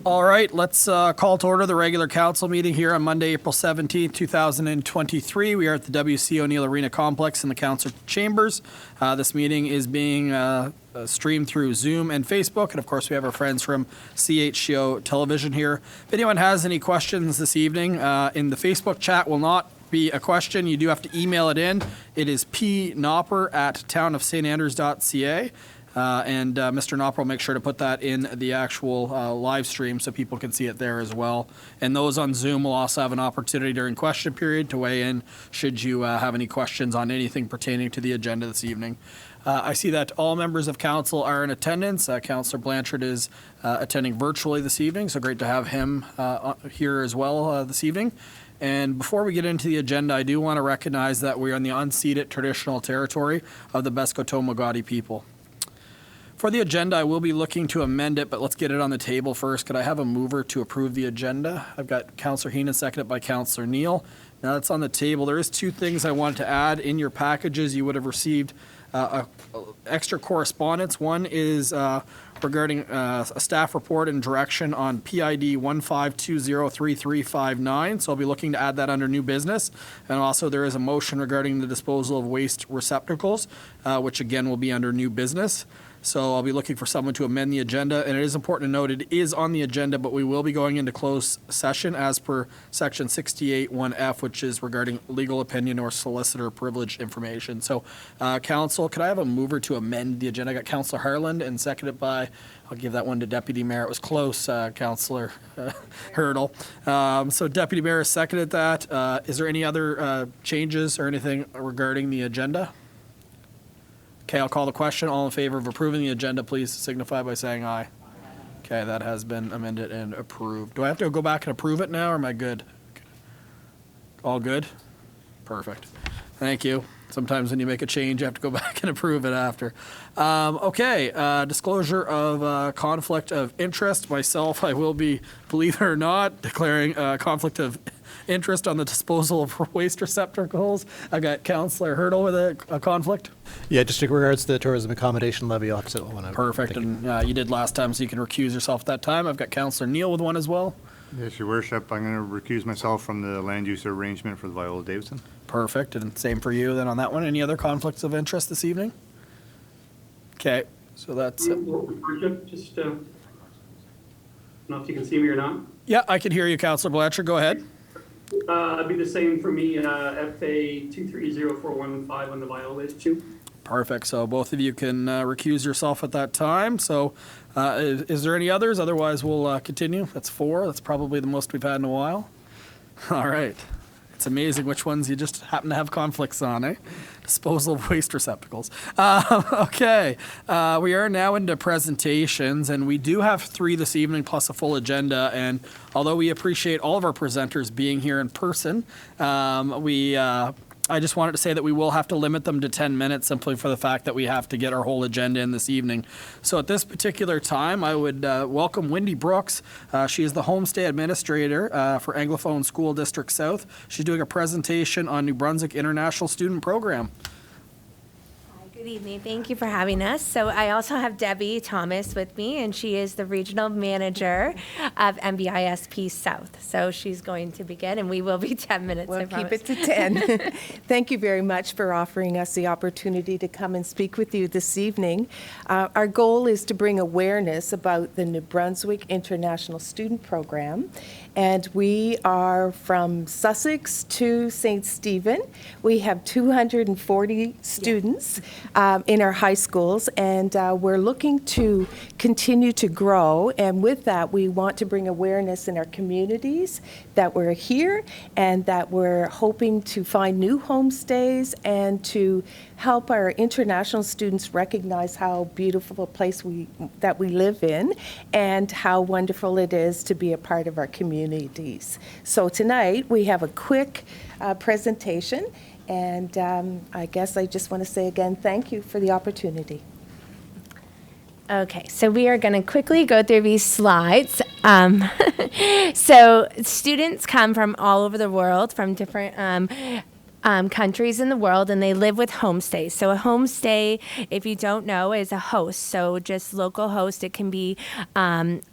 All right, let's call to order the regular council meeting here on Monday, April 17th, 2023. We are at the W.C. O'Neill Arena Complex in the council chambers. This meeting is being streamed through Zoom and Facebook, and of course we have our friends from CHCO television here. If anyone has any questions this evening, in the Facebook chat will not be a question. You do have to email it in. It is pnopper@townofstanders.ca. And Mr. Knopper will make sure to put that in the actual live stream so people can see it there as well. And those on Zoom will also have an opportunity during question period to weigh in should you have any questions on anything pertaining to the agenda this evening. I see that all members of council are in attendance. Councillor Blanchard is attending virtually this evening, so great to have him here as well this evening. And before we get into the agenda, I do want to recognize that we are in the unceded traditional territory of the Beskoto-Magadi people. For the agenda, I will be looking to amend it, but let's get it on the table first. Could I have a mover to approve the agenda? I've got Councillor Heenan, seconded by Councillor Neal. Now that's on the table. There is two things I wanted to add. In your packages, you would have received extra correspondence. One is regarding a staff report and direction on PID 15203359. So I'll be looking to add that under new business. And also there is a motion regarding the disposal of waste receptacles, which again will be under new business. So I'll be looking for someone to amend the agenda, and it is important to note it is on the agenda, but we will be going into closed session as per section 68(1)(f), which is regarding legal opinion or solicitor privilege information. So council, could I have a mover to amend the agenda? I got Councillor Harland and seconded by, I'll give that one to Deputy Mayor. It was close, Councillor Hurdle. So Deputy Mayor has seconded that. Is there any other changes or anything regarding the agenda? Okay, I'll call the question. All in favor of approving the agenda, please signify by saying aye. Okay, that has been amended and approved. Do I have to go back and approve it now, or am I good? All good? Perfect. Thank you. Sometimes when you make a change, you have to go back and approve it after. Disclosure of conflict of interest. Myself, I will be, believe it or not, declaring conflict of interest on the disposal of waste receptacles. I've got Councillor Hurdle with a conflict. Yeah, just in regards to the tourism accommodation levy, I'll have to one. Perfect, and you did last time, so you can recuse yourself at that time. I've got Councillor Neal with one as well. Yes, Your Worship, I'm going to recuse myself from the land use arrangement for the Viola Davidson. Perfect, and same for you then on that one. Any other conflicts of interest this evening? Okay, so that's it. Worship, just I don't know if you can see me or not. Yeah, I can hear you, Councillor Blanchard. Go ahead. It'd be the same for me, FA 230415 on the Viola issue. Perfect. So both of you can recuse yourself at that time. So is there any others? Otherwise, we'll continue. That's 4. That's probably the most we've had in a while. All right. It's amazing which ones you just happen to have conflicts on, eh? Disposal of waste receptacles. Okay. We are now into presentations, and we do have 3 this evening plus a full agenda. And although we appreciate all of our presenters being here in person, I just wanted to say that we will have to limit them to 10 minutes simply for the fact that we have to get our whole agenda in this evening. So at this particular time, I would welcome Wendy Brooks. She is the Homestay Administrator for Anglophone School District South. She's doing a presentation on New Brunswick International Student Program. Good evening. Thank you for having us. So I also have Debbie Thomas with me, and she is the Regional Manager of MBISP South. So she's going to begin, and we will be 10 minutes. We'll keep it to 10. Thank you very much for offering us the opportunity to come and speak with you this evening. Our goal is to bring awareness about the New Brunswick International Student Program, and we are from Sussex to St. Stephen. We have 240 students in our high schools, and we're looking to continue to grow. And with that, we want to bring awareness in our communities that we're here and that we're hoping to find new homestays and to help our international students recognize how beautiful a place that we live in and how wonderful it is to be a part of our communities. So tonight we have a quick presentation, and I guess I just want to say again, thank you for the opportunity. Okay, so we are going to quickly go through these slides. So students come from all over the world, from different countries in the world, and they live with homestays. So a homestay, if you don't know, is a host. So just local host. It can be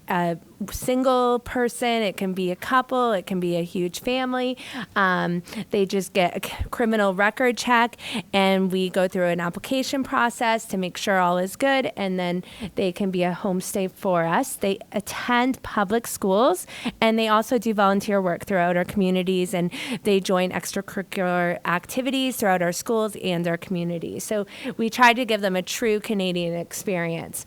a single person, it can be a couple, it can be a huge family. They just get a criminal record check, and we go through an application process to make sure all is good, and then they can be a homestay for us. They attend public schools, and they also do volunteer work throughout our communities, and they join extracurricular activities throughout our schools and our communities. So we try to give them a true Canadian experience.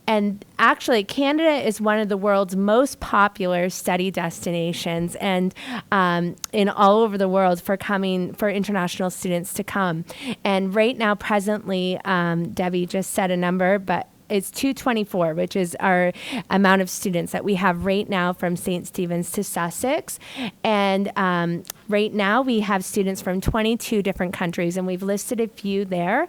And actually, Canada is one of the world's most popular study destinations, and in all over the world for international students to come. And right now, presently, Debbie just said a number, but it's 224, which is our amount of students that we have right now from St. Stephen's to Sussex. And right now, we have students from 22 different countries, and we've listed a few there.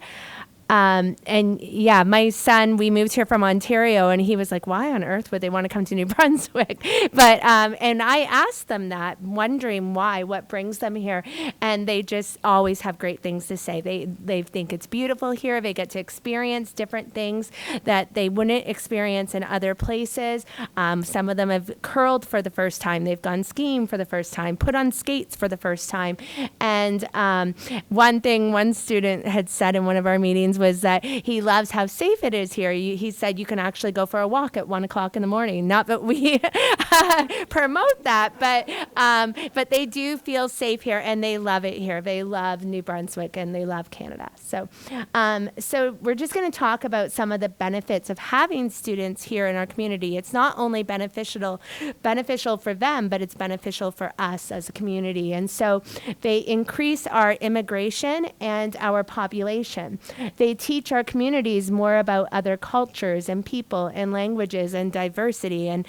And yeah, my son, we moved here from Ontario, and he was like, why on earth would they want to come to New Brunswick? But, and I asked them that, wondering why, what brings them here. And they just always have great things to say. They think it's beautiful here. They get to experience different things that they wouldn't experience in other places. Some of them have curled for the first time. They've gone skiing for the first time, put on skates for the first time. And one thing one student had said in one of our meetings was that he loves how safe it is here. He said you can actually go for a walk at 1 o'clock in the morning. Not that we promote that, but they do feel safe here, and they love it here. They love New Brunswick, and they love Canada. So we're just going to talk about some of the benefits of having students here in our community. It's not only beneficial for them, but it's beneficial for us as a community. And so they increase our immigration and our population. They teach our communities more about other cultures and people and languages and diversity. And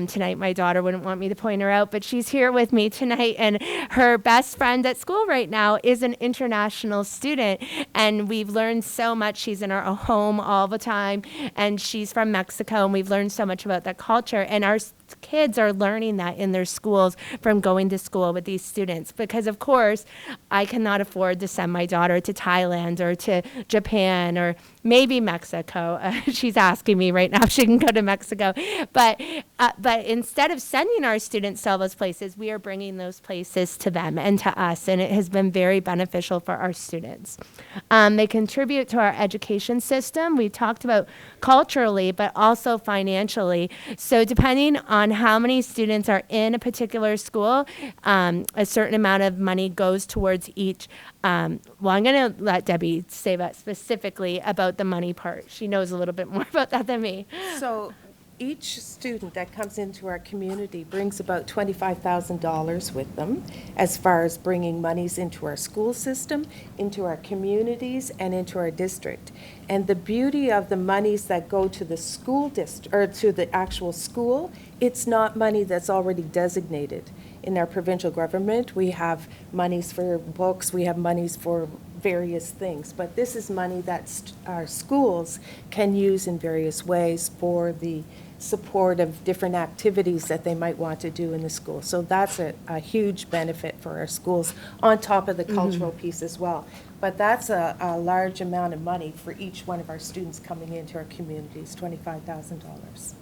tonight, my daughter wouldn't want me to point her out, but she's here with me tonight. And her best friend at school right now is an international student. And we've learned so much. She's in our home all the time. And she's from Mexico. And we've learned so much about that culture. And our kids are learning that in their schools from going to school with these students. Because, of course, I cannot afford to send my daughter to Thailand or to Japan or maybe Mexico. She's asking me right now if she can go to Mexico. But instead of sending our students to all those places, we are bringing those places to them and to us. And it has been very beneficial for our students. They contribute to our education system. We talked about culturally, but also financially. So depending on how many students are in a particular school, a certain amount of money goes towards each. Well, I'm going to let Debbie say that specifically about the money part. She knows a little bit more about that than me. So each student that comes into our community brings about $25,000 with them as far as bringing monies into our school system, into our communities, and into our district. And the beauty of the monies that go to the school district, or to the actual school, it's not money that's already designated. In our provincial government, we have monies for books, we have monies for various things, but this is money that our schools can use in various ways for the support of different activities that they might want to do in the school. So that's a huge benefit for our schools, on top of the cultural piece as well. But that's a large amount of money for each one of our students coming into our communities, $25,000.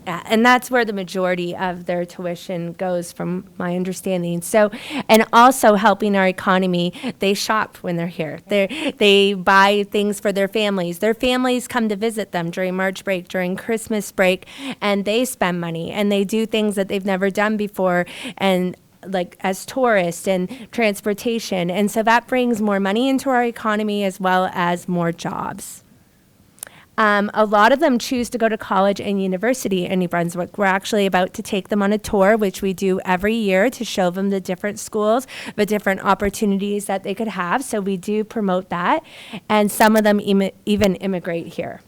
Yeah, and that's where the majority of their tuition goes, from my understanding. So, and also helping our economy, they shop when they're here. They buy things for their families. Their families come to visit them during March break, during Christmas break, and they spend money, and they do things that they've never done before, and like as tourists and transportation. And so that brings more money into our economy as well as more jobs. A lot of them choose to go to college and university in New Brunswick. We're actually about to take them on a tour, which we do every year, to show them the different schools, the different opportunities that they could have. So we do promote that. And some of them even immigrate here.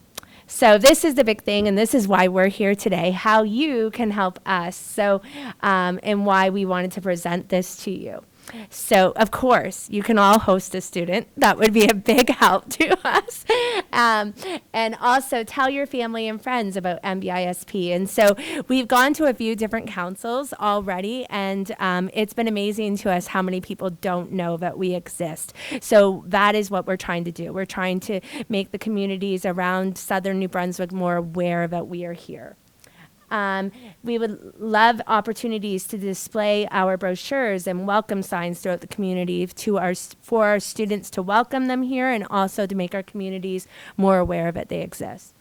So this is the big thing, and this is why we're here today, how you can help us. So, and why we wanted to present this to you. So, of course, you can all host a student. That would be a big help to us. And also tell your family and friends about MBISP. And so we've gone to a few different councils already, and it's been amazing to us how many people don't know that we exist. So that is what we're trying to do. We're trying to make the communities around southern New Brunswick more aware that we are here. We would love opportunities to display our brochures and welcome signs throughout the community for our students to welcome them here, and also to make our communities more aware that they exist.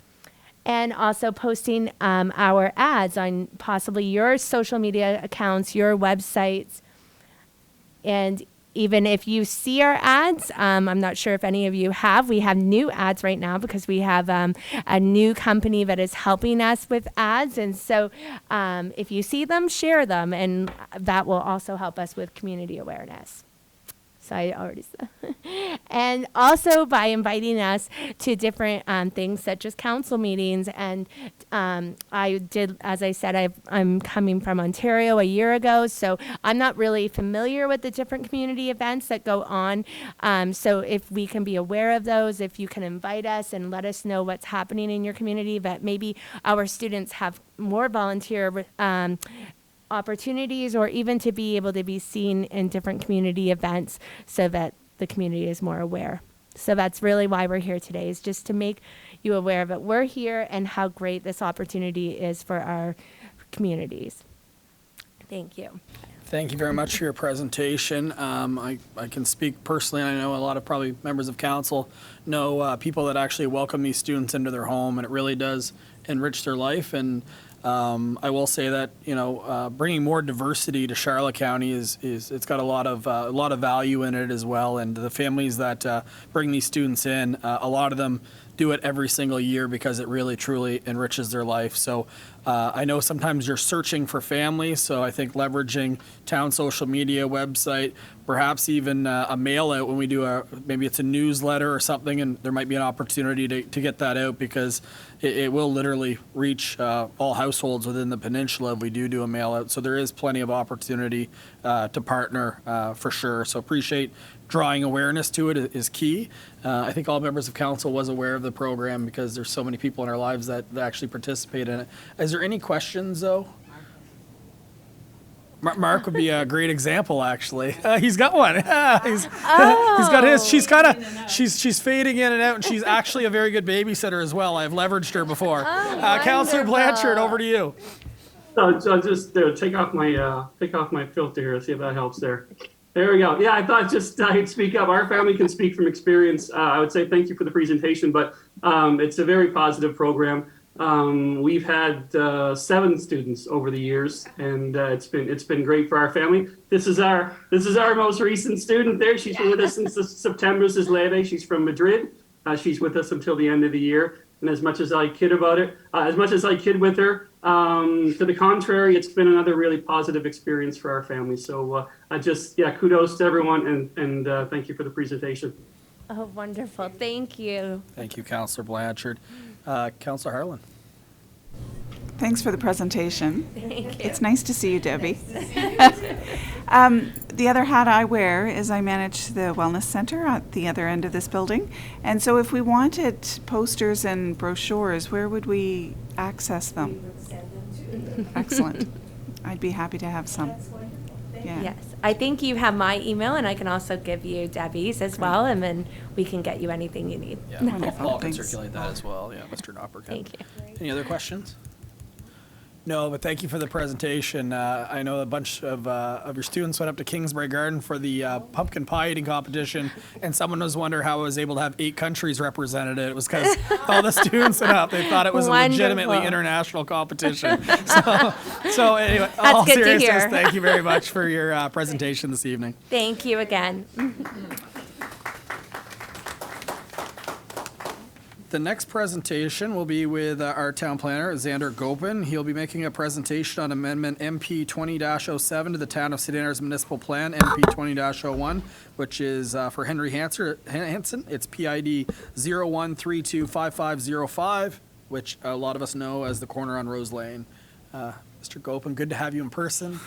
And also posting our ads on possibly your social media accounts, your websites, and even if you see our ads, I'm not sure if any of you have, we have new ads right now because we have a new company that is helping us with ads. And so if you see them, share them, and that will also help us with community awareness. So I already said. And also by inviting us to different things such as council meetings. And I did, as I said, I'm coming from Ontario a year ago, so I'm not really familiar with the different community events that go on. So if we can be aware of those, if you can invite us and let us know what's happening in your community, that maybe our students have more volunteer opportunities, or even to be able to be seen in different community events so that the community is more aware. So that's really why we're here today, is just to make you aware that we're here and how great this opportunity is for our communities. Thank you. Thank you very much for your presentation. I can speak personally, and I know a lot of probably members of council know people that actually welcome these students into their home, and it really does enrich their life. And I will say that, you know, bringing more diversity to Charlotte County is it's got a lot of value in it as well. And the families that bring these students in, a lot of them do it every single year because it really truly enriches their life. So I know sometimes you're searching for families, so I think leveraging town social media, website, perhaps even a mail out when we do maybe it's a newsletter or something, and there might be an opportunity to get that out, because it will literally reach all households within the peninsula if we do a mail out. So there is plenty of opportunity to partner for sure. So appreciate drawing awareness to it is key. I think all members of council was aware of the program because there's so many people in our lives that actually participate in it. Is there any questions though? Mark would be a great example, actually. He's got one. He's got his. She's fading in and out, and she's actually a very good babysitter as well. I've leveraged her before. Councillor Blanchard, over to you. So I'll just take off my filter here, see if that helps there. There we go. Yeah, I thought I'd speak up. Our family can speak from experience. I would say thank you for the presentation, but it's a very positive program. We've had 7 students over the years, and it's been great for our family. This is our most recent student there. She's been with us since September. This is Leve. She's from Madrid. She's with us until the end of the year. And as much as I kid about it, as much as I kid with her, to the contrary, it's been another really positive experience for our family. So kudos to everyone, and thank you for the presentation. Oh, wonderful. Thank you. Thank you, Councillor Blanchard. Councillor Harlan. Thanks for the presentation. Thank you. It's nice to see you, Debbie. The other hat I wear is I manage the Wellness Center at the other end of this building. And so if we wanted posters and brochures, where would we access them? Excellent. I'd be happy to have some. Yeah. Yes. I think you have my email, and I can also give you Debbie's as well, and then we can get you anything you need. Yeah, Wonderful. Paul can Thanks. circulate that as well. Yeah, Mr. Knopper can. Thank you. Any other questions? No, but thank you for the presentation. I know a bunch of your students went up to Kingsbury Garden for the pumpkin pie eating competition, and someone was wondering how I was able to have 8 countries represented. It was because all the students went up. They thought it was a legitimately Wonderful. international competition. So anyway, That's all good to seriousness, hear. thank you very much for your presentation this evening. Thank you again. The next presentation will be with our town planner, Xander Gopin. He'll be making a presentation on Amendment MP 20-07 to the Town of St. Andrews Municipal Plan, MP 20-01, which is for Henry Hansen. It's PID 01325505, which a lot of us know as the corner on Rose Lane. Mr. Gopin, good to have you in person.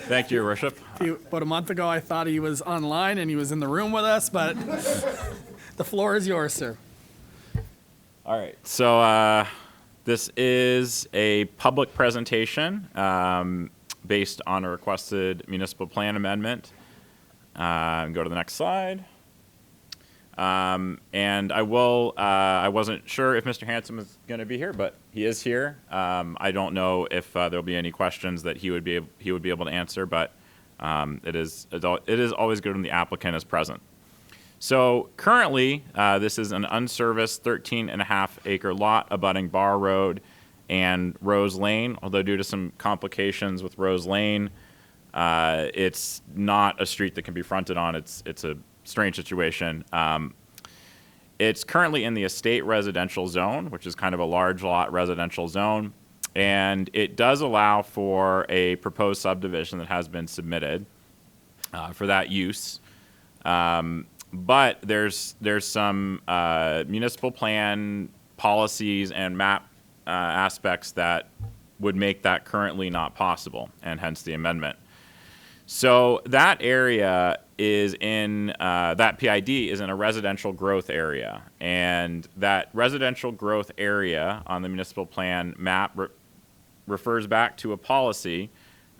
Thank you, Your Worship. About a month ago, I thought he was online and he was in the room with us, but the floor is yours, sir. All right. So this is a public presentation based on a requested municipal plan amendment. Go to the next slide. And I wasn't sure if Mr. Hanson was going to be here, but he is here. I don't know if there'll be any questions that he would be able to answer, but it is always good when the applicant is present. So currently, this is an unserviced 13.5-acre lot abutting Bar Road and Rose Lane, although due to some complications with Rose Lane, it's not a street that can be fronted on. It's a strange situation. It's currently in the estate residential zone, which is kind of a large lot residential zone, and it does allow for a proposed subdivision that has been submitted for that use. But there's some municipal plan policies and map aspects that would make that currently not possible, and hence the amendment. So that area is in, that PID is in a residential growth area. And that residential growth area on the municipal plan map refers back to a policy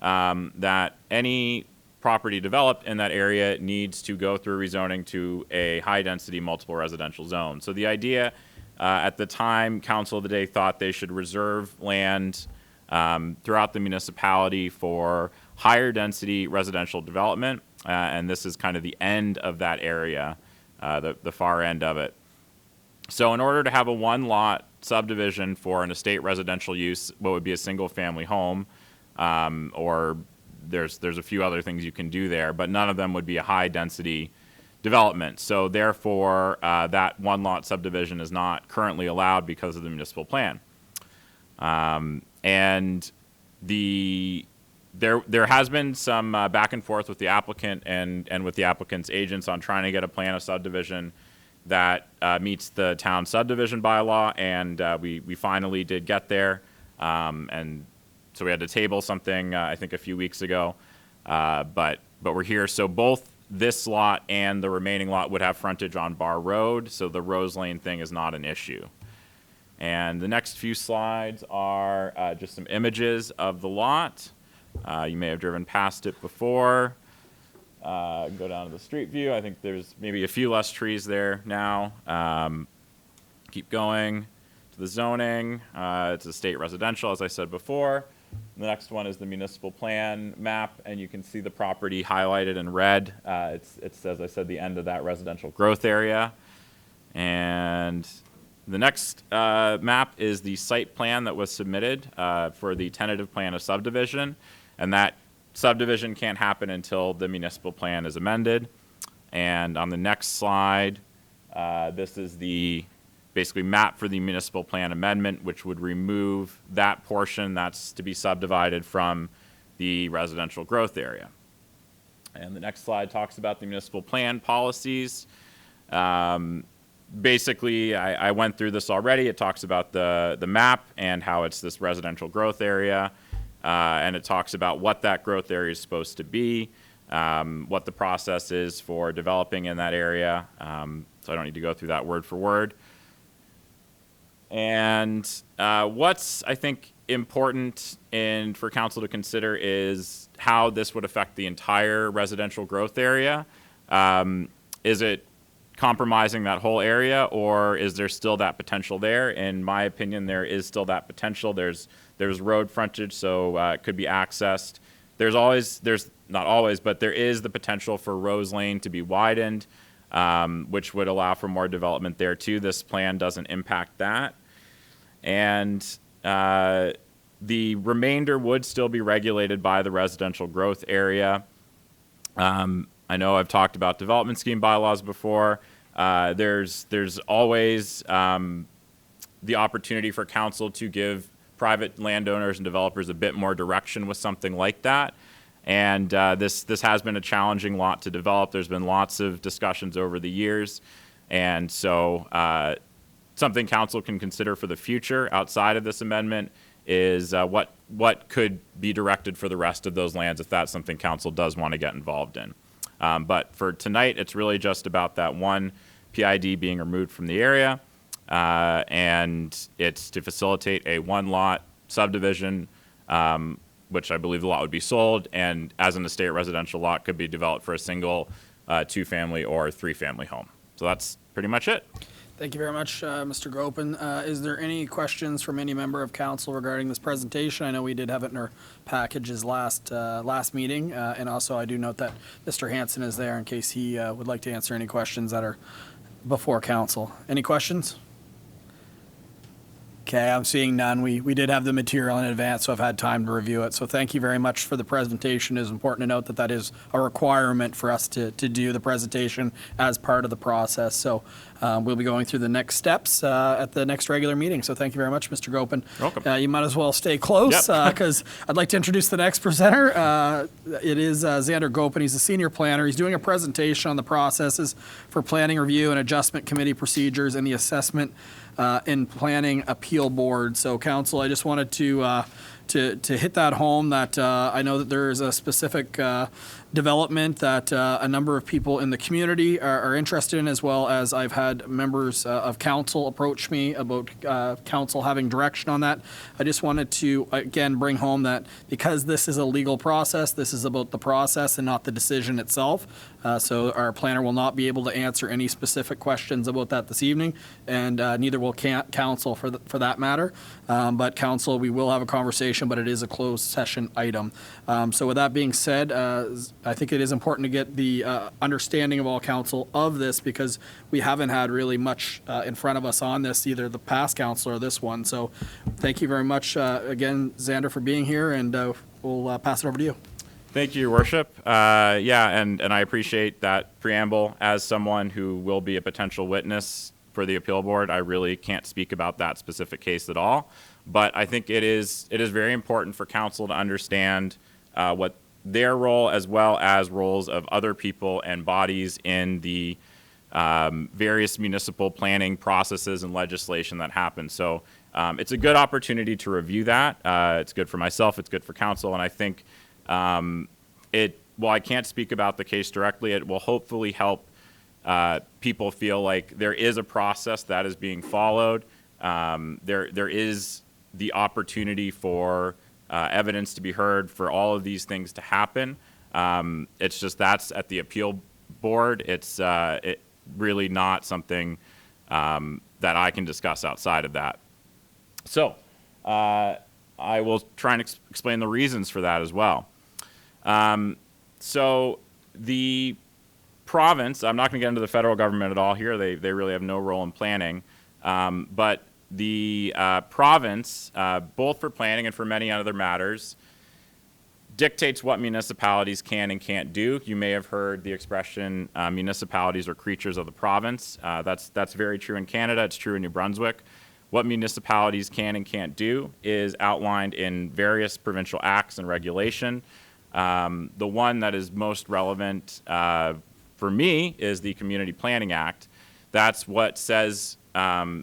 that any property developed in that area needs to go through rezoning to a high-density multiple residential zone. So the idea at the time, council today thought they should reserve land throughout the municipality for higher density residential development, and this is kind of the end of that area, the far end of it. So in order to have a one-lot subdivision for an estate residential use, what would be a single-family home, or there's a few other things you can do there, but none of them would be a high-density development. So therefore, that one-lot subdivision is not currently allowed because of the municipal plan. And there has been some back and forth with the applicant and with the applicant's agents on trying to get a plan of subdivision that meets the town subdivision bylaw, and we finally did get there. And so we had to table something, I think, a few weeks ago, but we're here. So both this lot and the remaining lot would have frontage on Bar Road, so the Rose Lane thing is not an issue. And the next few slides are just some images of the lot. You may have driven past it before. Go down to the street view. I think there's maybe a few less trees there now. Keep going to the zoning. It's a state residential, as I said before. The next one is the municipal plan map, and you can see the property highlighted in red. It's, as I said, the end of that residential growth area. And the next map is the site plan that was submitted for the tentative plan of subdivision, and that subdivision can't happen until the municipal plan is amended. And on the next slide, this is the basically map for the municipal plan amendment, which would remove that portion that's to be subdivided from the residential growth area. And the next slide talks about the municipal plan policies. Basically, I went through this already. It talks about the map and how it's this residential growth area, and it talks about what that growth area is supposed to be, what the process is for developing in that area. So I don't need to go through that word for word. And what's, I think, important for council to consider is how this would affect the entire residential growth area. Is it compromising that whole area, or is there still that potential there? In my opinion, there is still that potential. There's road frontage, so it could be accessed. There's not always, but there is the potential for Rose Lane to be widened, which would allow for more development there too. This plan doesn't impact that. And the remainder would still be regulated by the residential growth area. I know I've talked about development scheme bylaws before. There's always the opportunity for council to give private landowners and developers a bit more direction with something like that. And this has been a challenging lot to develop. There's been lots of discussions over the years. And so something council can consider for the future outside of this amendment is what could be directed for the rest of those lands if that's something council does want to get involved in. But for tonight, it's really just about that one PID being removed from the area, and it's to facilitate a one-lot subdivision, which I believe the lot would be sold, and as an estate residential lot could be developed for a single two-family or three-family home. So that's pretty much it. Thank you very much, Mr. Gopin. Is there any questions from any member of council regarding this presentation? I know we did have it in our packages last meeting, and also I do note that Mr. Hanson is there in case he would like to answer any questions that are before council. Any questions? Okay, I'm seeing none. We did have the material in advance, so I've had time to review it. So thank you very much for the presentation. It is important to note that that is a requirement for us to do the presentation as part of the process. So we'll be going through the next steps at the next regular meeting. So thank you very much, Mr. Gopin. Welcome. You might as well stay close because I'd like to introduce the next presenter. It is Xander Gopin. He's a senior planner. He's doing a presentation on the processes for planning review and adjustment committee procedures and the assessment in planning appeal board. So council, I just wanted to hit that home that I know that there is a specific development that a number of people in the community are interested in, as well as I've had members of council approach me about council having direction on that. I just wanted to, again, bring home that because this is a legal process, this is about the process and not the decision itself. So our planner will not be able to answer any specific questions about that this evening, and neither will council for that matter. But council, we will have a conversation, but it is a closed session item. So with that being said, I think it is important to get the understanding of all council of this because we haven't had really much in front of us on this, either the past council or this one. So thank you very much again, Xander, for being here, and we'll pass it over to you. Thank you, Your Worship. Yeah, and I appreciate that preamble. As someone who will be a potential witness for the appeal board, I really can't speak about that specific case at all. But I think it is very important for council to understand what their role as well as roles of other people and bodies in the various municipal planning processes and legislation that happen. So it's a good opportunity to review that. It's good for myself, it's good for council, and I think while I can't speak about the case directly, it will hopefully help people feel like there is a process that is being followed. There is the opportunity for evidence to be heard, for all of these things to happen. It's just that's at the appeal board. It's really not something that I can discuss outside of that. So I will try and explain the reasons for that as well. So the province, I'm not going to get into the federal government at all here. They really have no role in planning. But the province, both for planning and for many other matters, dictates what municipalities can and can't do. You may have heard the expression municipalities are creatures of the province. That's very true in Canada. It's true in New Brunswick. What municipalities can and can't do is outlined in various provincial acts and regulation. The one that is most relevant for me is the Community Planning Act. That's what says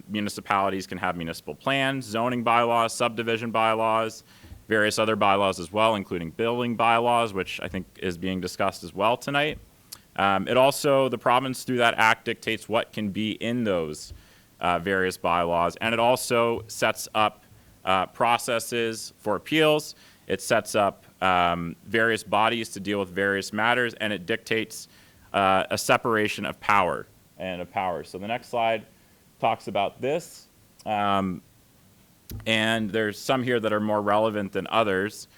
municipalities can have municipal plans, zoning bylaws, subdivision bylaws, various other bylaws as well, including building bylaws, which I think is being discussed as well tonight. It also, the province through that act dictates what can be in those various bylaws, and it also sets up processes for appeals. It sets up various bodies to deal with various matters, and it dictates a separation of power and of powers. So the next slide talks about this, and there's some here that are more relevant than others.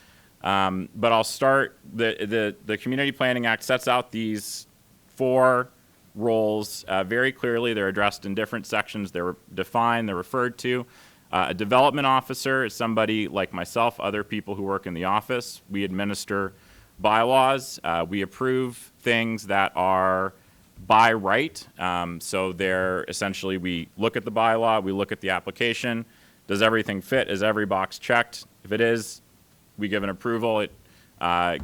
But I'll start. The Community Planning Act sets out these 4 roles very clearly. They're addressed in different sections. They're defined. They're referred to. A development officer is somebody like myself, other people who work in the office. We administer bylaws. We approve things that are by right. So they're essentially, we look at the bylaw, we look at the application. Does everything fit? Is every box checked? If it is, we give an approval. It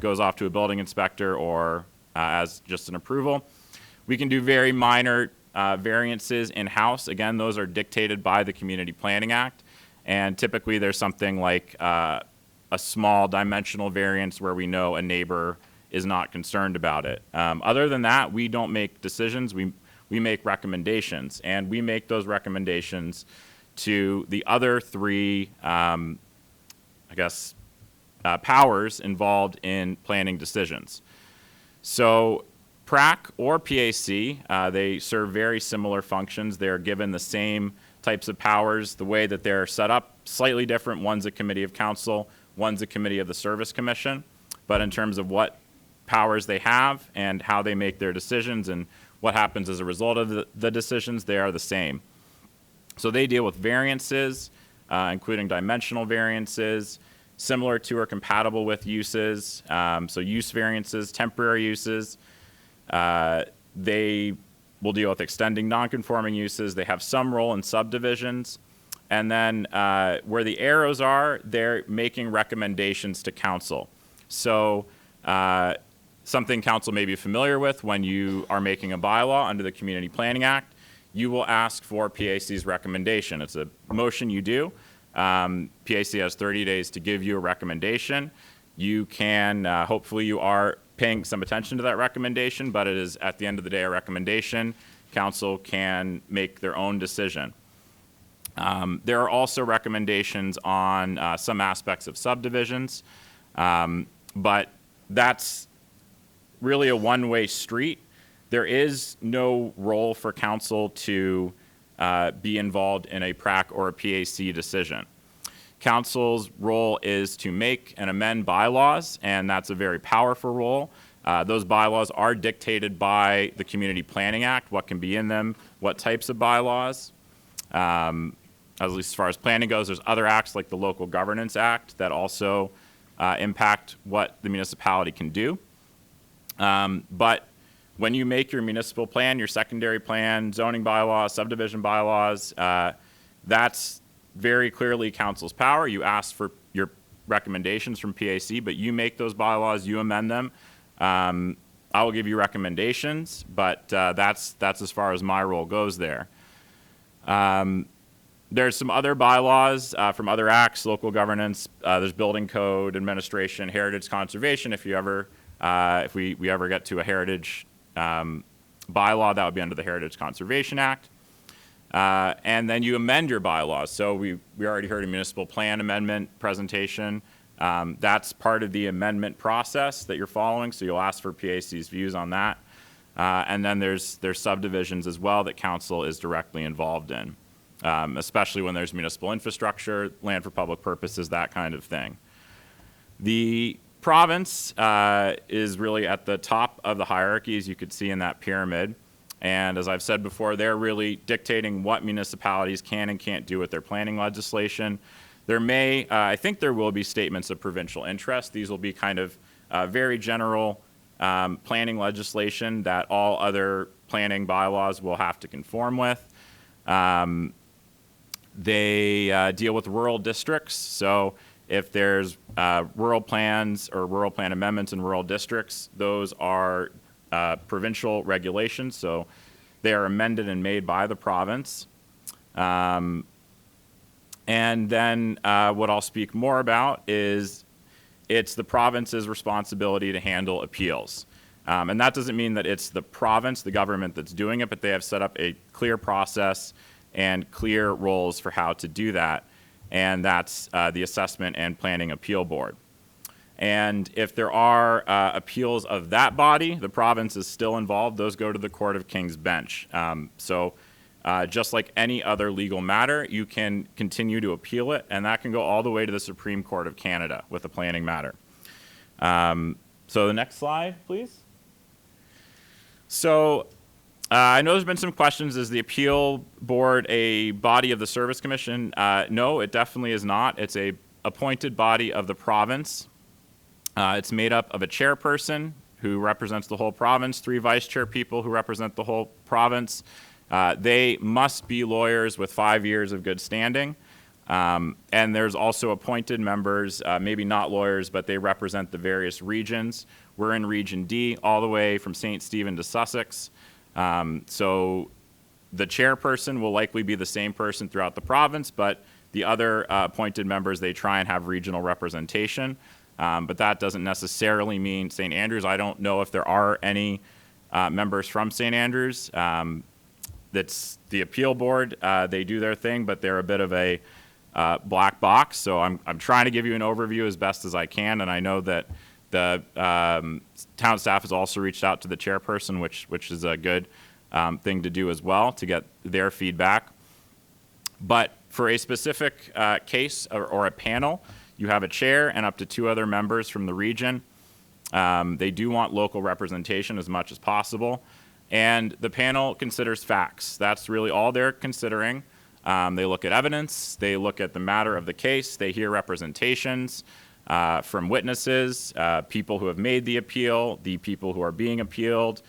goes off to a building inspector or as just an approval. We can do very minor variances in-house. Again, those are dictated by the Community Planning Act. And typically there's something like a small dimensional variance where we know a neighbor is not concerned about it. Other than that, we don't make decisions. We make recommendations, and we make those recommendations to the other three, powers involved in planning decisions. So PRAC or PAC, they serve very similar functions. They're given the same types of powers. The way that they're set up, slightly different. One's a committee of council, one's a committee of the Service Commission. But in terms of what powers they have and how they make their decisions and what happens as a result of the decisions, they are the same. So they deal with variances, including dimensional variances, similar to or compatible with uses, so use variances, temporary uses. They will deal with extending nonconforming uses. They have some role in subdivisions. And then where the arrows are, they're making recommendations to council. So something council may be familiar with when you are making a bylaw under the Community Planning Act, you will ask for PAC's recommendation. It's a motion you do. PAC has 30 days to give you a recommendation. You can, hopefully you are paying some attention to that recommendation, but it is at the end of the day a recommendation. Council can make their own decision. There are also recommendations on some aspects of subdivisions, but that's really a one-way street. There is no role for council to be involved in a PRAC or a PAC decision. Council's role is to make and amend bylaws, and that's a very powerful role. Those bylaws are dictated by the Community Planning Act, what can be in them, what types of bylaws. At least as far as planning goes, there's other acts like the Local Governance Act that also impact what the municipality can do. But when you make your municipal plan, your secondary plan, zoning bylaws, subdivision bylaws, that's very clearly council's power. You ask for your recommendations from PAC, but you make those bylaws, you amend them. I will give you recommendations, but that's as far as my role goes there. There's some other bylaws from other acts, local governance. There's building code, administration, heritage conservation. If you ever, if we ever get to a heritage bylaw, that would be under the Heritage Conservation Act. And then you amend your bylaws. So we already heard a municipal plan amendment presentation. That's part of the amendment process that you're following. So you'll ask for PAC's views on that. And then there's subdivisions as well that council is directly involved in, especially when there's municipal infrastructure, land for public purposes, that kind of thing. The province is really at the top of the hierarchy, as you could see in that pyramid. And as I've said before, they're really dictating what municipalities can and can't do with their planning legislation. There may, I think there will be statements of provincial interest. These will be kind of very general planning legislation that all other planning bylaws will have to conform with. They deal with rural districts. So if there's rural plans or rural plan amendments in rural districts, those are provincial regulations. So they are amended and made by the province. And then what I'll speak more about is it's the province's responsibility to handle appeals. And that doesn't mean that it's the province, the government that's doing it, but they have set up a clear process and clear roles for how to do that. And that's the Assessment and Planning Appeal Board. And if there are appeals of that body, the province is still involved. Those go to the Court of King's Bench. So just like any other legal matter, you can continue to appeal it, and that can go all the way to the Supreme Court of Canada with a planning matter. So the next slide, please. So I know there's been some questions. Is the appeal board a body of the Service Commission? No, it definitely is not. It's a appointed body of the province. It's made up of a chairperson who represents the whole province, 3 vice chair people who represent the whole province. They must be lawyers with 5 years of good standing. And there's also appointed members, maybe not lawyers, but they represent the various regions. We're in Region D, all the way from St. Stephen to Sussex. So the chairperson will likely be the same person throughout the province, but The other appointed members, they try and have regional representation, but that doesn't necessarily mean St. Andrews. I don't know if there are any members from St. Andrews. That's the appeal board. They do their thing, but they're a bit of a black box. So I'm trying to give you an overview as best as I can, and I know that the town staff has also reached out to the chairperson, which is a good thing to do as well, to get their feedback. But for a specific case or a panel, you have a chair and up to 2 other members from the region. They do want local representation as much as possible. And the panel considers facts. That's really all they're considering. They look at evidence. They look at the matter of the case. They hear representations from witnesses, people who have made the appeal, the people who are being appealed,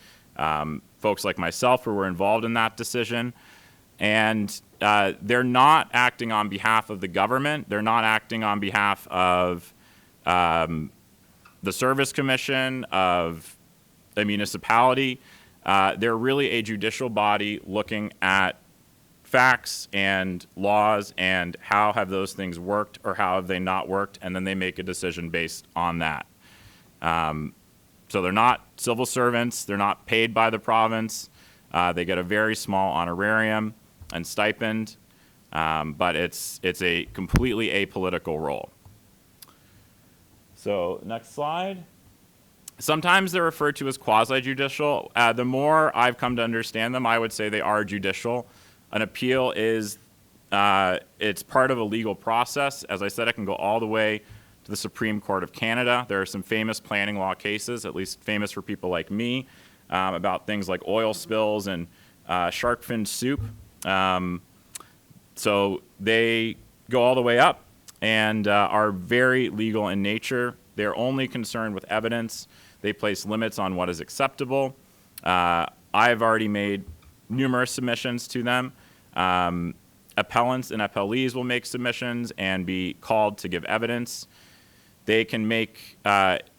folks like myself who were involved in that decision. And they're not acting on behalf of the government. They're not acting on behalf of the Service Commission, of a municipality. They're really a judicial body looking at facts and laws and how have those things worked or how have they not worked, and then they make a decision based on that. So they're not civil servants. They're not paid by the province. They get a very small honorarium and stipend, but it's a completely apolitical role. So next slide. Sometimes they're referred to as quasi-judicial. The more I've come to understand them, I would say they are judicial. An appeal is, it's part of a legal process. As I said, it can go all the way to the Supreme Court of Canada. There are some famous planning law cases, at least famous for people like me, about things like oil spills and shark fin soup. So they go all the way up and are very legal in nature. They're only concerned with evidence. They place limits on what is acceptable. I've already made numerous submissions to them. Appellants and appellees will make submissions and be called to give evidence. They can make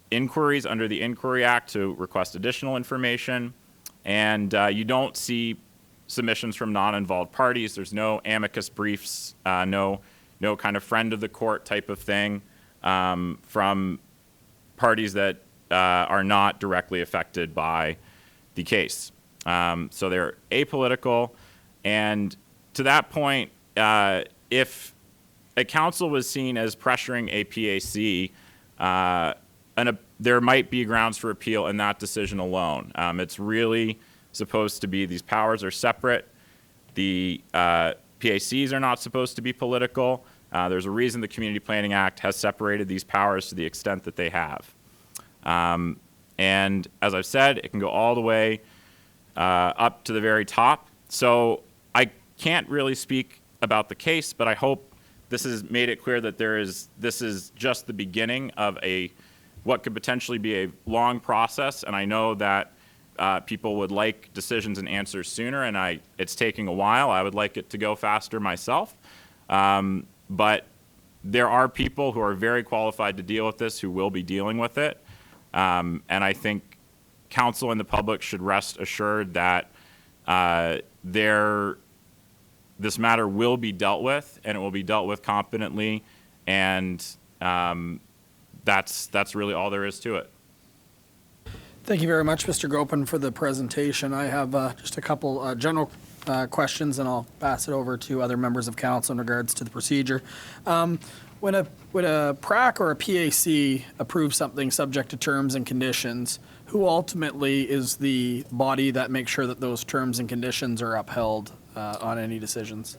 inquiries under the Inquiry Act to request additional information. And you don't see submissions from non-involved parties. There's no amicus briefs, no kind of friend of the court type of thing from parties that are not directly affected by the case. So they're apolitical. And to that point, if a council was seen as pressuring a PAC, there might be grounds for appeal in that decision alone. It's really supposed to be, these powers are separate. The PACs are not supposed to be political. There's a reason the Community Planning Act has separated these powers to the extent that they have. And as I've said, it can go all the way up to the very top. So I can't really speak about the case, but I hope this has made it clear that this is just the beginning of what could potentially be a long process. And I know that people would like decisions and answers sooner, and it's taking a while. I would like it to go faster myself. But there are people who are very qualified to deal with this who will be dealing with it. And I think council and the public should rest assured that this matter will be dealt with, and it will be dealt with competently. And that's really all there is to it. Thank you very much, Mr. Gopin, for the presentation. I have just a couple general questions, and I'll pass it over to other members of council in regards to the procedure. When a PRAC or a PAC approves something subject to terms and conditions, who ultimately is the body that makes sure that those terms and conditions are upheld on any decisions?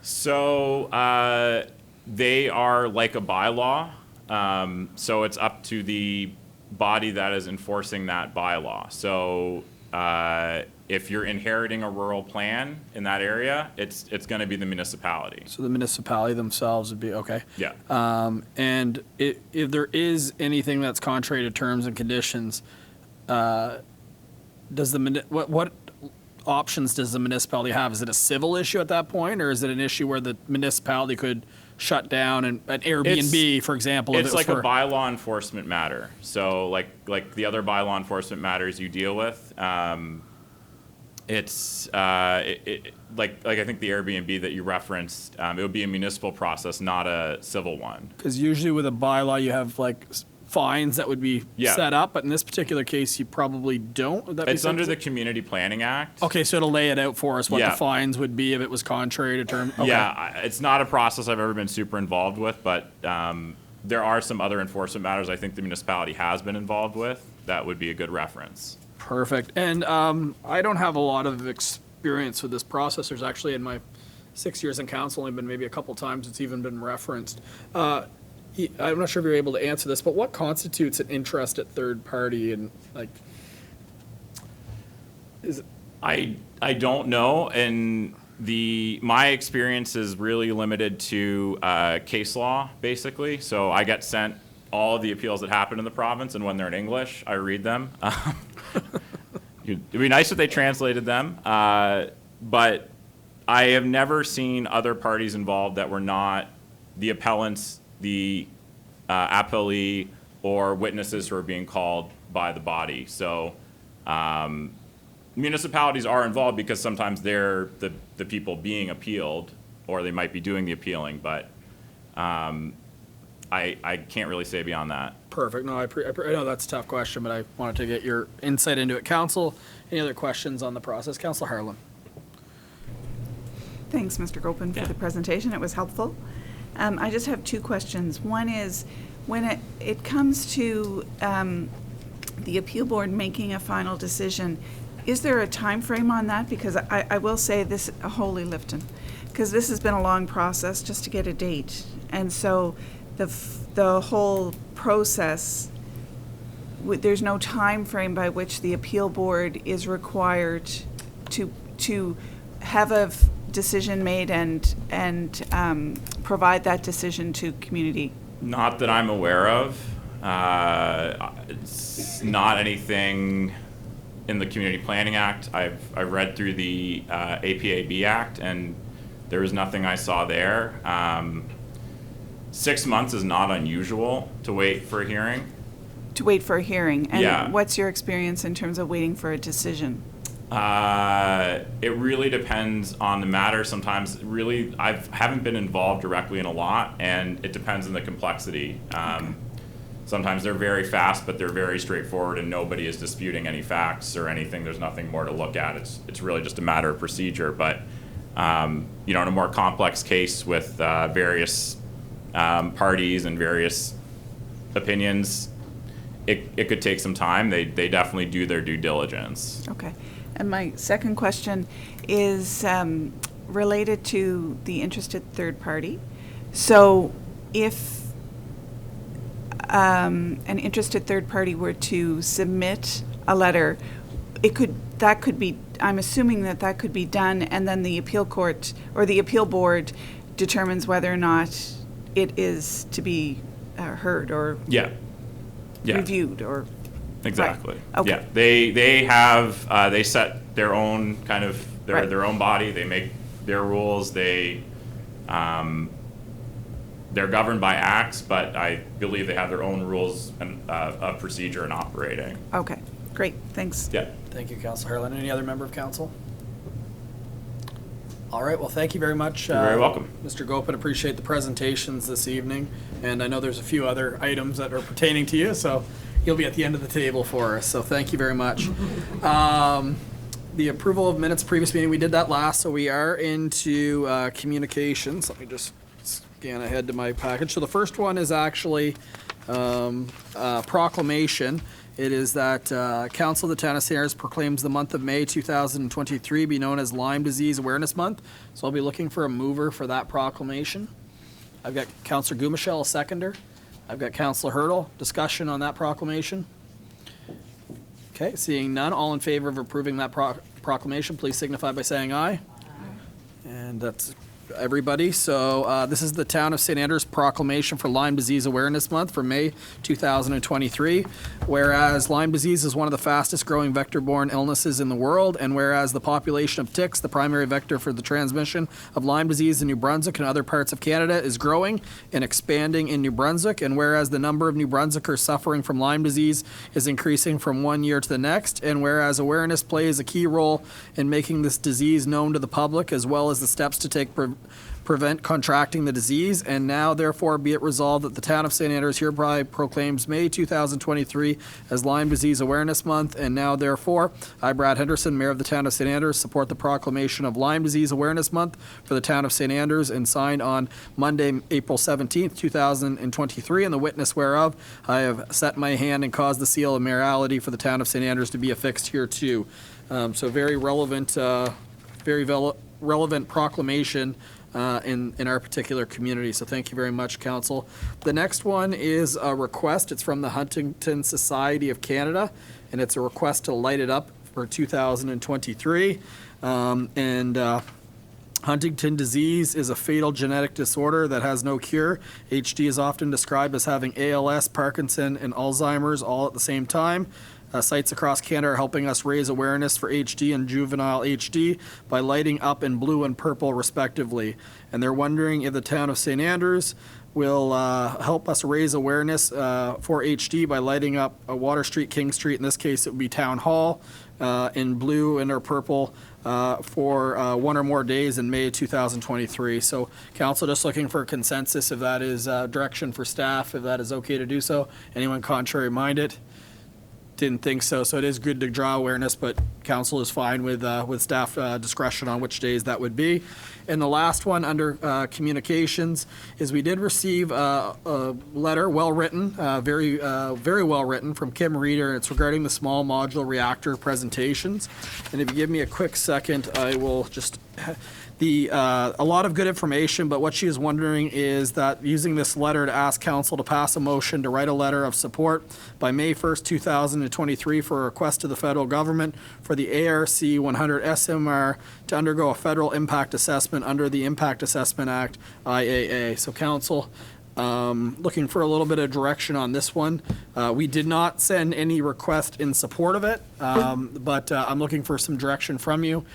So they are like a bylaw. So it's up to the body that is enforcing that bylaw. So if you're inheriting a rural plan in that area, it's going to be the municipality. So the municipality themselves would be, okay. Yeah. And if there is anything that's contrary to terms and conditions, what options does the municipality have? Is it a civil issue at that point, or is it an issue where the municipality could shut down an Airbnb, for example? It's like a bylaw enforcement matter. So like the other bylaw enforcement matters you deal with, It's like I think the Airbnb that you referenced, it would be a municipal process, not a civil one. Because usually with a bylaw, you have like fines that would be Yeah. set up, but in this particular case, you probably don't. Would that be It's under the something? Community Planning Act. Okay, so it'll lay it out for us what Yeah. the fines would be if it was contrary to term. Okay. Yeah, it's not a process I've ever been super involved with, but there are some other enforcement matters I think the municipality has been involved with. That would be a good reference. Perfect. And I don't have a lot of experience with this process. There's actually in my 6 years in council, only been maybe a couple times it's even been referenced. I'm not sure if you're able to answer this, but what constitutes an interested third party and like, is it? I don't know, and my experience is really limited to case law, basically. So I get sent all of the appeals that happen in the province, and when they're in English, I read them. It'd be nice if they translated them, but I have never seen other parties involved that were not the appellants, the appellee, or witnesses who are being called by the body. So municipalities are involved because sometimes they're the people being appealed, or they might be doing the appealing, but I can't really say beyond that. Perfect. No, I know that's a tough question, but I wanted to get your insight into it. Council, any other questions on the process? Councilor Harlan. Thanks, Mr. Gopin, for the presentation. It was helpful. I just have two questions. One is, when it comes to the appeal board making a final decision, is there a time frame on that? Because I will say this, holy Lifton, because this has been a long process just to get a date. And so the whole process, there's no time frame by which the appeal board is required to have a decision made and provide that decision to community. Not that I'm aware of. It's not anything in the Community Planning Act. I've read through the APAB Act, and there was nothing I saw there. 6 months is not unusual to wait for a hearing. To wait for a hearing. And Yeah. what's your experience in terms of waiting for a decision? It really depends on the matter. Sometimes, really, I haven't been involved directly in a lot, and it depends on the complexity. Sometimes they're very fast, but they're very straightforward, and nobody is disputing any facts or anything. There's nothing more to look at. It's really just a matter of procedure. But in a more complex case with various parties and various opinions, it could take some time. They definitely do their due diligence. Okay. And my second question is related to the interested third party. So if an interested third party were to submit a letter, that could be, I'm assuming that could be done, and then the appeal court or the appeal board determines whether or not it is to be heard or Yeah. reviewed or. Exactly. Right. Okay. Yeah. They have they set their own kind of Right. their own body. They make their rules. They're governed by acts, but I believe they have their own rules and of procedure and operating. Okay, great, thanks. Yeah. Thank you, Councilor Harlan. Any other member of council? All right, well, thank you very much. You're very welcome. Mr. Gopin, appreciate the presentations this evening. And I know there's a few other items that are pertaining to you, so you'll be at the end of the table for us. So thank you very much. The approval of minutes previous meeting, we did that last, so we are into communications. Let me just scan ahead to my package. So the first one is actually proclamation. It is that Council of the Town of St. Airs proclaims the month of May 2023 be known as Lyme Disease Awareness Month. So I'll be looking for a mover for that proclamation. I've got Councilor Gumashell, a seconder. I've got Councilor Hurdle. Discussion on that proclamation. Okay, seeing none, all in favor of approving that proclamation, please signify by saying aye. And that's everybody. So this is the Town of St. Andrews proclamation for Lyme Disease Awareness Month for May 2023. Whereas Lyme disease is one of the fastest growing vector-borne illnesses in the world, and whereas the population of ticks, the primary vector for the transmission of Lyme disease in New Brunswick and other parts of Canada, is growing and expanding in New Brunswick, and whereas the number of New Brunswickers suffering from Lyme disease is increasing from one year to the next, and whereas awareness plays a key role in making this disease known to the public, as well as the steps to take prevent contracting the disease, and now therefore be it resolved that the Town of St. Andrews hereby proclaims May 2023 as Lyme Disease Awareness Month, and now therefore I, Brad Henderson, Mayor of the Town of St. Andrews, support the proclamation of Lyme Disease Awareness Month for the Town of St. Andrews, and signed on Monday, April 17th, 2023, and the witness whereof I have set my hand and caused the seal of mayoralty for the Town of St. Andrews to be affixed here too. So very relevant, relevant proclamation in our particular community. So thank you very much, Council. The next one is a request. It's from the Huntington Society of Canada, and it's a request to light it up for 2023. Huntington disease is a fatal genetic disorder that has no cure. HD is often described as having ALS, Parkinson, and Alzheimer's all at the same time. Sites across Canada are helping us raise awareness for HD and juvenile HD by lighting up in blue and purple respectively. And they're wondering if the Town of St. Andrews will help us raise awareness for HD by lighting up Water Street, King Street. In this case, it would be Town Hall in blue and or purple for one or more days in May 2023. So Council, just looking for consensus if that is direction for staff, if that is okay to do so. Anyone contrary minded? Didn't think so. So it is good to draw awareness, but council is fine with staff discretion on which days that would be. And the last one under communications is we did receive a letter, well written, very well written from Kim Reeder. It's regarding the small modular reactor presentations. And if you give me a quick second, I will just a lot of good information, but what she is wondering is that using this letter to ask council to pass a motion to write a letter of support by May 1st, 2023 for a request to the federal government for the ARC 100 SMR to undergo a federal impact assessment under the Impact Assessment Act, IAA. So council, looking for a little bit of direction on this one. We did not send any request in support of it, but I'm looking for some direction from you.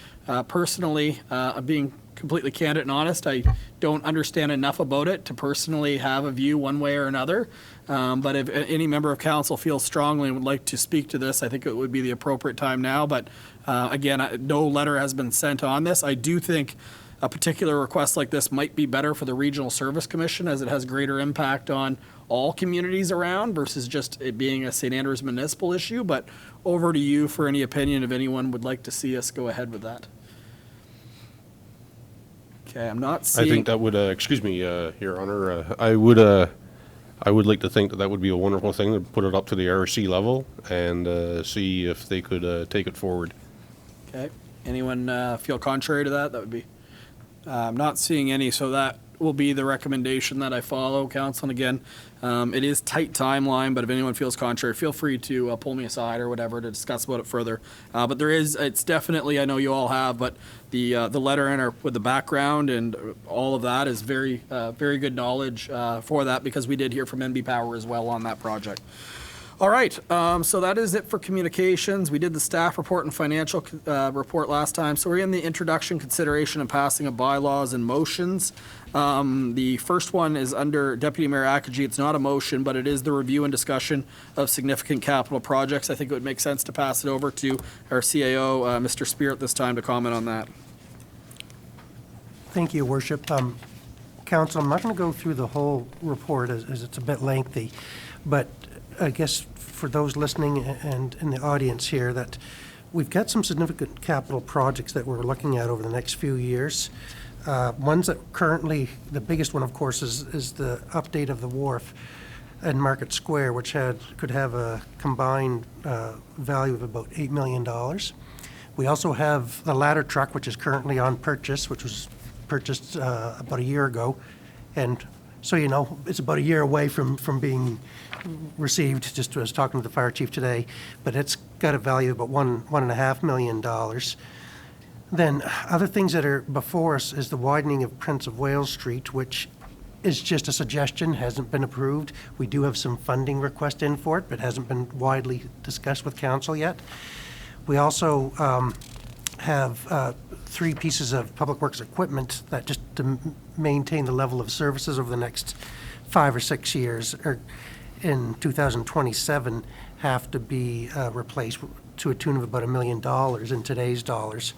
Personally, being completely candid and honest, I don't understand enough about it to personally have a view one way or another. But if any member of council feels strongly and would like to speak to this, I think it would be the appropriate time now. But again, no letter has been sent on this. I do think a particular request like this might be better for the Regional Service Commission, as it has greater impact on all communities around versus just it being a St. Andrews municipal issue. But over to you for any opinion if anyone would like to see us go ahead with that. Okay, I'm not seeing. I think that would, excuse me, Your Honor, I would like to think that that would be a wonderful thing to put it up to the RC level and see if they could take it forward. Okay. Anyone feel contrary to that? That would be. I'm not seeing any, so that will be the recommendation that I follow, Council. And again, it is tight timeline, but if anyone feels contrary, feel free to pull me aside or whatever to discuss about it further. But there is, it's definitely, I know you all have, but the letter in our, with the background and all of that is very, very good knowledge for that, because we did hear from NB Power as well on that project. All right, so that is it for communications. We did the staff report and financial report last time. So we're in the introduction, consideration, and passing of bylaws and motions. The first one is under Deputy Mayor Akaji. It's not a motion, but it is the review and discussion of significant capital projects. I think it would make sense to pass it over to our CAO, Mr. Spear, at this time to comment on that. Thank you, Worship. Council, I'm not going to go through the whole report as it's a bit lengthy, but I guess for those listening and in the audience here, that we've got some significant capital projects that we're looking at over the next few years. Ones that currently, the biggest one, of course, is the update of the wharf and Market Square, which could have a combined value of about $8 million. We also have the ladder truck, which is currently on purchase, which was purchased about a year ago. And so, you know, it's about a year away from being received. Just I was talking to the fire chief today, but it's got a value of about $1.5 million. Then other things that are before us is the widening of Prince of Wales Street, which is just a suggestion, hasn't been approved. We do have some funding request in for it, but hasn't been widely discussed with council yet. We also have 3 pieces of public works equipment that just to maintain the level of services over the next 5 or 6 years, or in 2027, have to be replaced to a tune of about $1 million in today's dollars.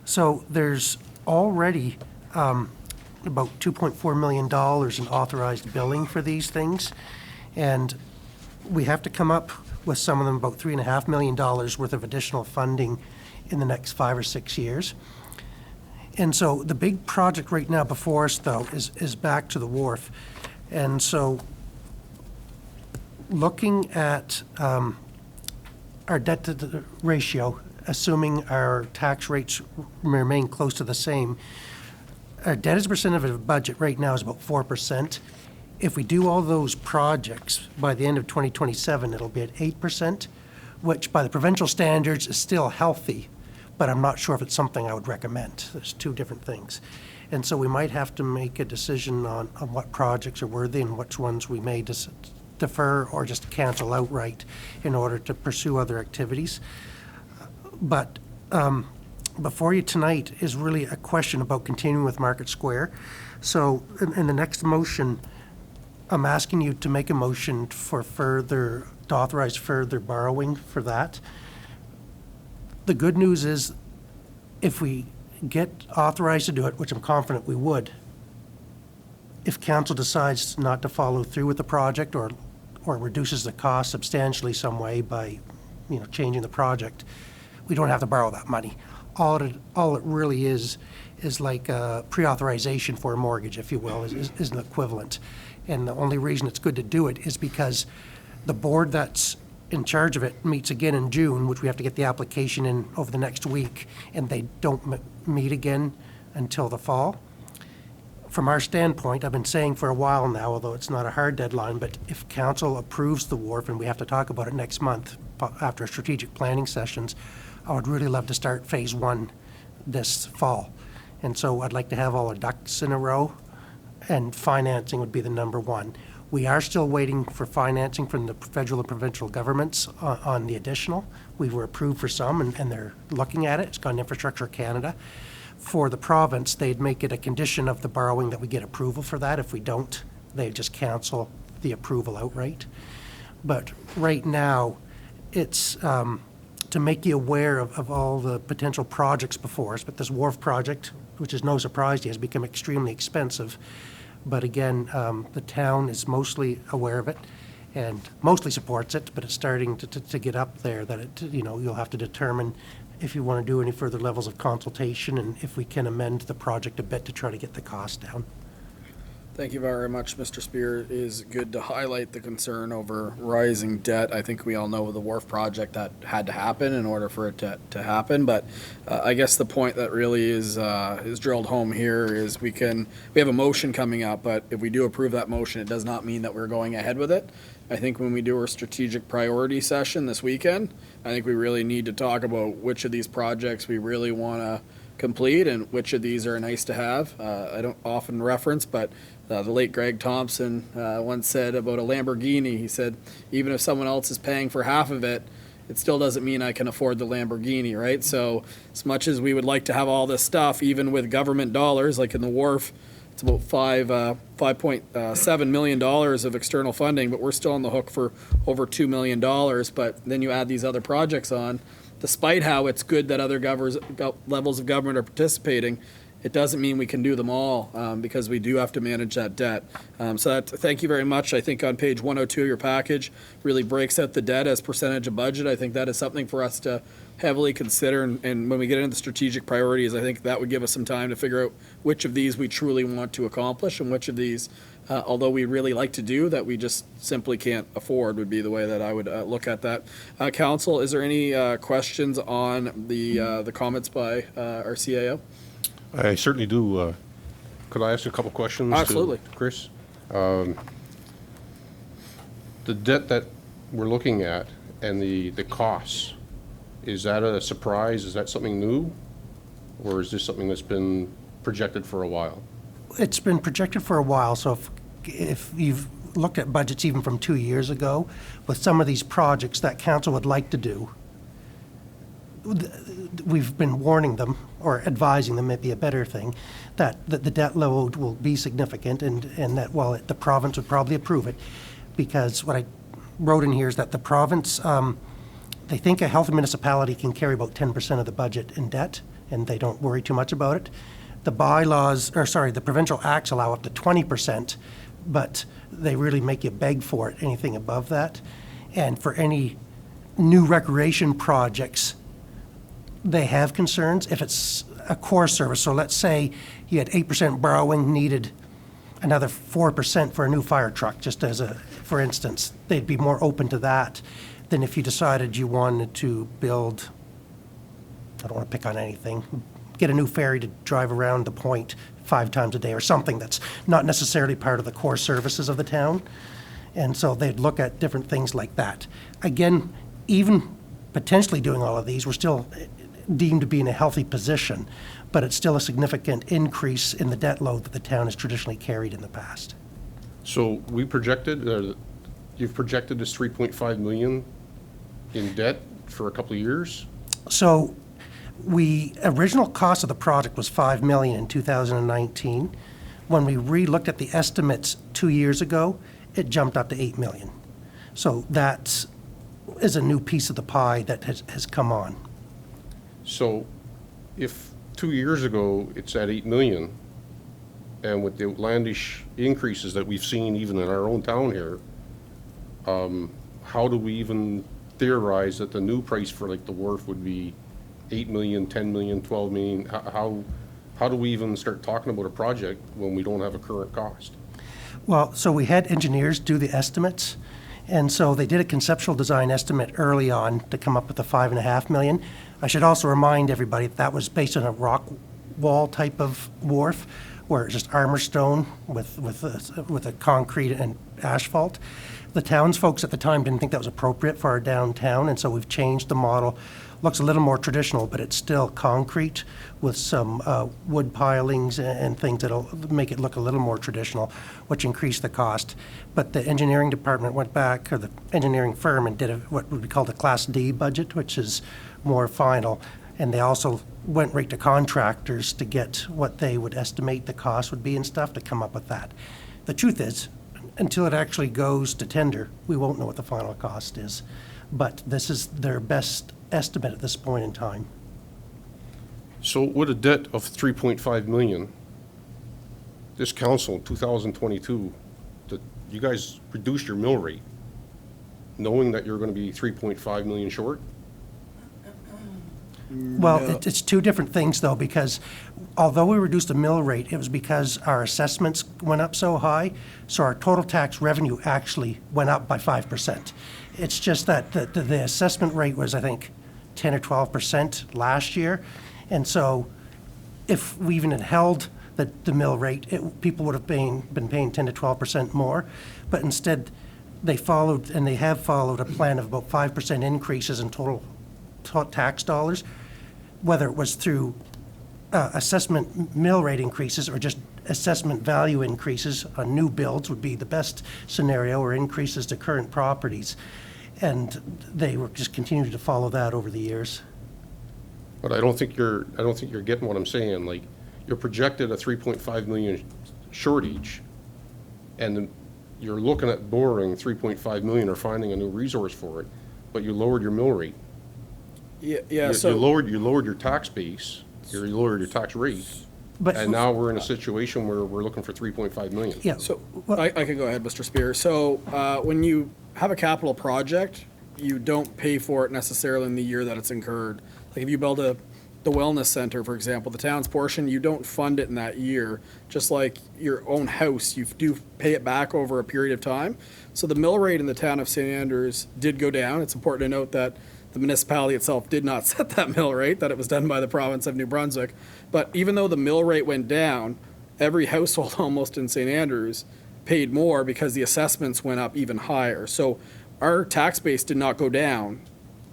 So there's already about $2.4 million in authorized billing for these things, and we have to come up with some of them about $3.5 million worth of additional funding in the next 5 or 6 years. And so the big project right now before us, though, is back to the wharf. And so looking at our debt to the ratio, assuming our tax rates remain close to the same, our debt as a percent of the budget right now is about 4%. If we do all those projects by the end of 2027, it'll be at 8%, which by the provincial standards is still healthy, but I'm not sure if it's something I would recommend. There's 2 different things. And so we might have to make a decision on what projects are worthy and which ones we may defer or just cancel outright in order to pursue other activities. But before you tonight is really a question about continuing with Market Square. So in the next motion, I'm asking you to make a motion for to authorize further borrowing for that. The good news is if we get authorized to do it, which I'm confident we would, if council decides not to follow through with the project or reduces the cost substantially some way by, changing the project, we don't have to borrow that money. All it really is like a pre-authorization for a mortgage, if you will, is an equivalent. And the only reason it's good to do it is because the board that's in charge of it meets again in June, which we have to get the application in over the next week, and they don't meet again until the fall. From our standpoint, I've been saying for a while now, although it's not a hard deadline, but if council approves the wharf, and we have to talk about it next month after strategic planning sessions, I would really love to start phase 1 this fall. And so I'd like to have all our ducks in a row, and financing would be the number 1. We are still waiting for financing from the federal and provincial governments on the additional. We were approved for some, and they're looking at it. It's gone to Infrastructure Canada. For the province, they'd make it a condition of the borrowing that we get approval for that. If we don't, they'd just cancel the approval outright. But right now, it's to make you aware of all the potential projects before us. But this wharf project, which is no surprise to you, has become extremely expensive. But again, the town is mostly aware of it and mostly supports it, but it's starting to get up there that you'll have to determine if you want to do any further levels of consultation and if we can amend the project a bit to try to get the cost down. Thank you very much, Mr. Spear. It is good to highlight the concern over rising debt. I think we all know the wharf project that had to happen in order for it to happen. But I guess the point that really is drilled home here is we have a motion coming up, but if we do approve that motion, it does not mean that we're going ahead with it. I think when we do our strategic priority session this weekend, I think we really need to talk about which of these projects we really want to complete and which of these are nice to have. I don't often reference, but the late Greg Thompson once said about a Lamborghini, he said, even if someone else is paying for half of it, it still doesn't mean I can afford the Lamborghini, right? So as much as we would like to have all this stuff, even with government dollars, like in the wharf, it's about $5.7 million of external funding, but we're still on the hook for over $2 million. But then you add these other projects on, despite how it's good that other levels of government are participating, it doesn't mean we can do them all because we do have to manage that debt. Thank you very much. I think on page 102 of your package really breaks out the debt as percentage of budget. I think that is something for us to heavily consider. And when we get into the strategic priorities, I think that would give us some time to figure out which of these we truly want to accomplish and which of these, although we really like to do, that we just simply can't afford would be the way that I would look at that. Council, is there any questions on the comments by our CAO? I certainly do. Could I ask a couple questions? Absolutely. To Chris? The debt that we're looking at and the costs, is that a surprise? Is that something new? Or is this something that's been projected for a while? It's been projected for a while, so if you've looked at budgets even from 2 years ago, with some of these projects that council would like to do, we've been warning them, or advising them, might be a better thing, that the debt load will be significant, and that, well, the province would probably approve it, because what I wrote in here is that the province, they think a healthy municipality can carry about 10% of the budget in debt, and they don't worry too much about it. The the provincial acts allow up to 20%, but they really make you beg for it, anything above that. And for any new recreation projects, they have concerns if it's a core service. So let's say you had 8% borrowing, needed another 4% for a new fire truck, just as for instance. They'd be more open to that than if you decided you wanted to build, I don't want to pick on anything, get a new ferry to drive around the point 5 times a day or something that's not necessarily part of the core services of the town. And so they'd look at different things like that. Again, even potentially doing all of these, we're still deemed to be in a healthy position, but it's still a significant increase in the debt load that the town has traditionally carried in the past. So we projected, you've projected this 3.5 million in debt for a couple of years? So original cost of the project was $5 million in 2019. When we re-looked at the estimates 2 years ago, it jumped up to $8 million. So that is a new piece of the pie that has come on. So if 2 years ago it's at 8 million, and with the outlandish increases that we've seen even in our own town here, how do we even theorize that the new price for like the wharf would be 8 million, 10 million, 12 million? How do we even start talking about a project when we don't have a current cost? Well, so we had engineers do the estimates, and so they did a conceptual design estimate early on to come up with the $5.5 million. I should also remind everybody that was based on a rock wall type of wharf, where it's just armor stone with a concrete and asphalt. The townsfolk at the time didn't think that was appropriate for our downtown, and so we've changed the model. Looks a little more traditional, but it's still concrete with some wood pilings and things that'll make it look a little more traditional, which increased the cost. But the engineering department went back, or the engineering firm, and did what would be called a Class D budget, which is more final. And they also went right to contractors to get what they would estimate the cost would be and stuff to come up with that. The truth is, until it actually goes to tender, we won't know what the final cost is. But this is their best estimate at this point in time. So with a debt of 3.5 million, this council in 2022, you guys reduced your mill rate, knowing that you're going to be 3.5 million short? Well, it's two different things, though, because although we reduced the mill rate, it was because our assessments went up so high, so our total tax revenue actually went up by 5%. It's just that the assessment rate was, I think, 10 or 12% last year, and so if we even had held the mill rate, people would have been paying 10 to 12% more, but instead they followed, and they have followed, a plan of about 5% increases in total tax dollars, whether it was through assessment mill rate increases or just assessment value increases on new builds would be the best scenario, or increases to current properties. And they were just continuing to follow that over the years. But I don't think you're getting what I'm saying. Like, you're projected a 3.5 million shortage, and you're looking at borrowing 3.5 million or finding a new resource for it, but you lowered your mill rate. Yeah. You lowered your tax base, you lowered your tax rate, and now we're in a situation where we're looking for 3.5 million. Yeah. So I can go ahead, Mr. Spear. So when you have a capital project, you don't pay for it necessarily in the year that it's incurred. Like if you build the wellness center, for example, the town's portion, you don't fund it in that year. Just like your own house, you do pay it back over a period of time. So the mill rate in the town of St. Andrews did go down. It's important to note that the municipality itself did not set that mill rate, that it was done by the province of New Brunswick. But even though the mill rate went down, every household almost in St. Andrews paid more because the assessments went up even higher. So our tax base did not go down.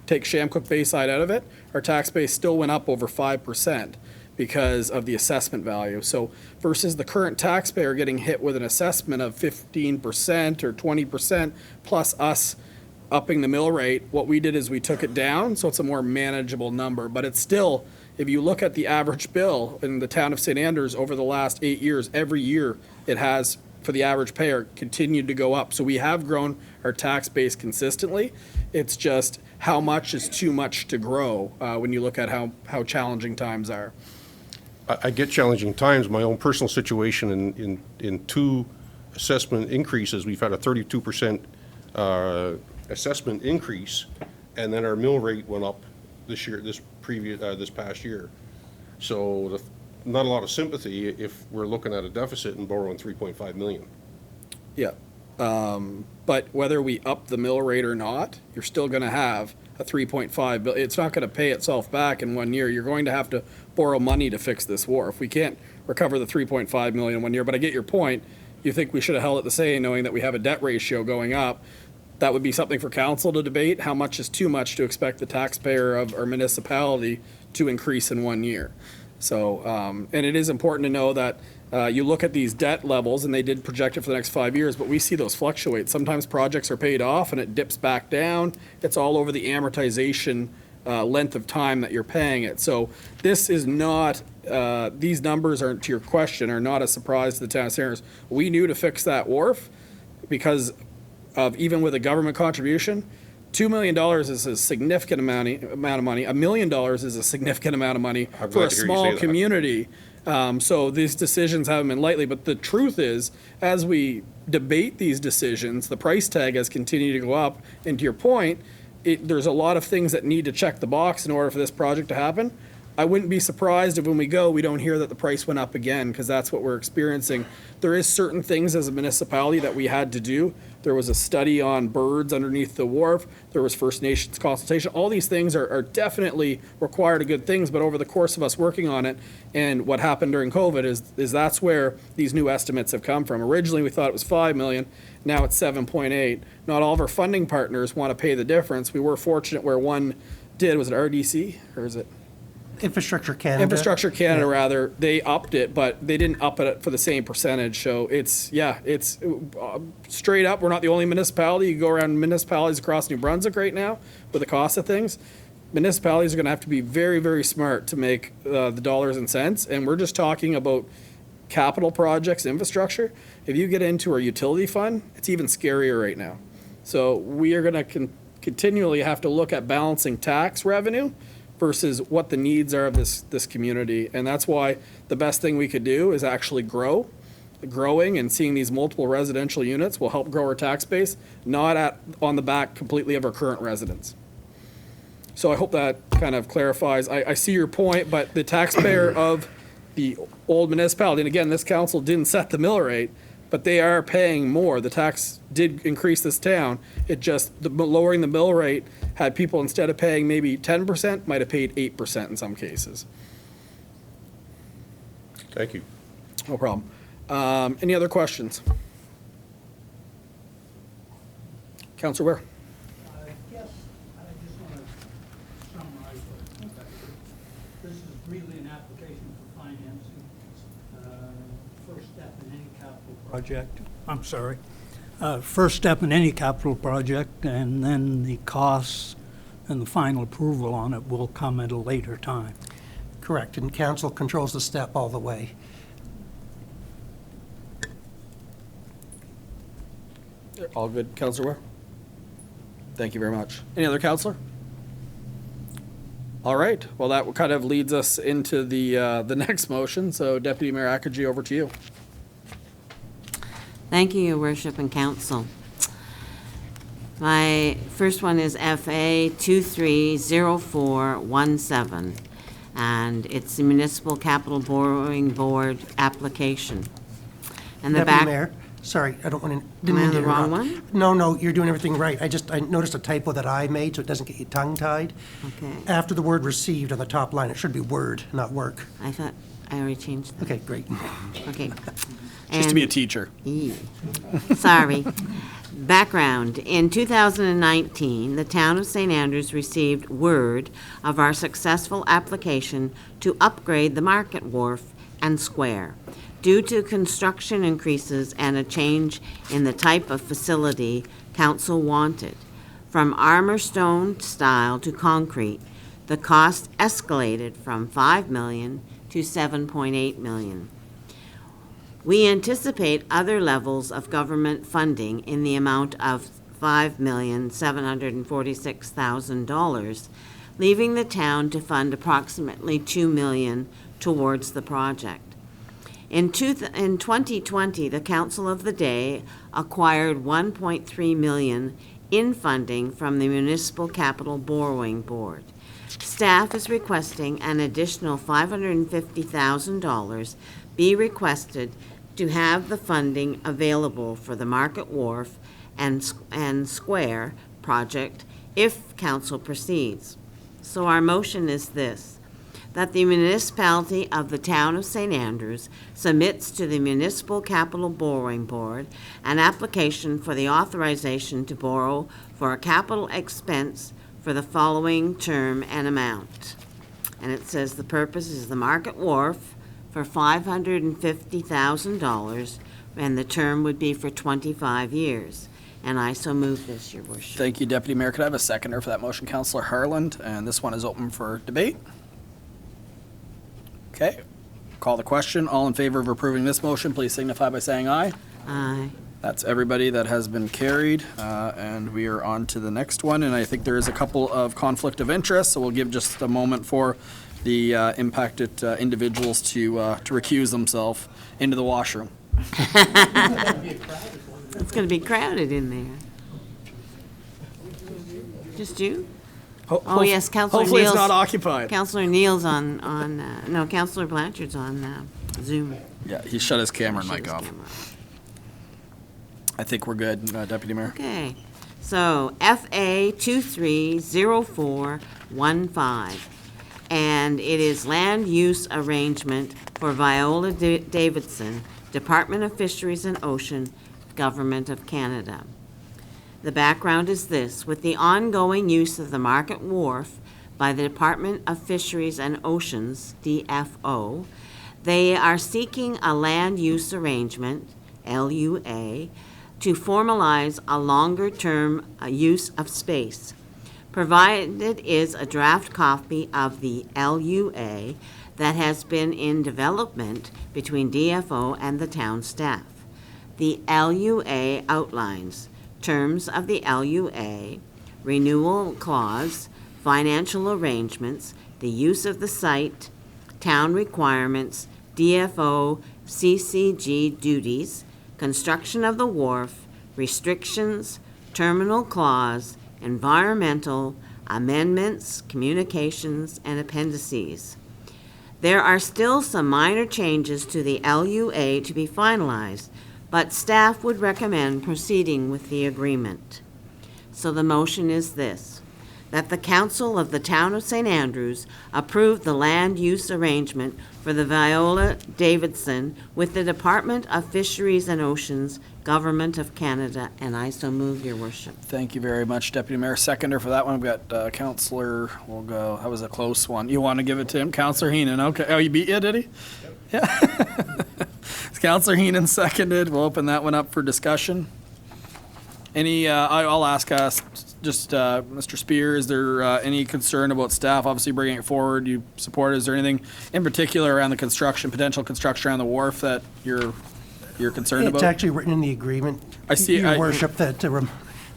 Take Shamcook Bayside out of it, our tax base still went up over 5%. because of the assessment value. So versus the current taxpayer getting hit with an assessment of 15% or 20% plus us upping the mill rate, what we did is we took it down, so it's a more manageable number. But it's still, if you look at the average bill in the town of St. Andrews over the last 8 years, every year it has, for the average payer, continued to go up. So we have grown our tax base consistently. It's just how much is too much to grow when you look at how challenging times are. I get challenging times. My own personal situation in 2 assessment increases, we've had a 32% assessment increase, and then our mill rate went up this year, this past year. So not a lot of sympathy if we're looking at a deficit and borrowing 3.5 million. Yeah. But whether we up the mill rate or not, you're still going to have a 3.5 billion. It's not going to pay itself back in 1 year. You're going to have to borrow money to fix this wharf. We can't recover the 3.5 million in 1 year, but I get your point. You think we should have held it the same, knowing that we have a debt ratio going up. That would be something for council to debate. How much is too much to expect the taxpayer of our municipality to increase in 1 year? So, and it is important to know that you look at these debt levels, and they did project it for the next 5 years, but we see those fluctuate. Sometimes projects are paid off and it dips back down. It's all over the amortization length of time that you're paying it. So this is not, these numbers are, to your question, are not a surprise to the town of St. Andrews. We knew to fix that wharf because of, even with a government contribution, $2 million is a significant amount of money. $1 million is a significant amount of money I'm for glad a to hear you small say that. community. So these decisions haven't been lightly, but the truth is, as we debate these decisions, the price tag has continued to go up. And to your point, there's a lot of things that need to check the box in order for this project to happen. I wouldn't be surprised if when we go, we don't hear that the price went up again, because that's what we're experiencing. There is certain things as a municipality that we had to do. There was a study on birds underneath the wharf. There was First Nations consultation. All these things are definitely required of good things, but over the course of us working on it, and what happened during COVID is that's where these new estimates have come from. Originally, we thought it was 5 million. Now it's 7.8. Not all of our funding partners want to pay the difference. We were fortunate where one did. Was it RDC, or is it? Infrastructure Canada. Infrastructure Canada, rather, they upped it, but they didn't up it for the same percentage. So it's straight up. We're not the only municipality. You go around municipalities across New Brunswick right now with the cost of things. Municipalities are going to have to be very, very smart to make the dollars and cents. And we're just talking about capital projects, infrastructure. If you get into our utility fund, it's even scarier right now. So we are going to continually have to look at balancing tax revenue versus what the needs are of this community. And that's why the best thing we could do is actually grow. Growing and seeing these multiple residential units will help grow our tax base, not on the back completely of our current residents. So I hope that kind of clarifies. I see your point, but the taxpayer of the old municipality, and again, this council didn't set the mill rate, but they are paying more. The tax did increase this town. It just, lowering the mill rate had people, instead of paying maybe 10%, might have paid 8% in some cases. Thank you. No problem. Any other questions? Councillor Ware. Yes, I just want to summarize what I think I did. This is really an application for financing. First step in any capital project. I'm sorry. First step in any capital project, and then the costs and the final approval on it will come at a later time. Correct, and council controls the step all the way. All good, Councillor Ware? Thank you very much. Any other councillor? All right, well, that kind of leads us into the next motion. So Deputy Mayor Akerjee, over to you. Thank you, Your Worship and Council. My first one is FA 230417, and it's the Municipal Capital Borrowing Board application. And the Deputy back. Mayor, sorry, I don't want to. Am I on the wrong one? No, you're doing everything right. I noticed a typo that I made, so it doesn't get you tongue-tied. Okay. After the word received on the top line, it should be word, not work. I thought I already changed that. Okay, great. Okay. She used to be a teacher. Sorry. Background, in 2019, the town of St. Andrews received word of our successful application to upgrade the Market Wharf and Square due to construction increases and a change in the type of facility council wanted. From armor stone style to concrete, the cost escalated from $5 million to $7.8 million. We anticipate other levels of government funding in the amount of $5,746,000, leaving the town to fund approximately $2 million towards the project. In 2020, the Council of the Day acquired $1.3 million in funding from the Municipal Capital Borrowing Board. Staff is requesting an additional $550,000 be requested to have the funding available for the Market Wharf and Square project if council proceeds. So our motion is this, that the municipality of the town of St. Andrews submits to the Municipal Capital Borrowing Board an application for the authorization to borrow for a capital expense for the following term and amount. And it says the purpose is the Market Wharf for $550,000, and the term would be for 25 years. And I so move this, Your Worship. Thank you, Deputy Mayor. Could I have a seconder for that motion, Councillor Harland? And this one is open for debate. Okay, call the question. All in favor of approving this motion, please signify by saying aye. Aye. That's everybody that has been carried, and we are on to the next one. And I think there is a couple of conflict of interest, so we'll give just a moment for the impacted individuals to recuse themselves into the washroom. It's going to be crowded in there. Just you? Oh, yes, Councillor Neal's. Hopefully it's not occupied. Councillor Neal's on no, Councillor Blanchard's on Zoom. Yeah, he shut his camera and Shut mic his off. camera. I think we're good, Deputy Mayor. Okay, so FA 230415, and it is land use arrangement for Viola Davidson, Department of Fisheries and Ocean, Government of Canada. The background is this: with the ongoing use of the Market Wharf by the Department of Fisheries and Oceans, DFO, they are seeking a land use arrangement, LUA, to formalize a longer-term use of space. Provided is a draft copy of the LUA that has been in development between DFO and the town staff. The LUA outlines terms of the LUA, renewal clause, financial arrangements, the use of the site, town requirements, DFO, CCG duties, construction of the wharf, restrictions, terminal clause, environmental, amendments, communications, and appendices. There are still some minor changes to the LUA to be finalized, but staff would recommend proceeding with the agreement. So the motion is this: that the Council of the Town of St. Andrews approve the land use arrangement for the Viola Davidson with the Department of Fisheries and Oceans, Government of Canada, and I so move, Your Worship. Thank you very much, Deputy Mayor. Seconder for that one, we've got Councillor, we'll go, that was a close one. You want to give it to him? Councillor Heenan, okay. Oh, you beat you, did he? Yeah. Councillor Heenan seconded. We'll open that one up for discussion. Any, I'll ask Mr. Spear, is there any concern about staff obviously bringing it forward? You support it? Is there anything in particular around the construction, potential construction around the wharf that you're concerned about? It's actually written in the agreement. I see. Your Worship, that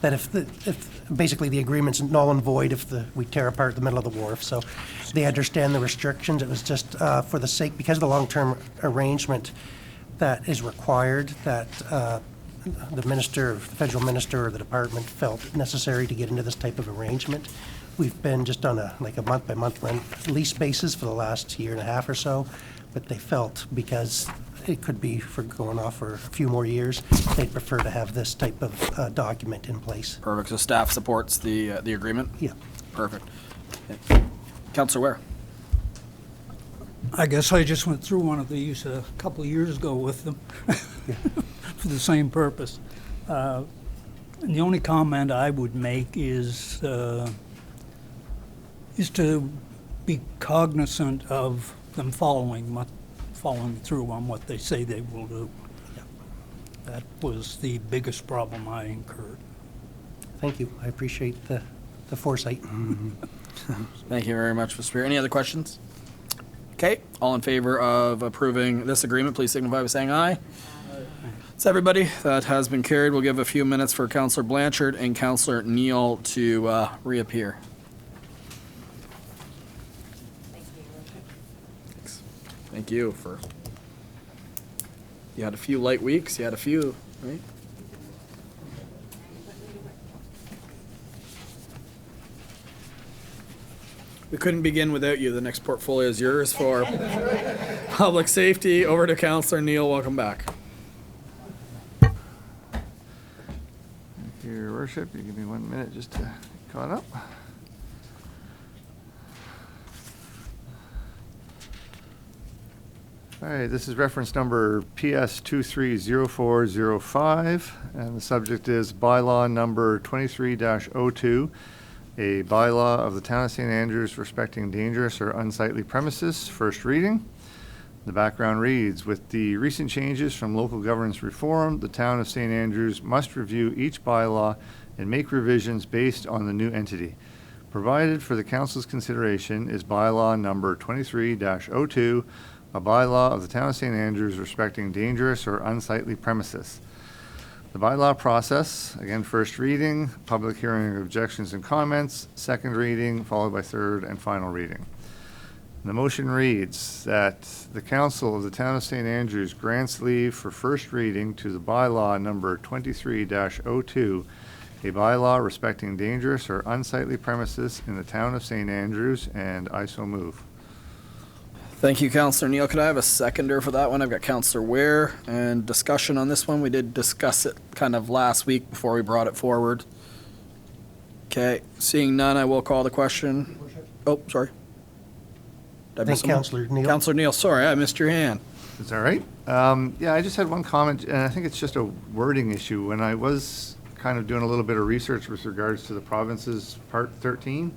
if basically the agreement's null and void if we tear apart the middle of the wharf. So they understand the restrictions. It was just for the sake, because of the long-term arrangement that is required, that the minister, the federal minister, or the department felt necessary to get into this type of arrangement. We've been just on a month-by-month rent lease basis for the last year and a half or so, but they felt because it could be for going off for a few more years, they'd prefer to have this type of document in place. Perfect. So staff supports the agreement? Yeah. Perfect. Councillor Ware. I guess I just went through one of these a couple of years ago with them for the same purpose. And the only comment I would make is to be cognizant of them following through on what they say they will do. That was the biggest problem I incurred. Thank you. I appreciate the foresight. Thank you very much, Mr. Spear. Any other questions? Okay, all in favor of approving this agreement, please signify by saying aye. It's everybody. That has been carried. We'll give a few minutes for Councillor Blanchard and Councillor Neal to reappear. Thank you for, you had a few light weeks, you had a few, right? We couldn't begin without you. The next portfolio is yours for public safety. Over to Councillor Neal. Welcome back. Thank you, Your Worship. You give me 1 minute just to get caught up. All right, this is reference number PS 230405, and the subject is bylaw number 23-02, a bylaw of the Town of St. Andrews respecting dangerous or unsightly premises, first reading. The background reads, with the recent changes from local governance reform, the Town of St. Andrews must review each bylaw and make revisions based on the new entity. Provided for the Council's consideration is bylaw number 23-02, a bylaw of the Town of St. Andrews respecting dangerous or unsightly premises. The bylaw process, again, first reading, public hearing of objections and comments, second reading, followed by third and final reading. The motion reads that the Council of the Town of St. Andrews grants leave for first reading to the bylaw number 23-02, a bylaw respecting dangerous or unsightly premises in the Town of St. Andrews, and I so move. Thank you, Councillor Neal. Could I have a seconder for that one? I've got Councillor Ware, and discussion on this one. We did discuss it kind of last week before we brought it forward. Okay, seeing none, I will call the question. Oh, sorry. Did I miss someone? Councillor Neal. Councillor Neal, sorry, I missed your hand. Is that right? Yeah, I just had one comment, and I think it's just a wording issue. When I was kind of doing a little bit of research with regards to the province's Part 13,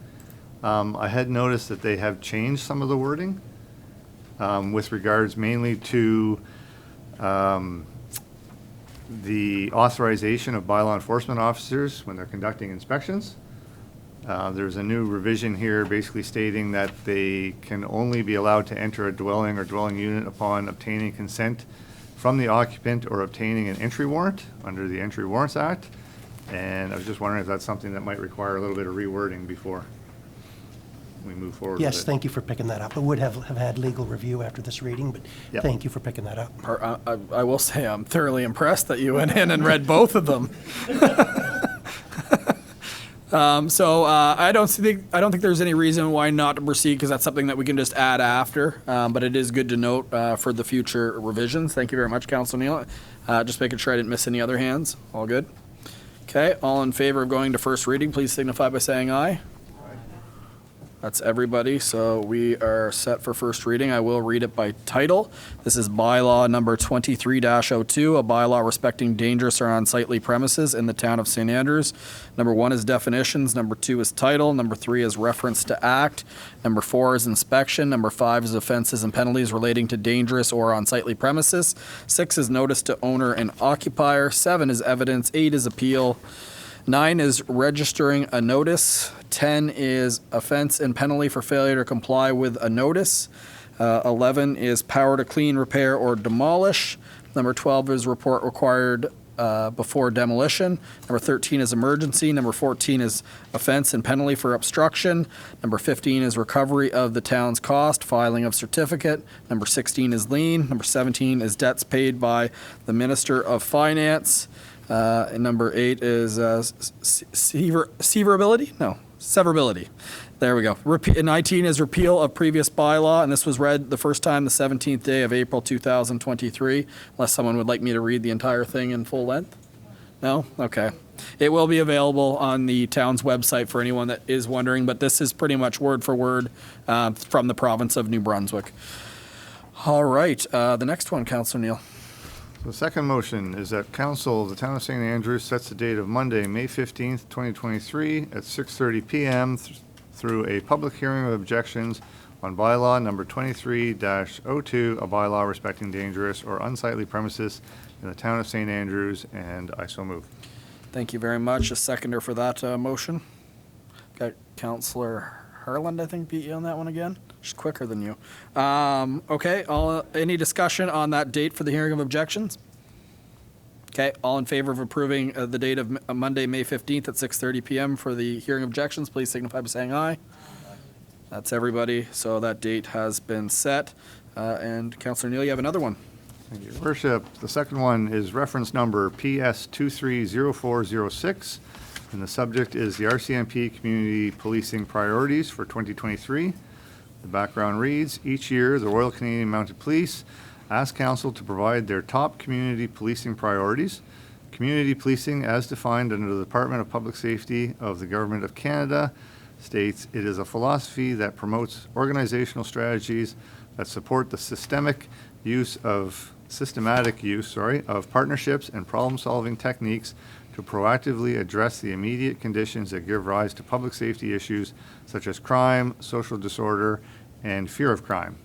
I had noticed that they have changed some of the wording with regards mainly to the authorization of bylaw enforcement officers when they're conducting inspections. There's a new revision here basically stating that they can only be allowed to enter a dwelling or dwelling unit upon obtaining consent from the occupant or obtaining an entry warrant under the Entry Warrants Act. And I was just wondering if that's something that might require a little bit of rewording before we move forward with Yes, it. thank you for picking that up. I would have had legal review after this reading, but Yep. thank you for picking that up. I will say I'm thoroughly impressed that you went in and read both of them. I don't think there's any reason why not to proceed, because that's something that we can just add after. But it is good to note for the future revisions. Thank you very much, Councilor Neal. Just making sure I didn't miss any other hands. All good. Okay, all in favor of going to first reading, please signify by saying aye. That's everybody, so we are set for first reading. I will read it by title. This is bylaw number 23-02, a bylaw respecting dangerous or unsightly premises in the Town of St. Andrews. Number 1 is definitions, number 2 is title, number 3 is reference to act, number 4 is inspection, number 5 is offenses and penalties relating to dangerous or unsightly premises, 6 is notice to owner and occupier, 7 is evidence, 8 is appeal, 9 is registering a notice. 10 is offense and penalty for failure to comply with a notice. 11 is power to clean, repair, or demolish. Number 12 is report required before demolition. Number 13 is emergency. Number 14 is offense and penalty for obstruction. Number 15 is recovery of the town's cost, filing of certificate. Number 16 is lien. Number 17 is debts paid by the Minister of Finance. And number 8 is severability? No, severability. There we go. 19 is repeal of previous bylaw, and this was read the first time the 17th day of April 2023, unless someone would like me to read the entire thing in full length. No? Okay. It will be available on the town's website for anyone that is wondering, but this is pretty much word for word from the province of New Brunswick. All right. The next one, Councillor Neal. The second motion is that council of the town of St. Andrews sets the date of Monday, May 15th, 2023 at 6:30 PM through a public hearing of objections on bylaw number 23-02, a bylaw respecting dangerous or unsightly premises in the town of St. Andrews, and I so move. Thank you very much. A seconder for that motion. Got Councillor Harland, I think, beat you on that one again. She's quicker than you. Okay, any discussion on that date for the hearing of objections? Okay, all in favor of approving the date of Monday, May 15th at 6:30 PM for the hearing of objections, please signify by saying aye. That's everybody, so that date has been set. And Councillor Neal, you have another one. Thank you, Your Worship. The second one is reference number PS 230406, and the subject is the RCMP Community Policing Priorities for 2023. The background reads, each year, the Royal Canadian Mounted Police ask Council to provide their top community policing priorities. Community policing, as defined under the Department of Public Safety of the Government of Canada, states it is a philosophy that promotes organizational strategies that support the systematic use of partnerships and problem-solving techniques to proactively address the immediate conditions that give rise to public safety issues such as crime, social disorder, and fear of crime.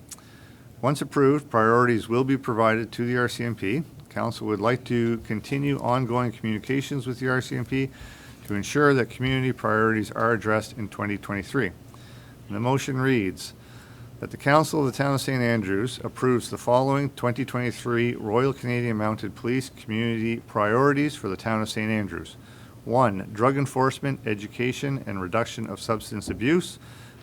Once approved, priorities will be provided to the RCMP. Council would like to continue ongoing communications with the RCMP to ensure that community priorities are addressed in 2023. And the motion reads that the Council of the Town of St. Andrews approves the following 2023 Royal Canadian Mounted Police community priorities for the Town of St. Andrews. 1. Drug enforcement, education, and reduction of substance abuse.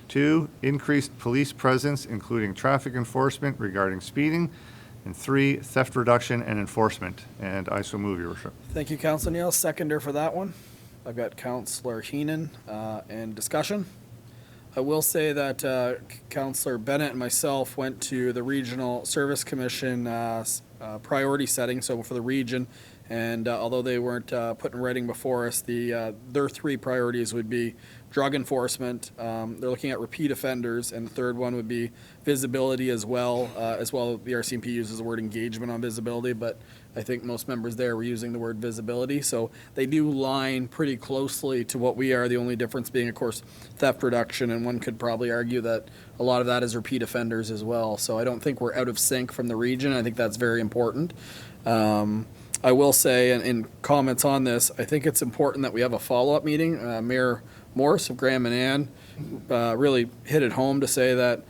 2. Increased police presence, including traffic enforcement regarding speeding. And 3. Theft reduction and enforcement. And I so move, Your Worship. Thank you, Councillor Neal. Seconder for that one. I've got Councillor Heenan and discussion. I will say that Councillor Bennett and myself went to the Regional Service Commission priority setting, so for the region, and although they weren't put in writing before us, their three priorities would be drug enforcement, they're looking at repeat offenders, and the third one would be visibility as well. The RCMP uses the word engagement on visibility, but I think most members there were using the word visibility. So they do line pretty closely to what we are, the only difference being, of course, theft reduction, and one could probably argue that a lot of that is repeat offenders as well. So I don't think we're out of sync from the region. I think that's very important. I will say, in comments on this, I think it's important that we have a follow-up meeting. Mayor Morse of Graham and Ann really hit it home to say that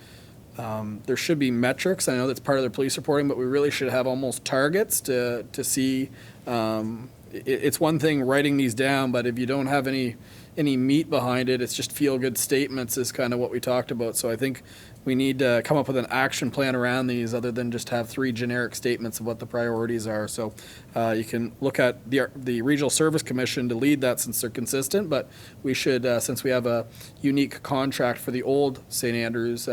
there should be metrics. I know that's part of their police reporting, but we really should have almost targets to see. It's one thing writing these down, but if you don't have any meat behind it, it's just feel-good statements is kind of what we talked about. So I think we need to come up with an action plan around these other than just have three generic statements of what the priorities are. So you can look at the Regional Service Commission to lead that since they're consistent, but we should, since we have a unique contract for the old St. Andrews,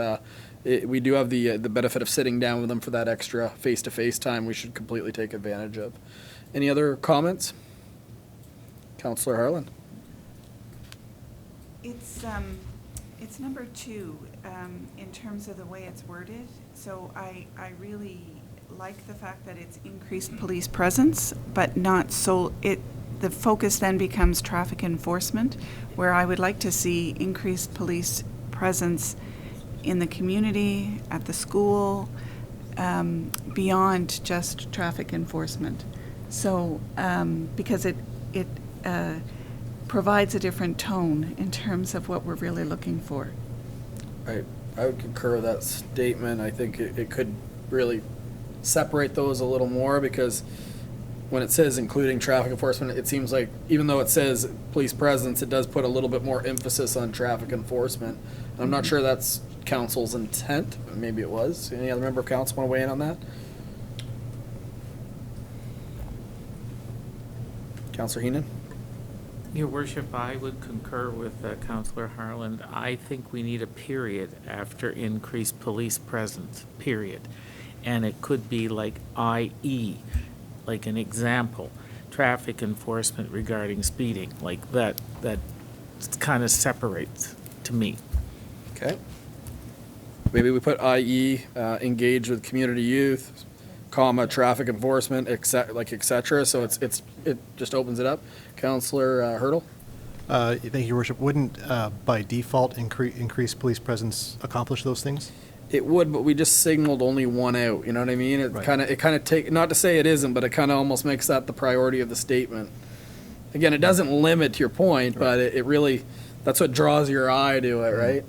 we do have the benefit of sitting down with them for that extra face-to-face time we should completely take advantage of. Any other comments? Councillor Harlan. It's number 2 in terms of the way it's worded. So I really like the fact that it's increased police presence, but not so the focus then becomes traffic enforcement, where I would like to see increased police presence in the community, at the school, beyond just traffic enforcement. So because it provides a different tone in terms of what we're really looking for. I would concur with that statement. I think it could really separate those a little more, because when it says including traffic enforcement, it seems like even though it says police presence, it does put a little bit more emphasis on traffic enforcement. And I'm not sure that's council's intent, but maybe it was. Any other member of council want to weigh in on that? Councillor Heenan? Your Worship, I would concur with Councillor Harland. I think we need a period after increased police presence, period. And it could be like i.e., like an example, traffic enforcement regarding speeding, like that kind of separates to me. Okay. Maybe we put i.e., engage with community youth, comma, traffic enforcement, et cetera. So it just opens it up. Councillor Hurdle? Thank you, Your Worship. Wouldn't, by default, increased police presence accomplish those things? It would, but we just signaled only one out, you know what I mean? It Right. kind of take, not to say it isn't, but it kind of almost makes that the priority of the statement. Again, it doesn't limit to your point, but it really, that's what draws your eye to it, right?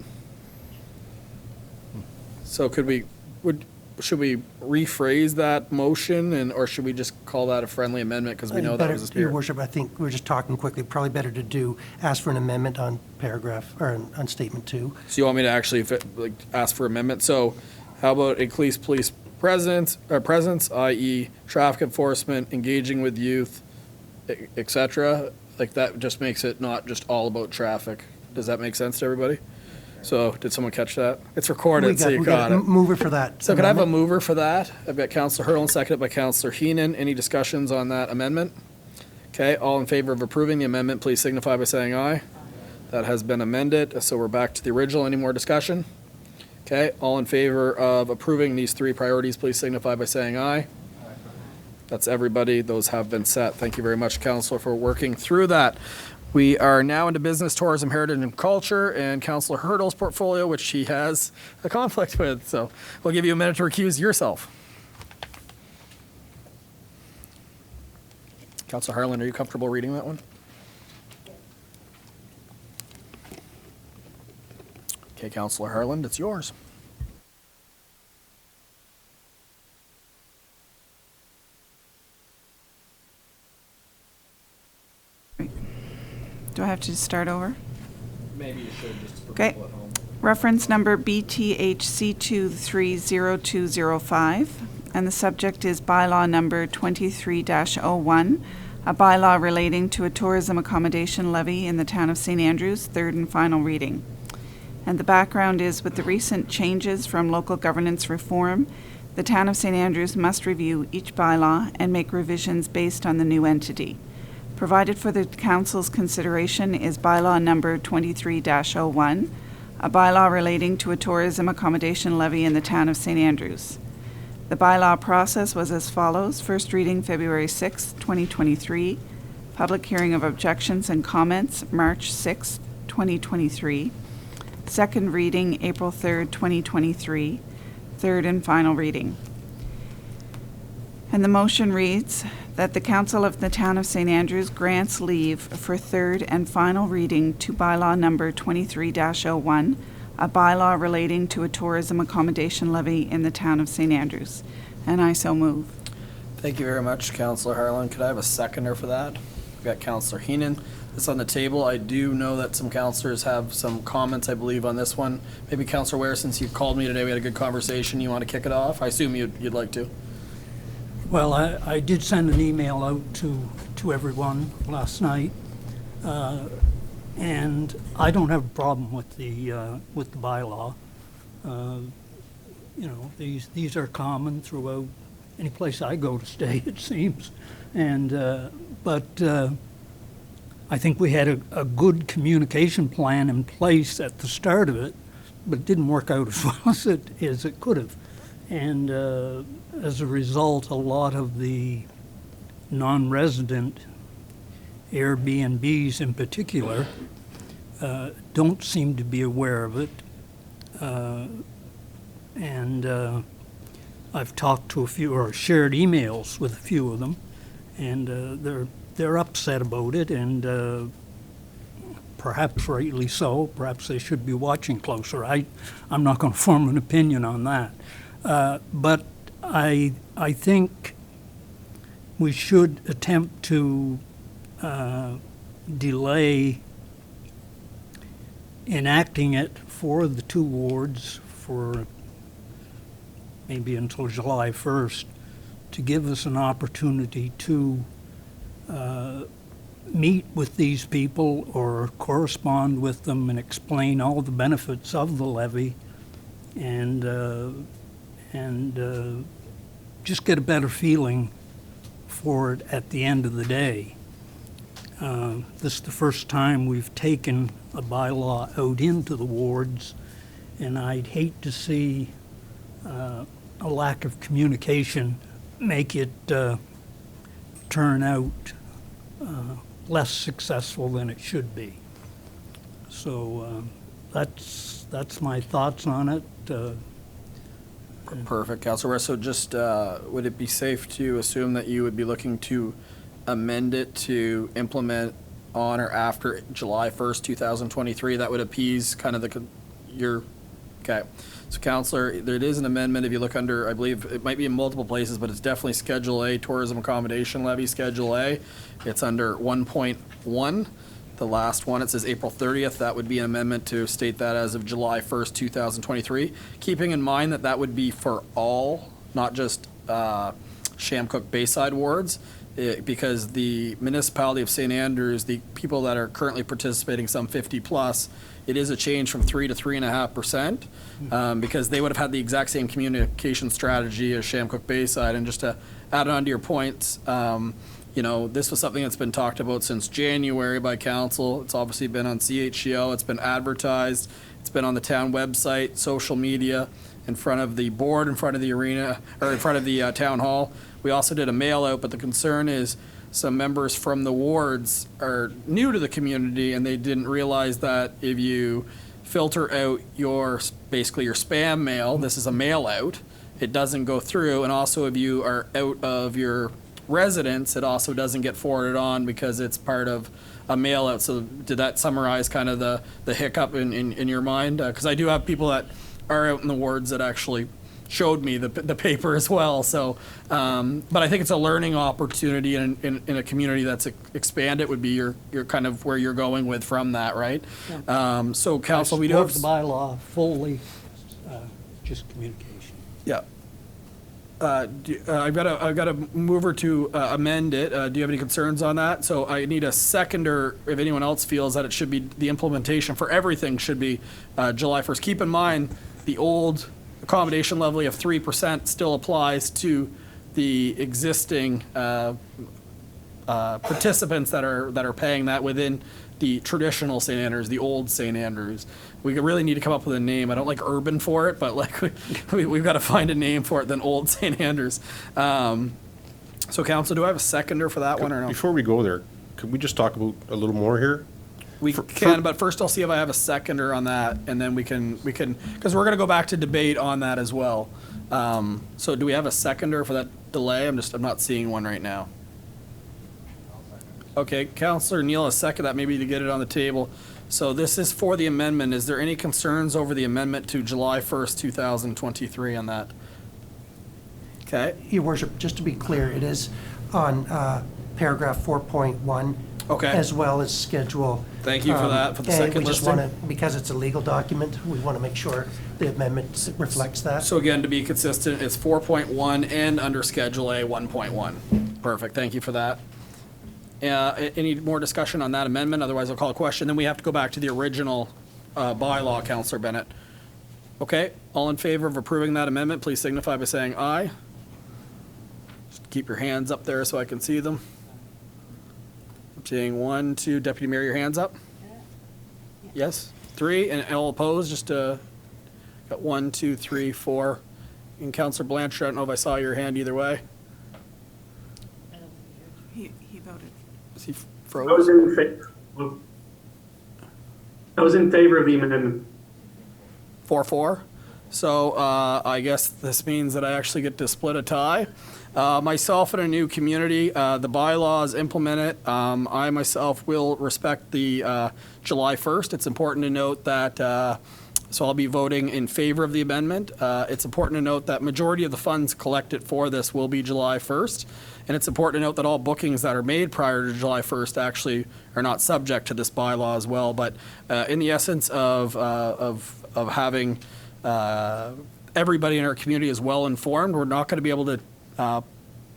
So should we rephrase that motion or should we just call that a friendly amendment because we know that was the Your spirit? worship, I think we're just talking quickly, probably better to ask for an amendment on paragraph, or on statement 2. So you want me to actually ask for amendment? So how about increase police presence, i.e. traffic enforcement, engaging with youth, et cetera? Like that just makes it not just all about traffic. Does that make sense to everybody? So did someone catch that? It's recorded, so you got a it. mover for that. So could I have a amendment? mover for that? I've got Councillor Hurley, seconded by Councillor Heenan. Any discussions on that amendment? Okay, all in favor of approving the amendment, please signify by saying aye. That has been amended, so we're back to the original. Any more discussion? Okay, all in favor of approving these 3 priorities, please signify by saying aye. That's everybody. Those have been set. Thank you very much, Councillor, for working through that. We are now into business, tourism, heritage, and culture, and Councillor Hurdle's portfolio, which he has a conflict with. So we'll give you a minute to recuse yourself. Councillor Harlan, are you comfortable reading that one? Okay, Councillor Harlan, it's yours. Do I have to start over? Maybe you should, just for Okay. people at home. Reference number BTHC230205, and the subject is bylaw number 23-01, a bylaw relating to a tourism accommodation levy in the town of St. Andrews, third and final reading. And the background is with the recent changes from local governance reform, the town of St. Andrews must review each bylaw and make revisions based on the new entity. Provided for the council's consideration is bylaw number 23-01, a bylaw relating to a tourism accommodation levy in the town of St. Andrews. The bylaw process was as follows. First reading February 6, 2023. Public hearing of objections and comments March 6, 2023. Second reading April 3, 2023. Third and final reading. And the motion reads that the Council of the Town of St. Andrews grants leave for third and final reading to bylaw number 23-01, a bylaw relating to a tourism accommodation levy in the Town of St. Andrews. And I so move. Thank you very much, Councillor Harlan. Could I have a seconder for that? We've got Councillor Heenan. This on the table. I do know that some councillors have some comments, I believe, on this one. Maybe Councillor Ware, since you called me today, we had a good conversation. You want to kick it off? I assume you'd like to. Well, I did send an email out to everyone last night, and I don't have a problem with the bylaw. You know, these are common throughout any place I go to stay, it seems, and but I think we had a good communication plan in place at the start of it, but it didn't work out as well as it could have, and as a result, a lot of the non-resident Airbnbs in particular don't seem to be aware of it. And I've talked to a few, or shared emails with a few of them, and they're upset about it, and perhaps rightly so. Perhaps they should be watching closer. I'm not going to form an opinion on that. But I think we should attempt to delay enacting it for the 2 wards for maybe until July 1st to give us an opportunity to meet with these people or correspond with them and explain all the benefits of the levy and just get a better feeling for it at the end of the day. This is the first time we've taken a bylaw out into the wards, and I'd hate to see a lack of communication make it turn out less successful than it should be. So that's my thoughts on it. Perfect, Councilor West. So just, would it be safe to assume that you would be looking to amend it to implement on or after July 1st, 2023? That would appease kind of your, okay. So Councilor, there is an amendment, if you look under, I believe, it might be in multiple places, but it's definitely Schedule A, Tourism Accommodation Levy, Schedule A. It's under 1.1, the last one, it says April 30th. That would be an amendment to state that as of July 1st, 2023. Keeping in mind that that would be for all, not just Shamcook Bayside wards, because the municipality of St. Andrews, the people that are currently participating, some 50 plus, it is a change from 3 to 3.5%, because they would have had the exact same communication strategy as Shamcook Bayside. And just to add on to your points, you know, this was something that's been talked about since January by council. It's obviously been on CHCO, it's been advertised, it's been on the town website, social media, in front of the board, in front of the arena, or in front of the town hall. We also did a mail out, but the concern is some members from the wards are new to the community and they didn't realize that if you filter out basically your spam mail, this is a mail out, it doesn't go through. And also if you are out of your residence, it also doesn't get forwarded on because it's part of a mail out. So did that summarize kind of the hiccup in your mind? Because I do have people that are out in the wards that actually showed me the paper as well. So, but I think it's a learning opportunity in a community that's expanded would be your kind of where you're going with from that, right? So council, we do have. I support the bylaw fully, just communication. Yeah. I've got a mover to amend it. Do you have any concerns on that? So I need a seconder if anyone else feels that it should be, the implementation for everything should be July 1st. Keep in mind, the old accommodation levy of 3% still applies to the existing participants that are paying that within the traditional St. Andrews, the old St. Andrews. We really need to come up with a name. I don't like urban for it, but like we've got to find a name for it than old St. Andrews. So council, do I have a seconder for that one or no? Before we go there, could we just talk about a little more here? We can, but first I'll see if I have a seconder on that, and then we can, because we're going to go back to debate on that as well. So do we have a seconder for that delay? I'm not seeing one right now. Okay, Councillor Neal, a second that maybe to get it on the table. So this is for the amendment. Is there any concerns over the amendment to July 1st, 2023 on that? Okay. Your worship, just to be clear, it is on paragraph 4.1. Okay. As well as schedule. Thank you for that, for the second And we just listing. want to, because it's a legal document, we want to make sure the amendment reflects that. So again, to be consistent, it's 4.1 and under Schedule A 1.1. Perfect, thank you for that. Any more discussion on that amendment? Otherwise, I'll call a question. Then we have to go back to the original bylaw, Councillor Bennett. Okay, all in favor of approving that amendment, please signify by saying aye. Just keep your hands up there so I can see them. I'm seeing 1, 2, Deputy Mayor, your hands up? Yes, 3, and all opposed, just got 1, 2, 3, 4. And Councillor Blanchard, I don't know if I saw your hand either way. He voted. Is he I was froze? in favor. I was in favor of the amendment. 4-4. So I guess this means that I actually get to split a tie. Myself in a new community, the bylaws implement it. I myself will respect the July 1st. It's important to note that, so I'll be voting in favor of the amendment. It's important to note that majority of the funds collected for this will be July 1st. And it's important to note that all bookings that are made prior to July 1st actually are not subject to this bylaw as well. But in the essence of having everybody in our community is well informed, we're not going to be able to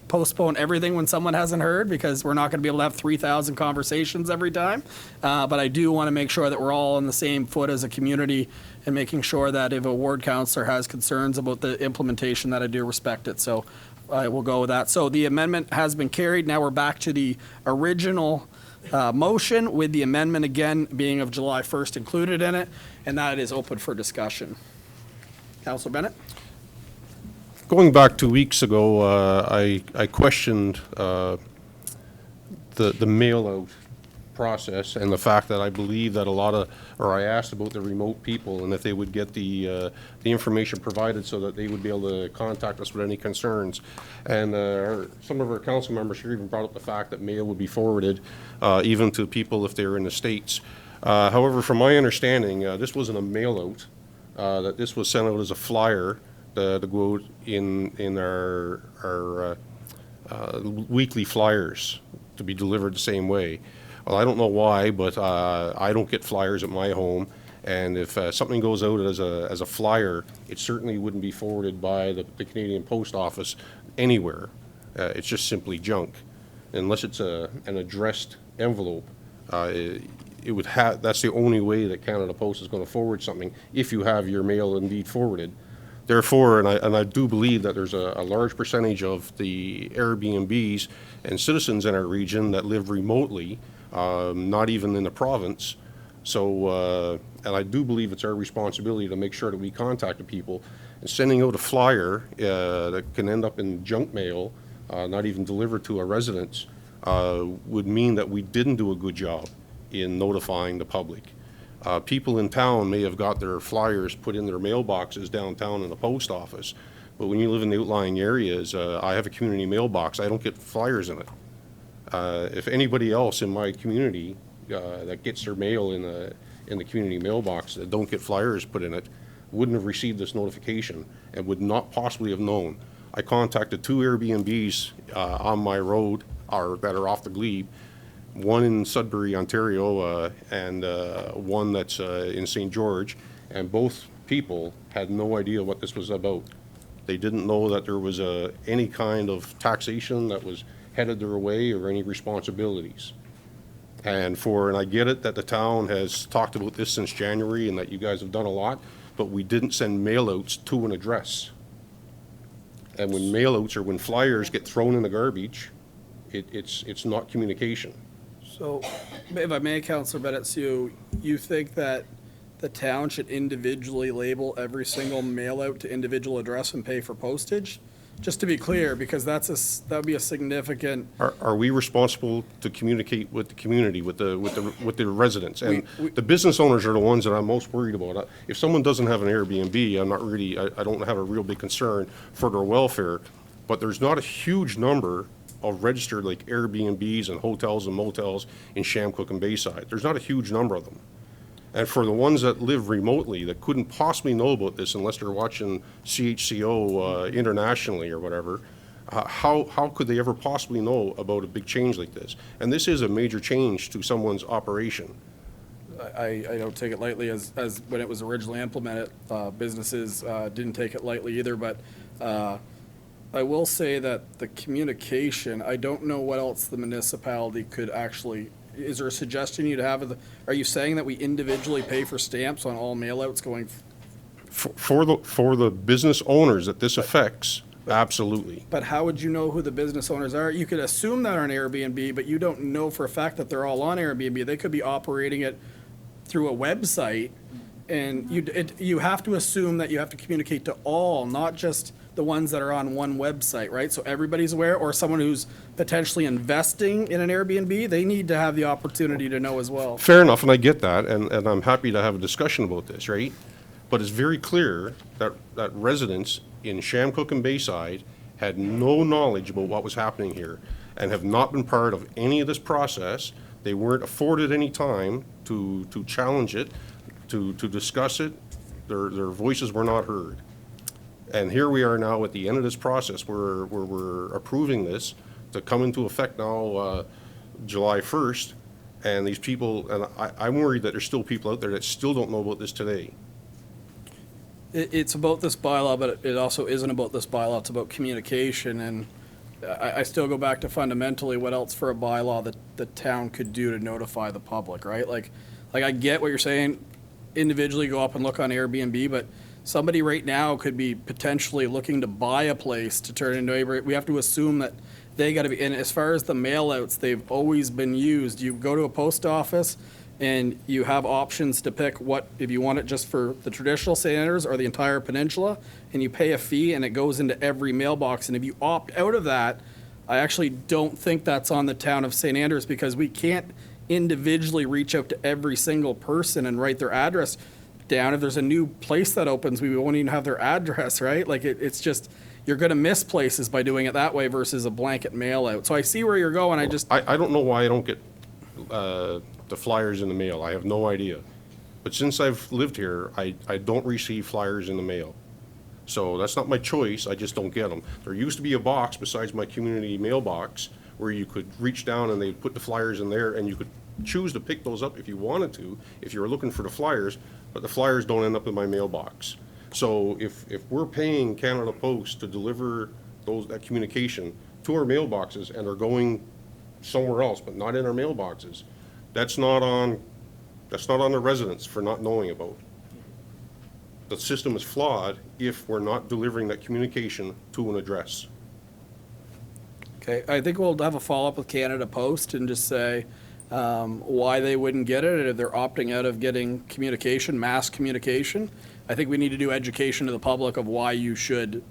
postpone everything when someone hasn't heard, because we're not going to be able to have 3,000 conversations every time. But I do want to make sure that we're all on the same foot as a community and making sure that if a ward councillor has concerns about the implementation, that I do respect it. So I will go with that. So the amendment has been carried. Now we're back to the original motion with the amendment again being of July 1st included in it, and that is open for discussion. Councilor Bennett? Going back 2 weeks ago, I questioned the mail-out process and the fact that I believe that I asked about the remote people and if they would get the information provided so that they would be able to contact us with any concerns. And some of our council members here even brought up the fact that mail would be forwarded even to people if they're in the States. However, from my understanding, this wasn't a mail-out, that this was sent out as a flyer to go out in our weekly flyers to be delivered the same way. Well, I don't know why, but I don't get flyers at my home, and if something goes out as a flyer, it certainly wouldn't be forwarded by the Canadian Post Office anywhere. It's just simply junk, unless it's an addressed envelope. It would have. That's the only way that Canada Post is going to forward something if you have your mail indeed forwarded. Therefore, and I do believe that there's a large percentage of the Airbnbs and citizens in our region that live remotely, not even in the province. So, and I do believe it's our responsibility to make sure that we contact the people. And sending out a flyer that can end up in junk mail, not even delivered to a residence, would mean that we didn't do a good job in notifying the public. People in town may have got their flyers put in their mailboxes downtown in the post office, but when you live in the outlying areas, I have a community mailbox, I don't get flyers in it. If anybody else in my community that gets their mail in the community mailbox that don't get flyers put in it, wouldn't have received this notification and would not possibly have known. I contacted 2 Airbnbs on my road that are off the glebe, one in Sudbury, Ontario, and one that's in St. George, and both people had no idea what this was about. They didn't know that there was any kind of taxation that was headed their way or any responsibilities. And I get it that the town has talked about this since January and that you guys have done a lot, but we didn't send mailouts to an address. And when mailouts or when flyers get thrown in the garbage, it's not communication. So, if I may, Councillor Bennett, you think that the town should individually label every single mail out to individual address and pay for postage? Just to be clear, because that would be a significant. Are we responsible to communicate with the community, with the residents? And the business owners are the ones that I'm most worried about. If someone doesn't have an Airbnb, I don't have a real big concern for their welfare, but there's not a huge number of registered like Airbnbs and hotels and motels in Shamcook and Bayside. There's not a huge number of them. And for the ones that live remotely that couldn't possibly know about this unless they're watching CHCO internationally or whatever, how could they ever possibly know about a big change like this? And this is a major change to someone's operation. I don't take it lightly as when it was originally implemented, businesses didn't take it lightly either, but I will say that the communication, I don't know what else the municipality could actually, is there a suggestion you'd have? Are you saying that we individually pay for stamps on all mailouts going? For the business owners that this affects, absolutely. But how would you know who the business owners are? You could assume that on Airbnb, but you don't know for a fact that they're all on Airbnb. They could be operating it through a website, and you have to assume that you have to communicate to all, not just the ones that are on one website, right? So everybody's aware, or someone who's potentially investing in an Airbnb, they need to have the opportunity to know as well. Fair enough, and I get that, and I'm happy to have a discussion about this, right? But it's very clear that residents in Shamcook and Bayside had no knowledge about what was happening here and have not been part of any of this process. They weren't afforded any time to challenge it, to discuss it. Their voices were not heard. And here we are now at the end of this process where we're approving this to come into effect now July 1st. And these people, and I'm worried that there's still people out there that still don't know about this today. It's about this bylaw, but it also isn't about this bylaw. It's about communication. And I still go back to fundamentally what else for a bylaw that the town could do to notify the public, right? Like I get what you're saying, individually go up and look on Airbnb, but somebody right now could be potentially looking to buy a place to turn into a, we have to assume that they got to be, and as far as the mail outs, they've always been used. You go to a post office and you have options to pick what, if you want it just for the traditional St. Andrews or the entire peninsula, and you pay a fee and it goes into every mailbox. And if you opt out of that, I actually don't think that's on the town of St. Andrews, because we can't individually reach out to every single person and write their address down. If there's a new place that opens, we won't even have their address, right? Like it's just, you're going to miss places by doing it that way versus a blanket mail out. So I see where you're going. I don't know why I don't get the flyers in the mail. I have no idea. But since I've lived here, I don't receive flyers in the mail. So that's not my choice, I just don't get them. There used to be a box besides my community mailbox where you could reach down and they'd put the flyers in there, and you could choose to pick those up if you wanted to, if you were looking for the flyers, but the flyers don't end up in my mailbox. So if we're paying Canada Post to deliver that communication to our mailboxes, and they're going somewhere else, but not in our mailboxes, that's not on the residents for not knowing about. The system is flawed if we're not delivering that communication to an address. Okay, I think we'll have a follow-up with Canada Post and just say why they wouldn't get it, and if they're opting out of getting communication, mass communication. I think we need to do education to the public of why you should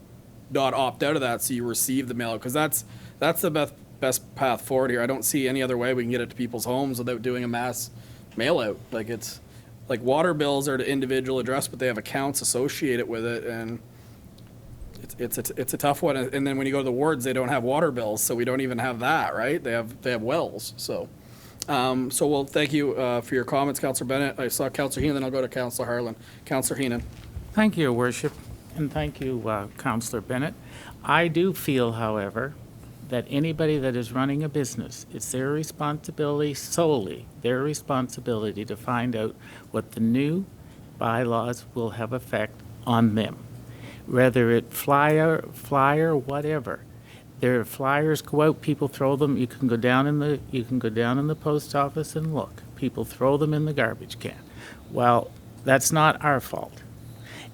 not opt out of that so you receive the mail, because that's the best path forward here. I don't see any other way we can get it to people's homes without doing a mass mail out. Like, it's like water bills are to individual address, but they have accounts associated with it, and it's a tough one. And then when you go to the wards, they don't have water bills, so we don't even have that, right? They have wells. So we'll thank you for your comments, Councillor Bennett. I saw Councillor Heenan, then I'll go to Councillor Harlan. Councillor Heenan. Thank you, Your Worship, and thank you, Councillor Bennett. I do feel, however, that anybody that is running a business, it's their responsibility, solely their responsibility, to find out what the new bylaws will have effect on them. Whether it flyer, whatever. Their flyers go out, people throw them, you can go down in the post office and look. People throw them in the garbage can. Well, that's not our fault.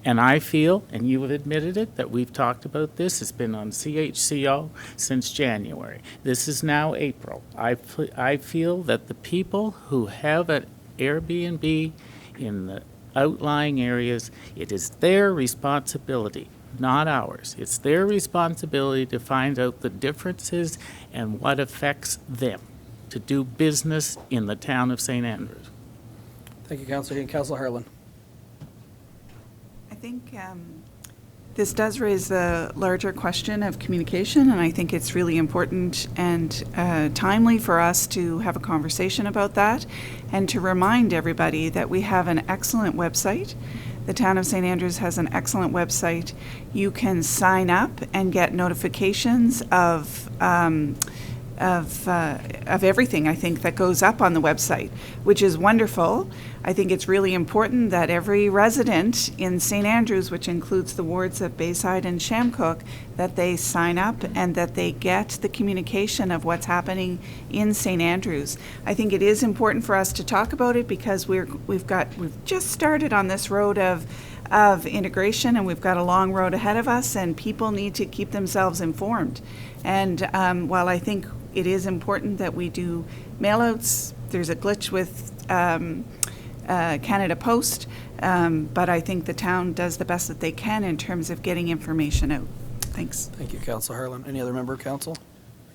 And I feel, and you have admitted it, that we've talked about this. It's been on CHCO since January. This is now April. I feel that the people who have an Airbnb in the outlying areas, it is their responsibility, not ours. It's their responsibility to find out the differences and what affects them to do business in the town of St. Andrews. Thank you, Councillor Heenan. Councillor Harlan. I think this does raise the larger question of communication, and I think it's really important and timely for us to have a conversation about that, and to remind everybody that we have an excellent website. The town of St. Andrews has an excellent website. You can sign up and get notifications of everything, I think, that goes up on the website, which is wonderful. I think it's really important that every resident in St. Andrews, which includes the wards of Bayside and Shamcook, that they sign up and that they get the communication of what's happening in St. Andrews. I think it is important for us to talk about it because we've just started on this road of integration, and we've got a long road ahead of us, and people need to keep themselves informed. And while I think it is important that we do mailouts, there's a glitch with Canada Post, but I think the town does the best that they can in terms of getting information out. Thanks. Thank you, Councillor Harlan. Any other member of council?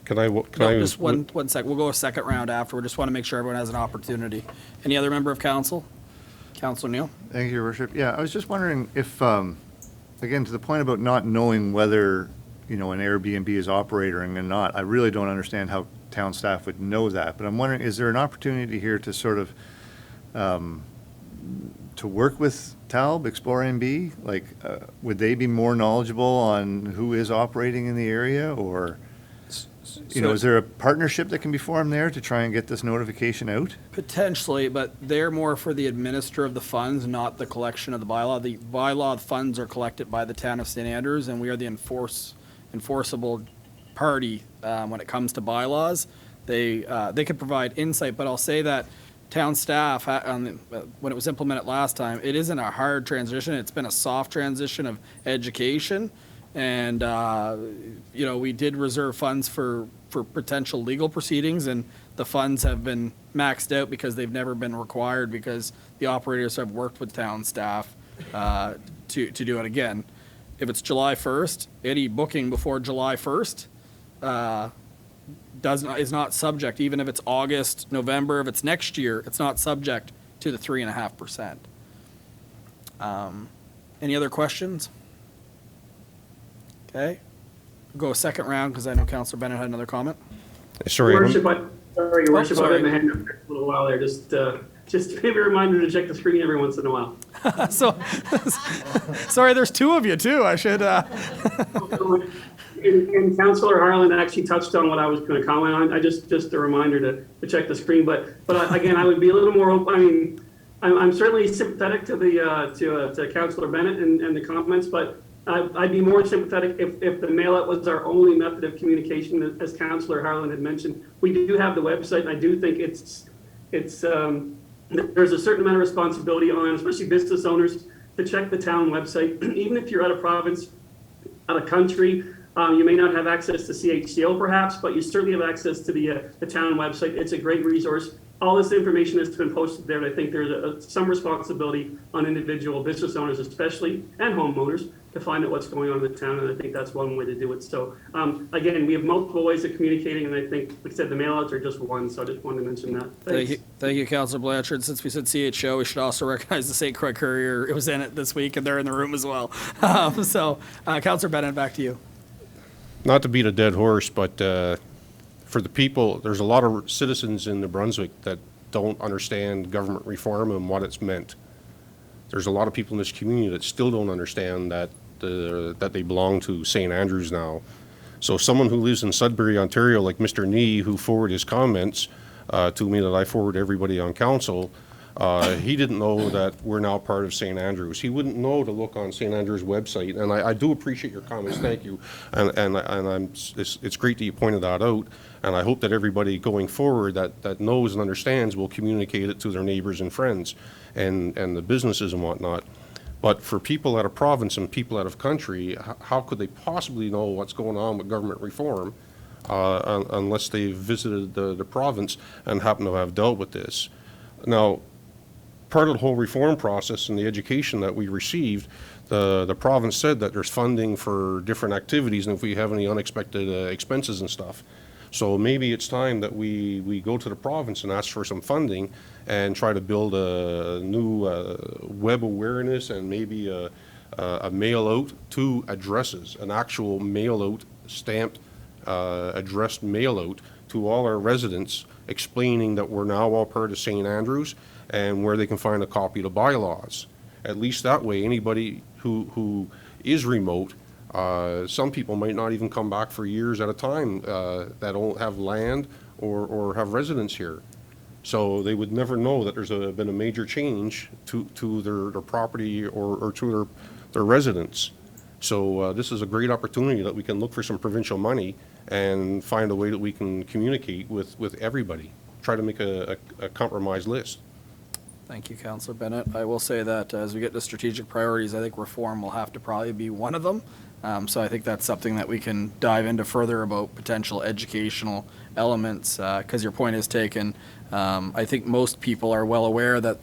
Just one sec. We'll go a second round after. We just want to make sure everyone has an opportunity. Any other member of council? Councillor Neal. Thank you, Your Worship. Yeah, I was just wondering if, again, to the point about not knowing whether, an Airbnb is operating or not, I really don't understand how town staff would know that. But I'm wondering, is there an opportunity here to sort of, to work with TALB, Explore MB? Like, would they be more knowledgeable on who is operating in the area? Or, is there a partnership that can be formed there to try and get this notification out? Potentially, but they're more for the administer of the funds, not the collection of the bylaw. The bylaw funds are collected by the town of St. Andrews, and we are the enforceable party when it comes to bylaws. They could provide insight, but I'll say that town staff, when it was implemented last time, it isn't a hard transition. It's been a soft transition of education. And, we did reserve funds for potential legal proceedings, and the funds have been maxed out because they've never been required because the operators have worked with town staff to do it again. If it's July 1st, any booking before July 1st is not subject, even if it's August, November, if it's next year, it's not subject to the 3.5%. Any other questions? Okay. Go a second round because I know Councillor Bennett had another comment. Sorry, Your worship, Your worship, sorry. I've been hand up for a little while there. Just maybe a reminder to check the screen every once in a while. So, sorry, there's two of you too. I should. And Councillor Harlan actually touched on what I was going to comment on. I just a reminder to check the screen. But again, I would be a little more open. I mean, I'm certainly sympathetic to to Councillor Bennett and the comments, but I'd be more sympathetic if the mail-out was our only method of communication, as Councillor Harlan had mentioned. We do have the website, and I do think there's a certain amount of responsibility on, especially business owners, to check the town website. Even if you're out of province, out of country, you may not have access to CHCO perhaps, but you certainly have access to the town website. It's a great resource. All this information has been posted there, and I think there's some responsibility on individual business owners especially, and homeowners, to find out what's going on in the town, and I think that's one way to do it. So again, we have multiple ways of communicating, and I think, like I said, the mail-outs are just one, so I just wanted to mention that. Thanks. Thank you, Councillor Blanchard. Since we said CHO, we should also recognize the St. Croix Courier. It was in it this week, and they're in the room as well. Councillor Bennett, back to you. Not to beat a dead horse, but for the people, there's a lot of citizens in New Brunswick that don't understand government reform and what it's meant. There's a lot of people in this community that still don't understand that they belong to St. Andrews now. So someone who lives in Sudbury, Ontario, like Mr. Nee, who forwarded his comments to me that I forward everybody on council, he didn't know that we're now part of St. Andrews. He wouldn't know to look on St. Andrews' website, and I do appreciate your comments, thank you. It's great that you pointed that out, and I hope that everybody going forward that knows and understands will communicate it to their neighbors and friends and the businesses and whatnot. But for people out of province and people out of country, how could they possibly know what's going on with government reform unless they've visited the province and happen to have dealt with this? Now, part of the whole reform process and the education that we received, the province said that there's funding for different activities and if we have any unexpected expenses and stuff. So maybe it's time that we go to the province and ask for some funding and try to build a new web awareness and maybe a mail out to addresses, an actual mail out stamped addressed mail out to all our residents explaining that we're now all part of St. Andrews and where they can find a copy of the bylaws. At least that way, anybody who is remote, some people might not even come back for years at a time that don't have land or have residence here. So they would never know that there's been a major change to their property or to their residence. So this is a great opportunity that we can look for some provincial money and find a way that we can communicate with everybody. Try to make a compromise list. Thank you, Councillor Bennett. I will say that as we get to strategic priorities, I think reform will have to probably be one of them. So I think that's something that we can dive into further about potential educational elements, because your point is taken. I think most people are well aware that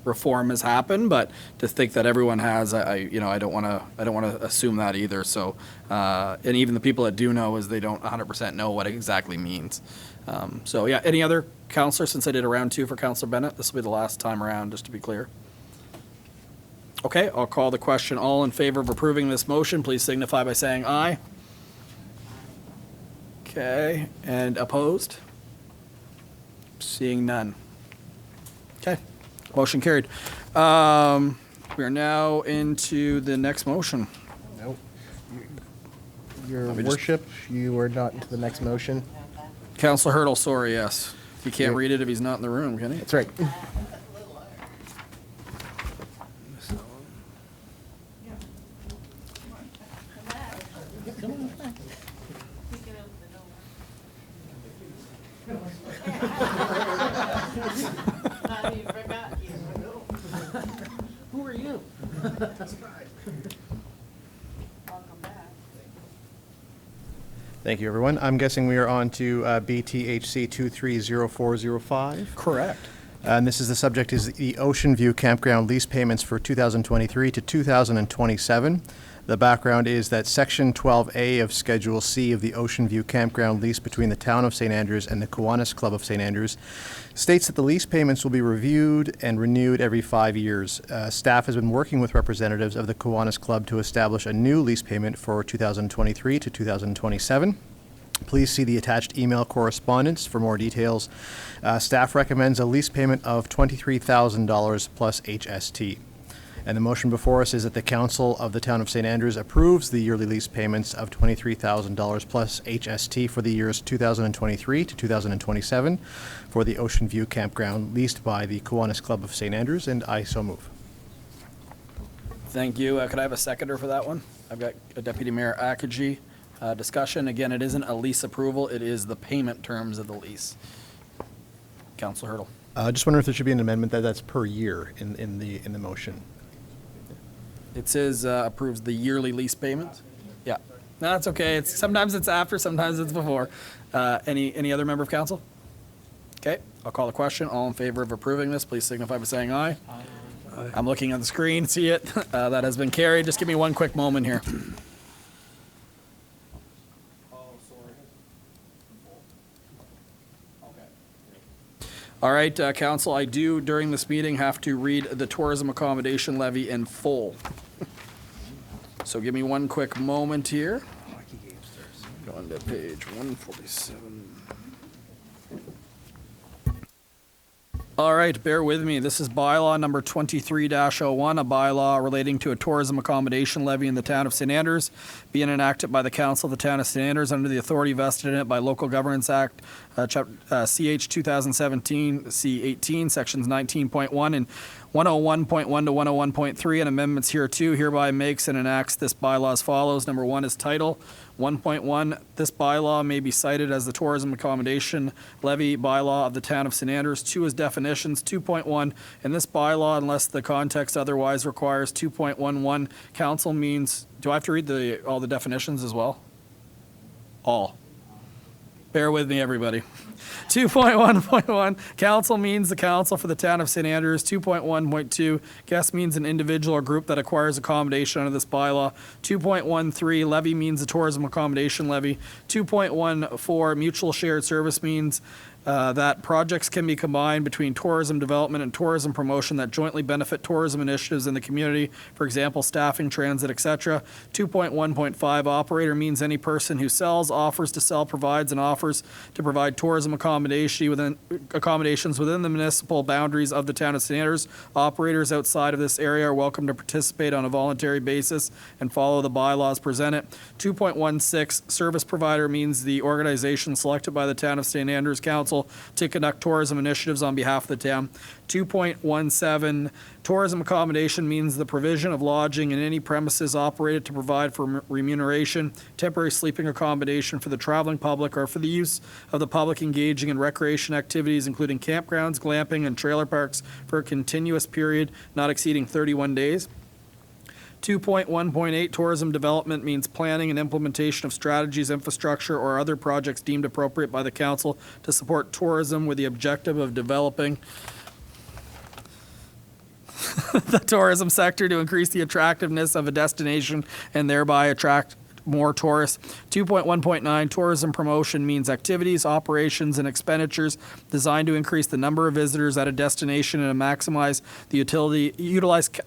reform has happened, but to think that everyone has, I don't want to assume that either. So, and even the people that do know is they don't 100% know what it exactly means. So yeah, any other councillor, since I did a round two for Councillor Bennett, this will be the last time around, just to be clear. Okay, I'll call the question. All in favor of approving this motion, please signify by saying aye. Okay, and opposed? Seeing none. Okay, motion carried. We are now into the next motion. Nope. Your worship, you are not into the next motion. Councillor Hurdle, sorry, yes. He can't read it if he's not in the room, can he? That's right. Who are you? Thank you, everyone. I'm guessing we are on to BTHC 230405. Correct. And this is the subject is the Ocean View Campground lease payments for 2023 to 2027. The background is that Section 12A of Schedule C of the Ocean View Campground lease between the Town of St. Andrews and the Kiwanis Club of St. Andrews states that the lease payments will be reviewed and renewed every 5 years. Staff has been working with representatives of the Kiwanis Club to establish a new lease payment for 2023 to 2027. Please see the attached email correspondence for more details. Staff recommends a lease payment of $23,000 plus HST. And the motion before us is that the Council of the Town of St. Andrews approves the yearly lease payments of $23,000 plus HST for the years 2023 to 2027 for the Ocean View Campground leased by the Kiwanis Club of St. Andrews, and I so move. Thank you. Could I have a seconder for that one? I've got Deputy Mayor Akaji. Discussion, again, it isn't a lease approval, it is the payment terms of the lease. Councilor Hurdle. Just wondering if there should be an amendment that's per year in the motion. It says approves the yearly lease payment. Yeah, no, that's okay. Sometimes it's after, sometimes it's before. Any other member of council? Okay, I'll call the question. All in favor of approving this, please signify by saying aye. Aye. I'm looking at the screen, see it. That has been carried. Just give me one quick moment here. All right, council, I do, during this meeting, have to read the tourism accommodation levy in full. So give me one quick moment here. Going to page 147. All right, bear with me. This is bylaw number 23-01, a bylaw relating to a tourism accommodation levy in the town of St. Andrews, being enacted by the council of the town of St. Andrews under the authority vested in it by Local Governance Act, CH 2017, C18, sections 19.1 and 101.1 to 101.3, and amendments here too, hereby makes and enacts this bylaw as follows. Number 1 is title. 1.1, this bylaw may be cited as the tourism accommodation levy bylaw of the town of St. Andrews. 2 is definitions. 2.1, in this bylaw, unless the context otherwise requires 2.11, council means, do I have to read all the definitions as well? All. Bear with me, everybody. 2.1.1, council means the council for the town of St. Andrews. 2.1.2, guest means an individual or group that acquires accommodation under this bylaw. 2.13, levy means the tourism accommodation levy. 2.14, mutual shared service means that projects can be combined between tourism development and tourism promotion that jointly benefit tourism initiatives in the community, for example, staffing, transit, etc. 2.1.5, operator means any person who sells, offers to sell, provides, and offers to provide tourism accommodations within the municipal boundaries of the town of St. Andrews. Operators outside of this area are welcome to participate on a voluntary basis and follow the bylaws presented. 2.16, service provider means the organization selected by the town of St. Andrews Council to conduct tourism initiatives on behalf of the town. 2.17, tourism accommodation means the provision of lodging in any premises operated to provide for remuneration, temporary sleeping accommodation for the traveling public or for the use of the public engaging in recreation activities, including campgrounds, glamping, and trailer parks for a continuous period not exceeding 31 days. 2.1.8, tourism development means planning and implementation of strategies, infrastructure, or other projects deemed appropriate by the council to support tourism with the objective of developing the tourism sector to increase the attractiveness of a destination and thereby attract more tourists. 2.1.9, tourism promotion means activities, operations, and expenditures designed to increase the number of visitors at a destination and to maximize the utilized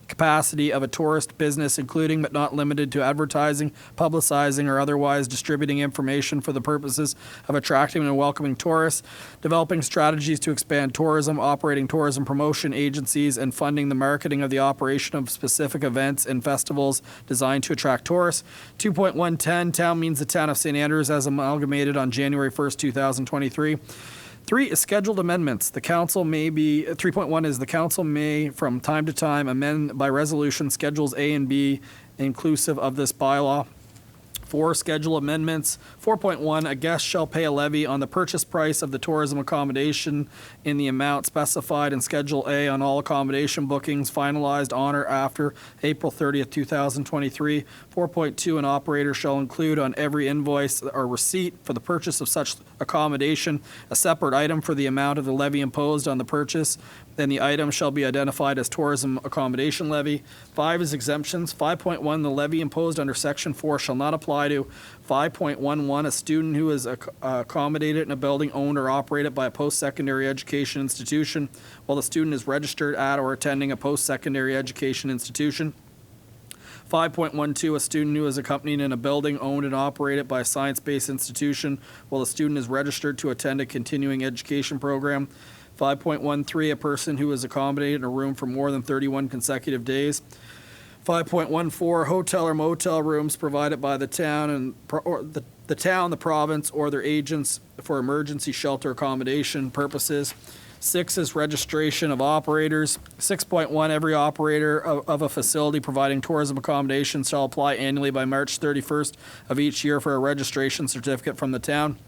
capacity of a tourist business, including but not limited to advertising, publicizing, or otherwise distributing information for the purposes of attracting and welcoming tourists, developing strategies to expand tourism, operating tourism promotion agencies, and funding the marketing of the operation of specific events and festivals designed to attract tourists. 2.110, town means the town of St. Andrews as amalgamated on January 1st, 2023. 3 is scheduled amendments. The council may be, 3.1 is the council may from time to time amend by resolution schedules A and B inclusive of this bylaw. 4, schedule amendments. 4.1, a guest shall pay a levy on the purchase price of the tourism accommodation in the amount specified in Schedule A on all accommodation bookings finalized on or after April 30th, 2023. 4.2, an operator shall include on every invoice or receipt for the purchase of such accommodation a separate item for the amount of the levy imposed on the purchase. Then the item shall be identified as tourism accommodation levy. 5 is exemptions. 5.1, the levy imposed under Section 4 shall not apply to 5.11, a student who is accommodated in a building owned or operated by a post-secondary education institution while the student is registered at or attending a post-secondary education institution. 5.12, a student who is accompanied in a building owned and operated by a science-based institution while the student is registered to attend a continuing education program. 5.13, a person who is accommodated in a room for more than 31 consecutive days. 5.14, hotel or motel rooms provided by the town and the town, the province, or their agents for emergency shelter accommodation purposes. 6 is registration of operators. 6.1, every operator of a facility providing tourism accommodation shall apply annually by March 31st of each year for a registration certificate from the town.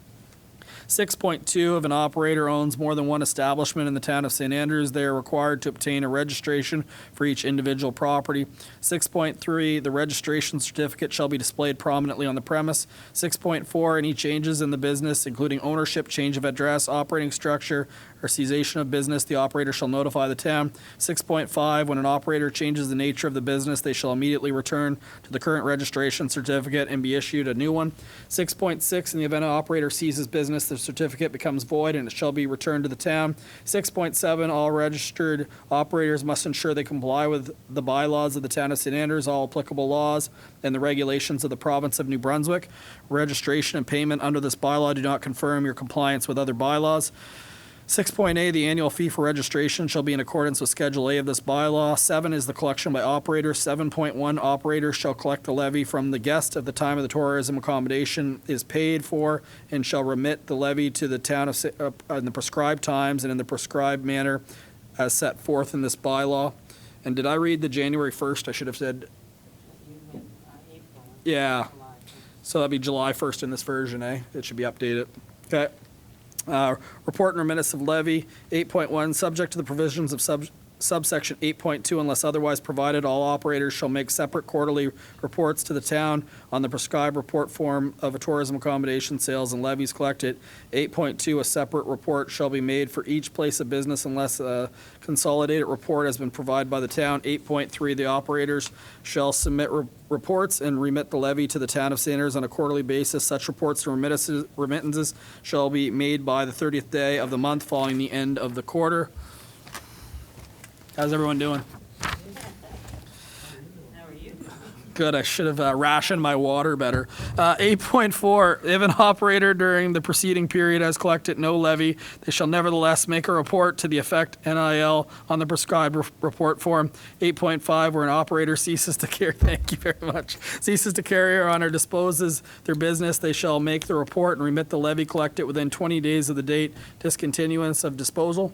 6.2, if an operator owns more than one establishment in the town of St. Andrews, they are required to obtain a registration for each individual property. 6.3, the registration certificate shall be displayed prominently on the premise. 6.4, any changes in the business, including ownership, change of address, operating structure, or cessation of business, the operator shall notify the town. 6.5, when an operator changes the nature of the business, they shall immediately return to the current registration certificate and be issued a new one. 6.6, in the event an operator ceases business, the certificate becomes void and it shall be returned to the town. 6.7, all registered operators must ensure they comply with the bylaws of the town of St. Andrews, all applicable laws, and the regulations of the province of New Brunswick. Registration and payment under this bylaw do not confirm your compliance with other bylaws. 6.A, the annual fee for registration shall be in accordance with Schedule A of this bylaw. 7 is the collection by operators. 7.1, operators shall collect the levy from the guest at the time of the tourism accommodation is paid for and shall remit the levy to the town of in the prescribed times and in the prescribed manner as set forth in this bylaw. And did I read the January 1st? I should have said. Yeah. So that'd be July 1st in this version, eh? It should be updated. Okay. Report and remittance of levy. 8.1, subject to the provisions of subsection 8.2 unless otherwise provided, all operators shall make separate quarterly reports to the town on the prescribed report form of a tourism accommodation sales and levies collected. 8.2, a separate report shall be made for each place of business unless a consolidated report has been provided by the town. 8.3, the operators shall submit reports and remit the levy to the town of St. Andrews on a quarterly basis. Such reports and remittances shall be made by the 30th day of the month following the end of the quarter. How's everyone doing? How are you? Good. I should have rationed my water better. 8.4, if an operator during the preceding period has collected no levy, they shall nevertheless make a report to the effect NIL on the prescribed report form. 8.5, where an operator ceases to carry, thank you very much, ceases to carry on or disposes their business, they shall make the report and remit the levy collected within 20 days of the date discontinuance of disposal.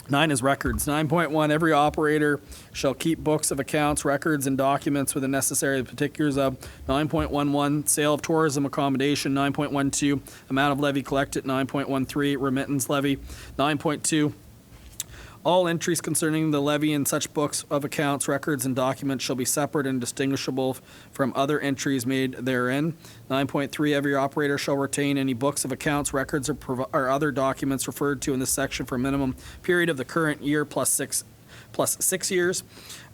9 is records. 9.1, every operator shall keep books of accounts, records, and documents with the necessary particulars of. 9.11, sale of tourism accommodation. 9.12, amount of levy collected. 9.13, remittance levy. 9.2, all entries concerning the levy in such books of accounts, records, and documents shall be separate and distinguishable from other entries made therein. 9.3, every operator shall retain any books of accounts, records, or other documents referred to in this section for a minimum period of the current year plus 6 years.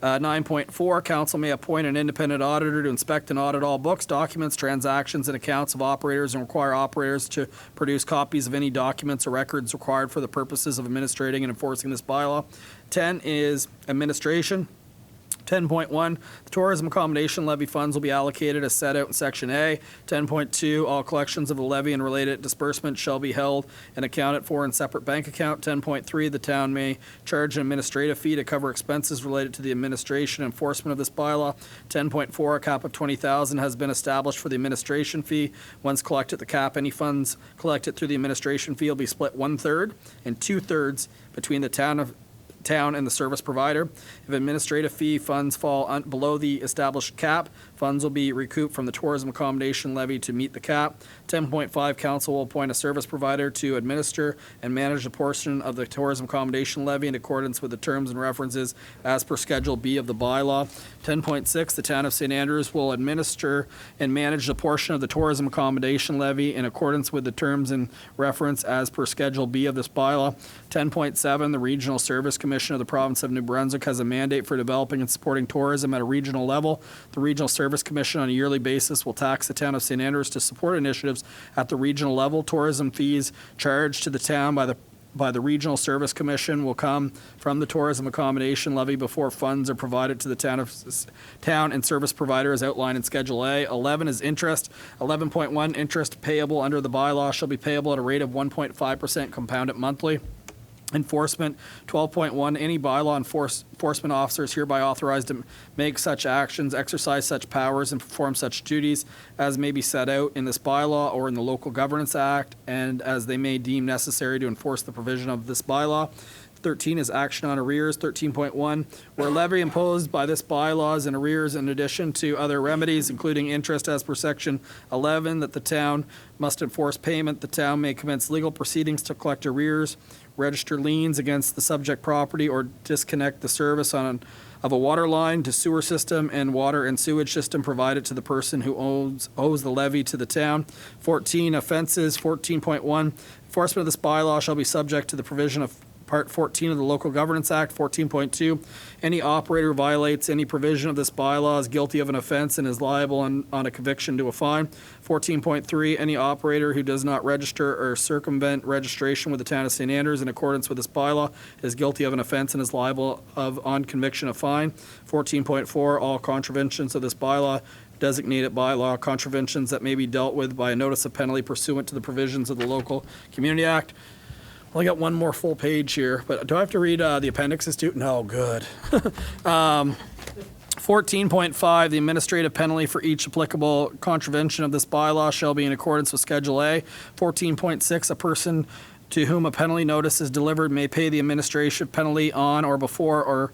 9.4, council may appoint an independent auditor to inspect and audit all books, documents, transactions, and accounts of operators and require operators to produce copies of any documents or records required for the purposes of administrating and enforcing this bylaw. 10 is administration. 10.1, the tourism accommodation levy funds will be allocated as set out in Section A. 10.2, all collections of the levy and related disbursements shall be held and accounted for in separate bank account. 10.3, the town may charge an administrative fee to cover expenses related to the administration and enforcement of this bylaw. 10.4, a cap of $20,000 has been established for the administration fee. Once collected, the cap, any funds collected through the administration fee will be split 1/3 and 2/3 between the town and the service provider. If administrative fee funds fall below the established cap, Funds will be recouped from the tourism accommodation levy to meet the cap. 10.5, council will appoint a service provider to administer and manage a portion of the tourism accommodation levy in accordance with the terms and references as per Schedule B of the bylaw. 10.6, the town of St. Andrews will administer and manage the portion of the tourism accommodation levy in accordance with the terms and reference as per Schedule B of this bylaw. 10.7, the Regional Service Commission of the Province of New Brunswick has a mandate for developing and supporting tourism at a regional level. The Regional Service Commission on a yearly basis will tax the town of St. Andrews to support initiatives at the regional level. Tourism fees charged to the town by the Regional Service Commission will come from the tourism accommodation levy before funds are provided to the town and service provider as outlined in Schedule A. 11 is interest. 11.1, interest payable under the bylaw shall be payable at a rate of 1.5% compounded monthly. Enforcement. 12.1, any bylaw enforcement officer is hereby authorized to make such actions, exercise such powers, and perform such duties as may be set out in this bylaw or in the Local Governance Act, and as they may deem necessary to enforce the provision of this bylaw. 13 is action on arrears. 13.1, where levy imposed by this bylaw is in arrears in addition to other remedies, including interest as per section 11, that the town must enforce payment, the town may commence legal proceedings to collect arrears, register liens against the subject property, or disconnect the service of a water line to sewer system and water and sewage system provided to the person who owes the levy to the town. 14, offenses. 14.1, enforcement of this bylaw shall be subject to the provision of Part 14 of the Local Governance Act. 14.2, any operator who violates any provision of this bylaw is guilty of an offense and is liable on a conviction to a fine. 14.3, any operator who does not register or circumvent registration with the town of St. Andrews in accordance with this bylaw is guilty of an offense and is liable on conviction of fine. 14.4, all contraventions of this bylaw, designated bylaw contraventions that may be dealt with by a notice of penalty pursuant to the provisions of the Local Community Act. Well, I got one more full page here, but do I have to read the appendixes too? No, good. 14.5, the administrative penalty for each applicable contravention of this bylaw shall be in accordance with Schedule A. 14.6, a person to whom a penalty notice is delivered may pay the administrative penalty on or before or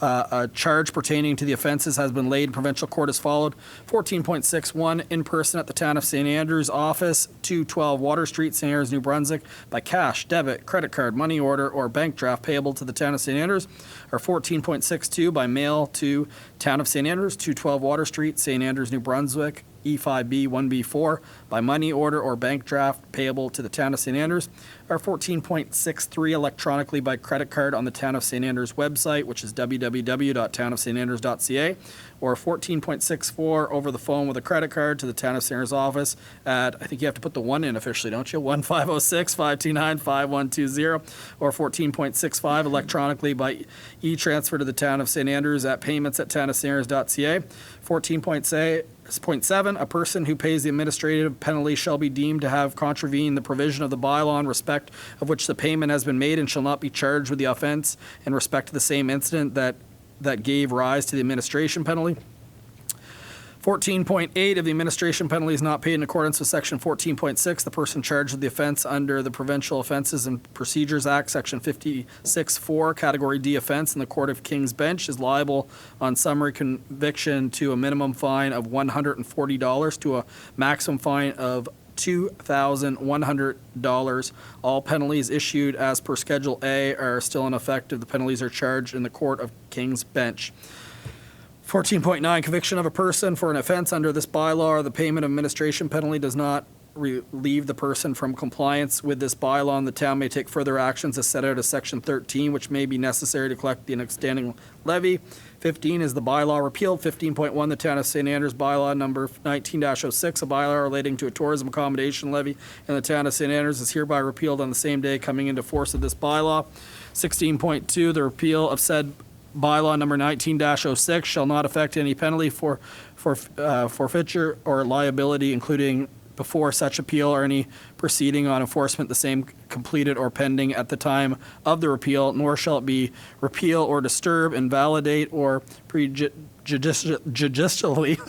a charge pertaining to the offenses has been laid in provincial court as followed. 14.61, in person at the town of St. Andrews office, 212 Water Street, St. Andrews, New Brunswick, by cash, debit, credit card, money order, or bank draft payable to the town of St. Andrews. Or 14.62, by mail to town of St. Andrews, 212 Water Street, St. Andrews, New Brunswick, E5B 1B4, by money order or bank draft payable to the town of St. Andrews. Or 14.63, electronically by credit card on the town of St. Andrews website, which is www.townofstandrews.ca. Or 14.64, over the phone with a credit card to the town of St. Andrews office at, I think you have to put the 1 in officially, don't you? 1506-529-5120. Or 14.65, electronically by e-transfer to the town of St. Andrews at payments@townofstandrews.ca. 14.7, a person who pays the administrative penalty shall be deemed to have contravened the provision of the bylaw in respect of which the payment has been made and shall not be charged with the offense in respect to the same incident that gave rise to the administration penalty. 14.8, if the administration penalty is not paid in accordance with Section 14.6, the person charged with the offense under the Provincial Offences and Procedures Act, Section 56.4, Category D offense in the Court of King's Bench is liable on summary conviction to a minimum fine of $140 to a maximum fine of $2,100. All penalties issued as per Schedule A are still in effect if the penalties are charged in the Court of King's Bench. 14.9, conviction of a person for an offense under this bylaw or the payment of administration penalty does not relieve the person from compliance with this bylaw, and the town may take further actions as set out as Section 13, which may be necessary to collect the outstanding levy. 15 is the bylaw repealed. 15.1, the town of St. Andrews bylaw number 19-06, a bylaw relating to a tourism accommodation levy in the town of St. Andrews is hereby repealed on the same day coming into force of this bylaw. 16.2, the repeal of said bylaw number 19-06 shall not affect any penalty for forfeiture or liability, including before such appeal or any proceeding on enforcement the same completed or pending at the time of the repeal, nor shall it be repeal or disturb, invalidate, or judicially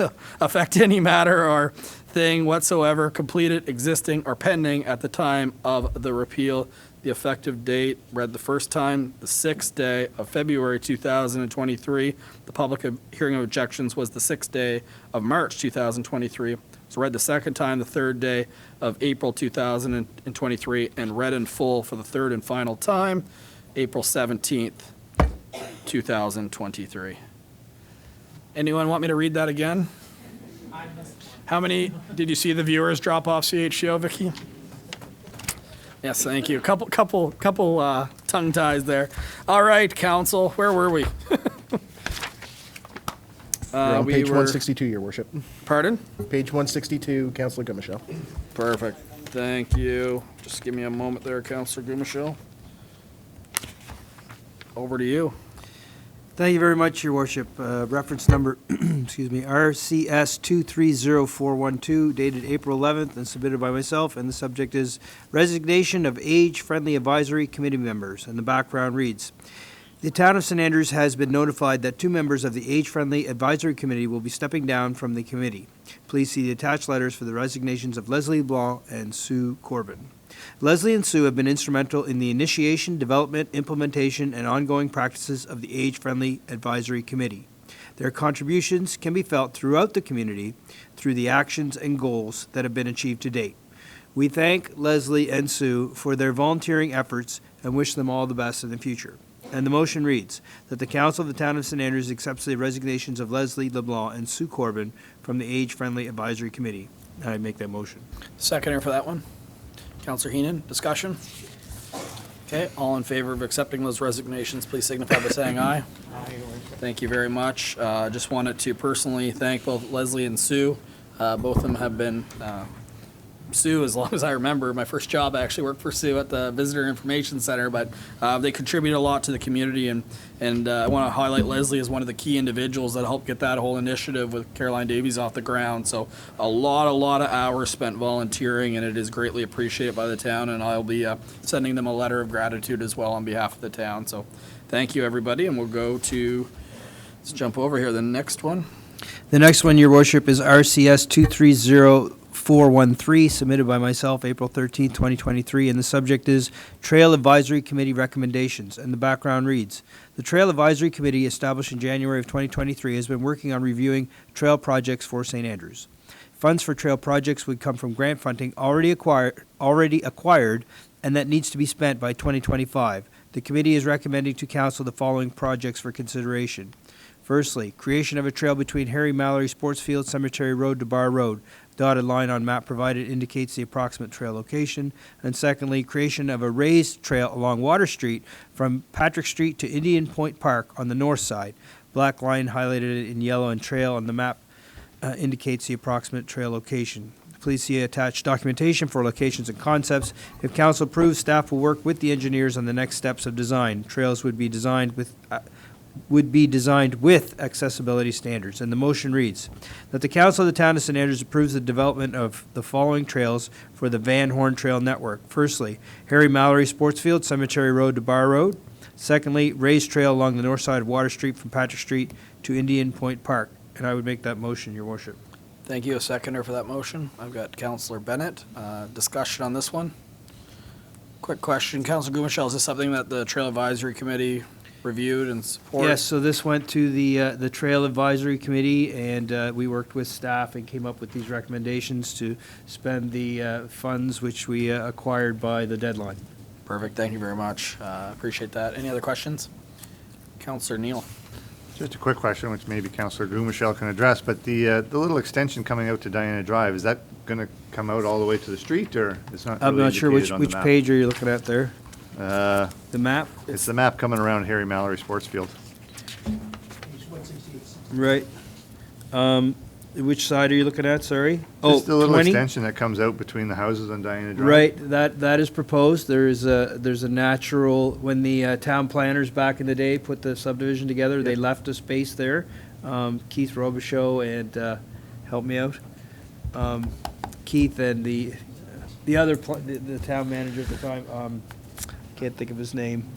affect any matter or thing whatsoever completed, existing, or pending at the time of the repeal The effective date read the first time, the 6th day of February 2023. The public hearing of objections was the 6th day of March 2023. It's read the second time, the 3rd day of April 2023, and read in full for the third and final time, April 17th, 2023. Anyone want me to read that again? How many, did you see the viewers drop off CHCO, Vicky? Yes, thank you. Couple tongue ties there. All right, council, where were we? You're on we page were- 162, Your Worship. Pardon? Page 162, Councillor Gumichel. Perfect. Thank you. Just give me a moment there, Councillor Gumichel. Over to you. Thank you very much, Your Worship. Reference number, excuse me, RCS 230412, dated April 11th and submitted by myself, and the subject is resignation of age-friendly advisory committee members, and the background reads, the town of St. Andrews has been notified that 2 members of the age-friendly advisory committee will be stepping down from the committee. Please see the attached letters for the resignations of Leslie LeBlanc and Sue Corbin. Leslie and Sue have been instrumental in the initiation, development, implementation, and ongoing practices of the Age-Friendly Advisory Committee. Their contributions can be felt throughout the community through the actions and goals that have been achieved to date. We thank Leslie and Sue for their volunteering efforts and wish them all the best in the future. And the motion reads that the Council of the Town of St. Andrews accepts the resignations of Leslie LeBlanc and Sue Corbin from the Age-Friendly Advisory Committee. I make that motion. Seconder for that one. Councillor Heenan, discussion? Okay, all in favor of accepting those resignations, please signify by saying aye. Thank you very much. Just wanted to personally thank both Leslie and Sue. Both of them have been, Sue, as long as I remember, my first job I actually worked for Sue at the Visitor Information Center, but they contribute a lot to the community, and I want to highlight Leslie as one of the key individuals that helped get that whole initiative with Caroline Davies off the ground. So a lot of hours spent volunteering, and it is greatly appreciated by the town, and I'll be sending them a letter of gratitude as well on behalf of the town. So thank you, everybody, and we'll go to, let's jump over here, the next one. The next one, Your Worship, is RCS 230413, submitted by myself, April 13th, 2023, and the subject is Trail Advisory Committee Recommendations, and the background reads, the Trail Advisory Committee, established in January of 2023, has been working on reviewing trail projects for St. Andrews. Funds for trail projects would come from grant funding already acquired, and that needs to be spent by 2025. The committee is recommending to Council the following projects for consideration. Firstly, creation of a trail between Harry Mallory Sports Field, Cemetery Road to Bar Road. Dotted line on map provided indicates the approximate trail location. And secondly, creation of a raised trail along Water Street from Patrick Street to Indian Point Park on the north side. Black line highlighted in yellow, and trail on the map indicates the approximate trail location. Please see attached documentation for locations and concepts. If Council approves, staff will work with the engineers on the next steps of design. Trails would be designed with accessibility standards. And the motion reads that the Council of the Town of St. Andrews approves the development of the following trails for the Van Horn Trail Network. Firstly, Harry Mallory Sports Field, Cemetery Road to Bar Road. Secondly, raised trail along the north side of Water Street from Patrick Street to Indian Point Park. And I would make that motion, Your Worship. Thank you. A seconder for that motion. I've got Councillor Bennett. Discussion on this one. Quick question. Councillor Gumichel, is this something that the Trail Advisory Committee reviewed and supported? Yes, so this went to the Trail Advisory Committee, and we worked with staff and came up with these recommendations to spend the funds which we acquired by the deadline. Perfect. Thank you very much. Appreciate that. Any other questions? Councillor Neal. Just a quick question, which maybe Councillor Gumichel can address, but the little extension coming out to Diana Drive, is that going to come out all the way to the street, or it's not I'm really not sure indicated which on the map? page are you looking at there? The map? It's the map coming around Harry Mallory Sports Field. Right. Which side are you looking at, sorry? Just the little 20? extension that comes out between the houses on Diana Drive. Right, that is proposed. There's a natural, when the town planners back in the day put the subdivision together, they left a space there. Keith Robichaud and, help me out, Keith and the other, the town manager at the time, can't think of his name.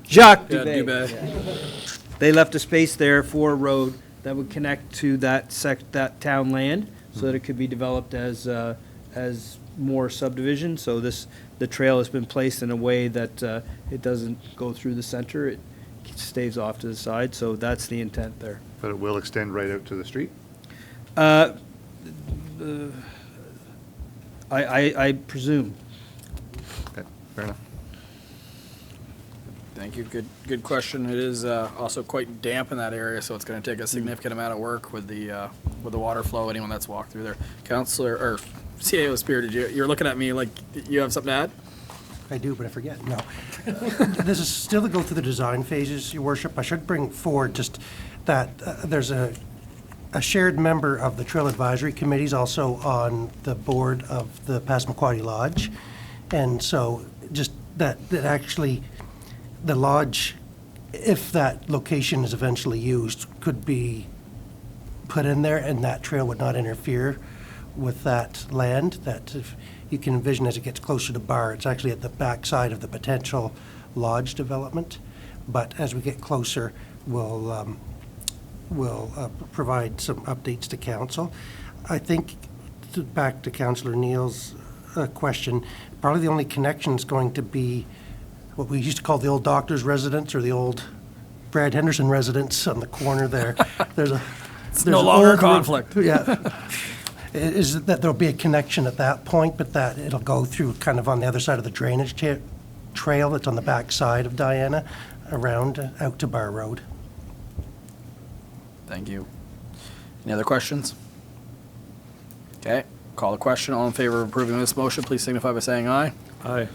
Jacques Dubé. They left a space there for a road that would connect to that town land, so that it could be developed as as more subdivision, so the trail has been placed in a way that it doesn't go through the center, it stays off to the side, so that's the intent there. But it will extend right out to the street? I presume. Okay, fair enough. Thank you. Good question. It is also quite damp in that area, so it's going to take a significant amount of work with the water flow. Anyone that's walked through there, Councillor or CAO Spear, you're looking at me like you have something to add? I do, but I forget. No. This is still to go through the design phases, Your Worship. I should bring forward just that there's a shared member of the Trail Advisory Committee is also on the board of the Passamaquoddy Lodge. And so just that actually the lodge, if that location is eventually used, could be put in there and that trail would not interfere with that land. That if you can envision as it gets closer to Bar, it's actually at the back side of the potential lodge development. But as we get closer, we'll provide some updates to council. I think, back to Councillor Neal's question, probably the only connection is going to be what we used to call the old doctor's residence or the old Brad Henderson residence on the corner there. It's no longer a conflict. Yeah. Is that there'll be a connection at that point, but that it'll go through kind of on the other side of the drainage trail that's on the back side of Diana, around out to Bar Road. Thank you. Any other questions? Okay, call the question. All in favor of approving this motion, please signify by saying aye. Aye.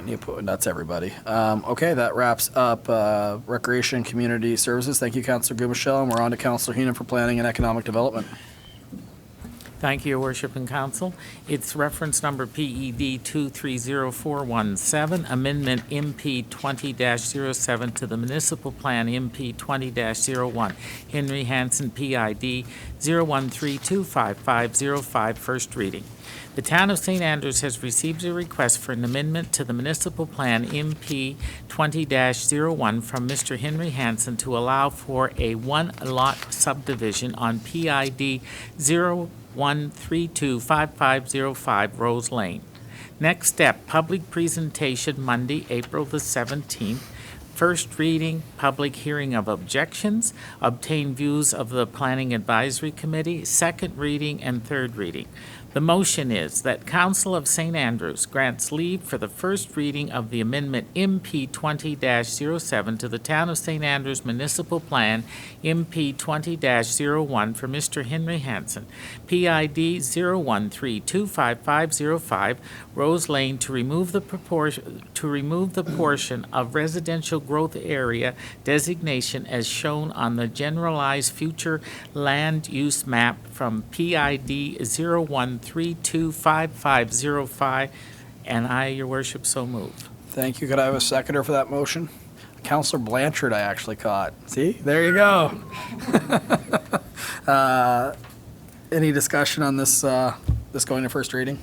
Any opposed? That's everybody. Okay, that wraps up Recreation and Community Services. Thank you, Councillor Gumichelle, and we're on to Councillor Heenan for Planning and Economic Development. Thank you, Your Worship and Council. It's reference number PED 230417, Amendment MP 20-07 to the Municipal Plan MP 20-01, Henry Hansen PID 013255505, first reading. The Town of St. Andrews has received a request for an amendment to the Municipal Plan MP 20-01 from Mr. Henry Hansen to allow for a one-lot subdivision on PID 01325505 Rose Lane. Next step, public presentation Monday, April the 17th. First reading, public hearing of objections, obtain views of the Planning Advisory Committee, second reading and third reading. The motion is that Council of St. Andrews grants leave for the first reading of the amendment MP 20-07 to the Town of St. Andrews Municipal Plan MP 20-01 for Mr. Henry Hansen, PID 013255505, Rose Lane, to remove the portion of residential growth area designation as shown on the generalized future land use map from PID 01325505, and I, Your Worship, so move. Thank you. Could I have a seconder for that motion? Councillor Blanchard I actually caught. See? There you go. Any discussion on this, this going to first reading?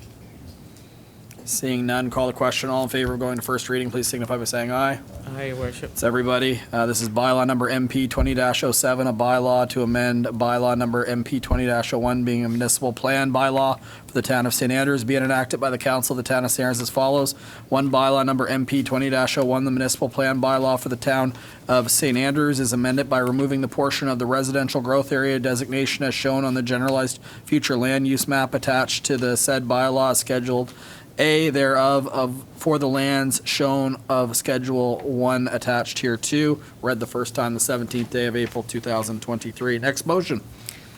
Seeing none, call the question. All in favor of going to first reading, please signify by saying aye. Aye, Your Worship. It's everybody. This is bylaw number MP 20-07, a bylaw to amend bylaw number MP 20-01, being a municipal plan bylaw for the Town of St. Andrews, being enacted by the Council of the Town of St. Andrews as follows. One, bylaw number MP 20-01, the municipal plan bylaw for the Town of St. Andrews is amended by removing the portion of the residential growth area designation as shown on the generalized future land use map attached to the said bylaw, scheduled A thereof for the lands shown of Schedule 1 attached here 2, read the first time the 17th day of April 2023. Next motion.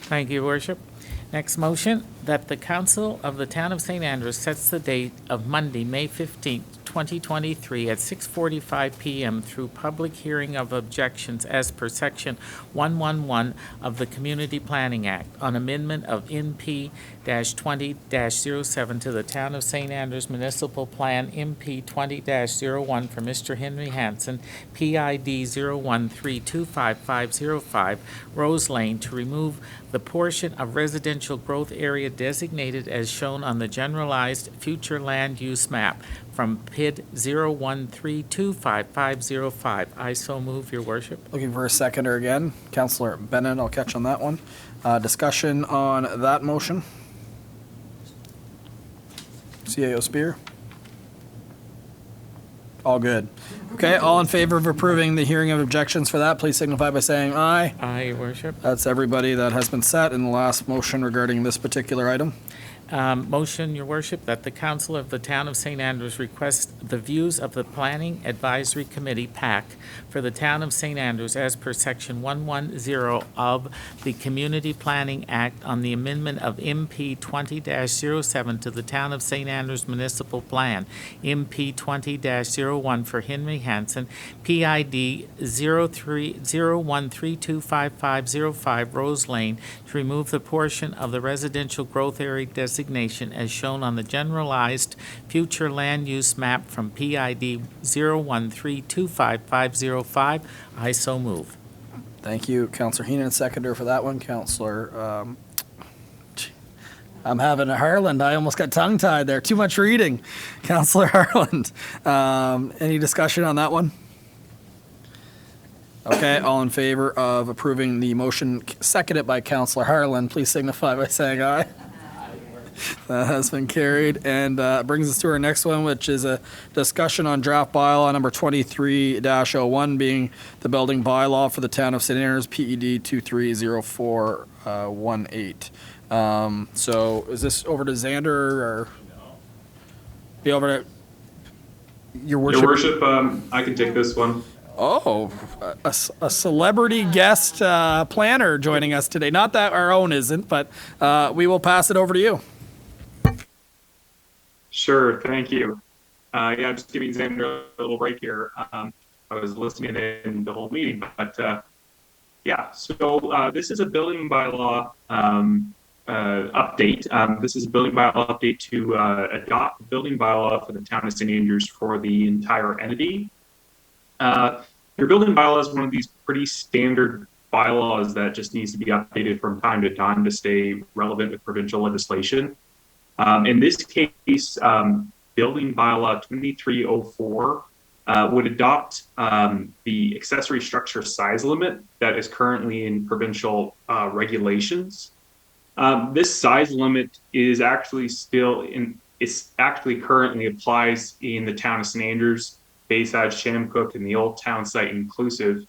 Thank you, Your Worship. Next motion, that the Council of the Town of St. Andrews sets the date of Monday, May 15th, 2023 at 6:45 p.m. through public hearing of objections as per Section 111 of the Community Planning Act on amendment of MP-20-07 to the Town of St. Andrews Municipal Plan MP 20-01 for Mr. Henry Hansen, PID 013255505, Rose Lane, to remove the portion of residential growth area designated as shown on the generalized future land use map from PID 013255505. I so move, Your Worship. Looking for a seconder again. Councillor Bennett, I'll catch on that one. Discussion on that motion. CAO Spear? All good. Okay, all in favor of approving the hearing of objections for that, please signify by saying aye. Aye, Your Worship. That's everybody that has been set in the last motion regarding this particular item. Motion, Your Worship, that the Council of the Town of St. Andrews request the views of the Planning Advisory Committee, PAC, for the Town of St. Andrews as per Section 110 of the Community Planning Act on the amendment of MP 20-07 to the Town of St. Andrews Municipal Plan, MP 20-01 for Henry Hansen, PID 01325505 Rose Lane, to remove the portion of the residential growth area designation as shown on the generalized future land use map from PID 01325505. I so move. Thank you, Councillor Heenan, seconder for that one. Councillor, I'm having a Harland. I almost got tongue-tied there. Too much reading. Councillor Harland. Any discussion on that one? Okay, all in favor of approving the motion seconded by Councillor Harland, please signify by saying aye. That has been carried, and brings us to our next one, which is a discussion on draft bylaw number 23-01, being the building bylaw for the town of St. Andrews, PED 230418. So is this over to Xander, or be over to Your Worship? Your Worship, I can take this one. Oh, a celebrity guest planner joining us today. Not that our own isn't, but we will pass it over to you. Sure, thank you. Yeah, just giving Xander a little break here. I was listening in the whole meeting, but yeah, so this is a building bylaw update. This is a building bylaw update to adopt a building bylaw for the town of St. Andrews for the entire entity. Your building bylaw is one of these pretty standard bylaws that just needs to be updated from time to time to stay relevant with provincial legislation. In this case, building bylaw 2304 would adopt the accessory structure size limit that is currently in provincial regulations. This size limit is actually currently applies in the town of St. Andrews, Bayside, Shamcook, and the Old Town site inclusive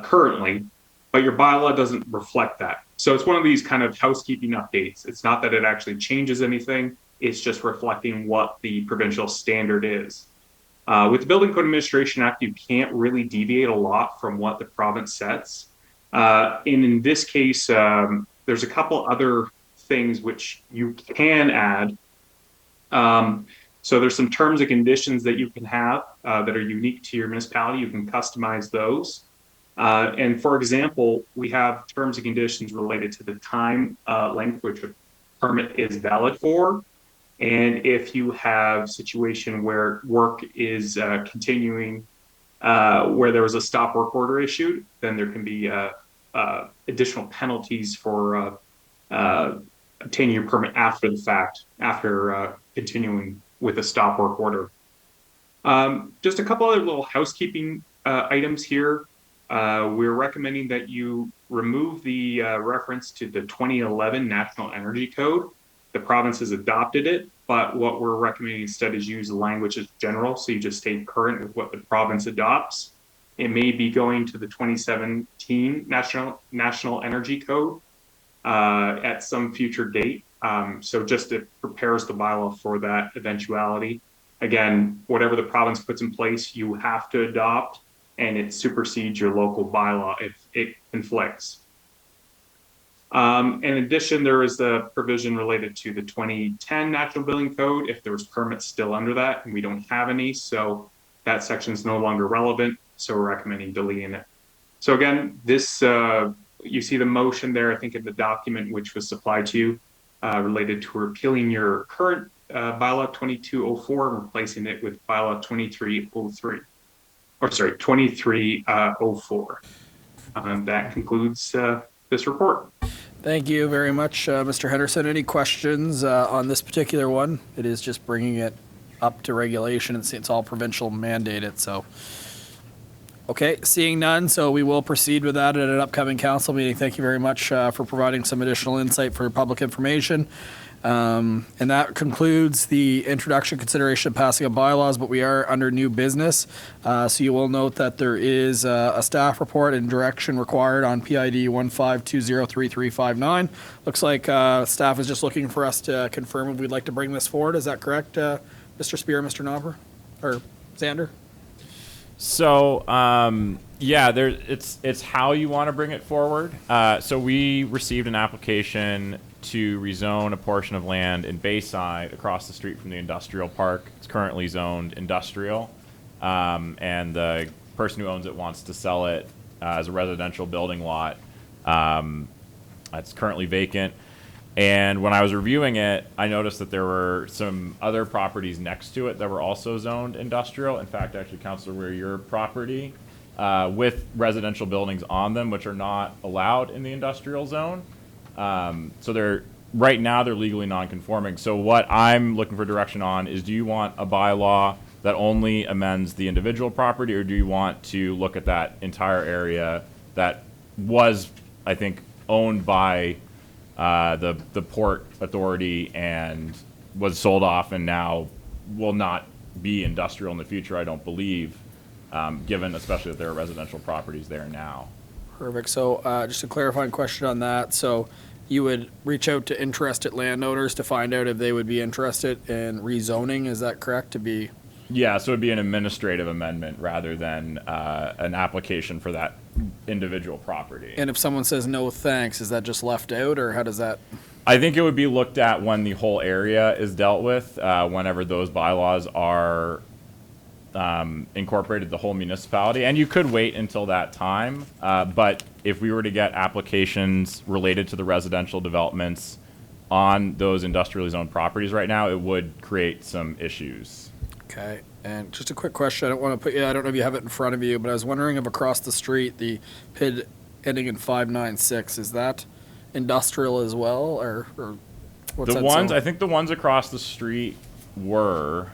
currently, but your bylaw doesn't reflect that. So it's one of these kind of housekeeping updates. It's not that it actually changes anything. It's just reflecting what the provincial standard is. With the Building Code Administration Act, you can't really deviate a lot from what the province sets. And in this case, there's a couple other things which you can add. So there's some terms and conditions that you can have that are unique to your municipality. You can customize those. And for example, we have terms and conditions related to the time length which a permit is valid for. And if you have a situation where work is continuing, where there was a stop work order issued, then there can be additional penalties for obtaining your permit after the fact, after continuing with a stop work order. Just a couple other little housekeeping items here. We're recommending that you remove the reference to the 2011 National Energy Code. The province has adopted it, but what we're recommending instead is use the language as general, so you just stay current with what the province adopts. It may be going to the 2017 National Energy Code at some future date. So just it prepares the bylaw for that eventuality. Again, whatever the province puts in place, you have to adopt, and it supersedes your local bylaw if it conflicts. In addition, there is the provision related to the 2010 National Building Code if there was permits still under that, and we don't have any, so that section is no longer relevant, so we're recommending deleting it. So again, this, you see the motion there, I think in the document which was supplied to you, related to repealing your current bylaw 2204 and replacing it with bylaw 2303. Or sorry, 2304. That concludes this report. Thank you very much, Mr. Henderson. Any questions on this particular one? It is just bringing it up to regulation. It's all provincial mandated, so. Okay, seeing none, so we will proceed with that at an upcoming council meeting. Thank you very much for providing some additional insight for public information. And that concludes the introduction, consideration, and passing of bylaws, but we are under new business. So you will note that there is a staff report and direction required on PID 15203359. Looks like staff is just looking for us to confirm if we'd like to bring this forward. Is that correct, Mr. Spear, Mr. Knopper, or Xander? So, yeah, it's how you want to bring it forward. So we received an application to rezone a portion of land in Bayside across the street from the industrial park. It's currently zoned industrial, and the person who owns it wants to sell it as a residential building lot. It's currently vacant. And when I was reviewing it, I noticed that there were some other properties next to it that were also zoned industrial. In fact, actually, Councilor Weir, your property with residential buildings on them, which are not allowed in the industrial zone. So right now they're legally non-conforming. So what I'm looking for direction on is, do you want a bylaw that only amends the individual property, or do you want to look at that entire area that was, I think, owned by the Port Authority and was sold off and now will not be industrial in the future, I don't believe, given especially that there are residential properties there now. Perfect. So just a clarifying question on that. So you would reach out to interested landowners to find out if they would be interested in rezoning, is that correct? To be? Yeah, so it would be an administrative amendment rather than an application for that individual property. And if someone says no thanks, is that just left out, or how does that? I think it would be looked at when the whole area is dealt with, whenever those bylaws are incorporated the whole municipality. And you could wait until that time, but if we were to get applications related to the residential developments on those industrially zoned properties right now, it would create some issues. Okay, and just a quick question. I don't want to put you, I don't know if you have it in front of you, but I was wondering if across the street, the PID ending in 596, is that industrial as well, or what's The that ones, zone? I think the ones across the street were,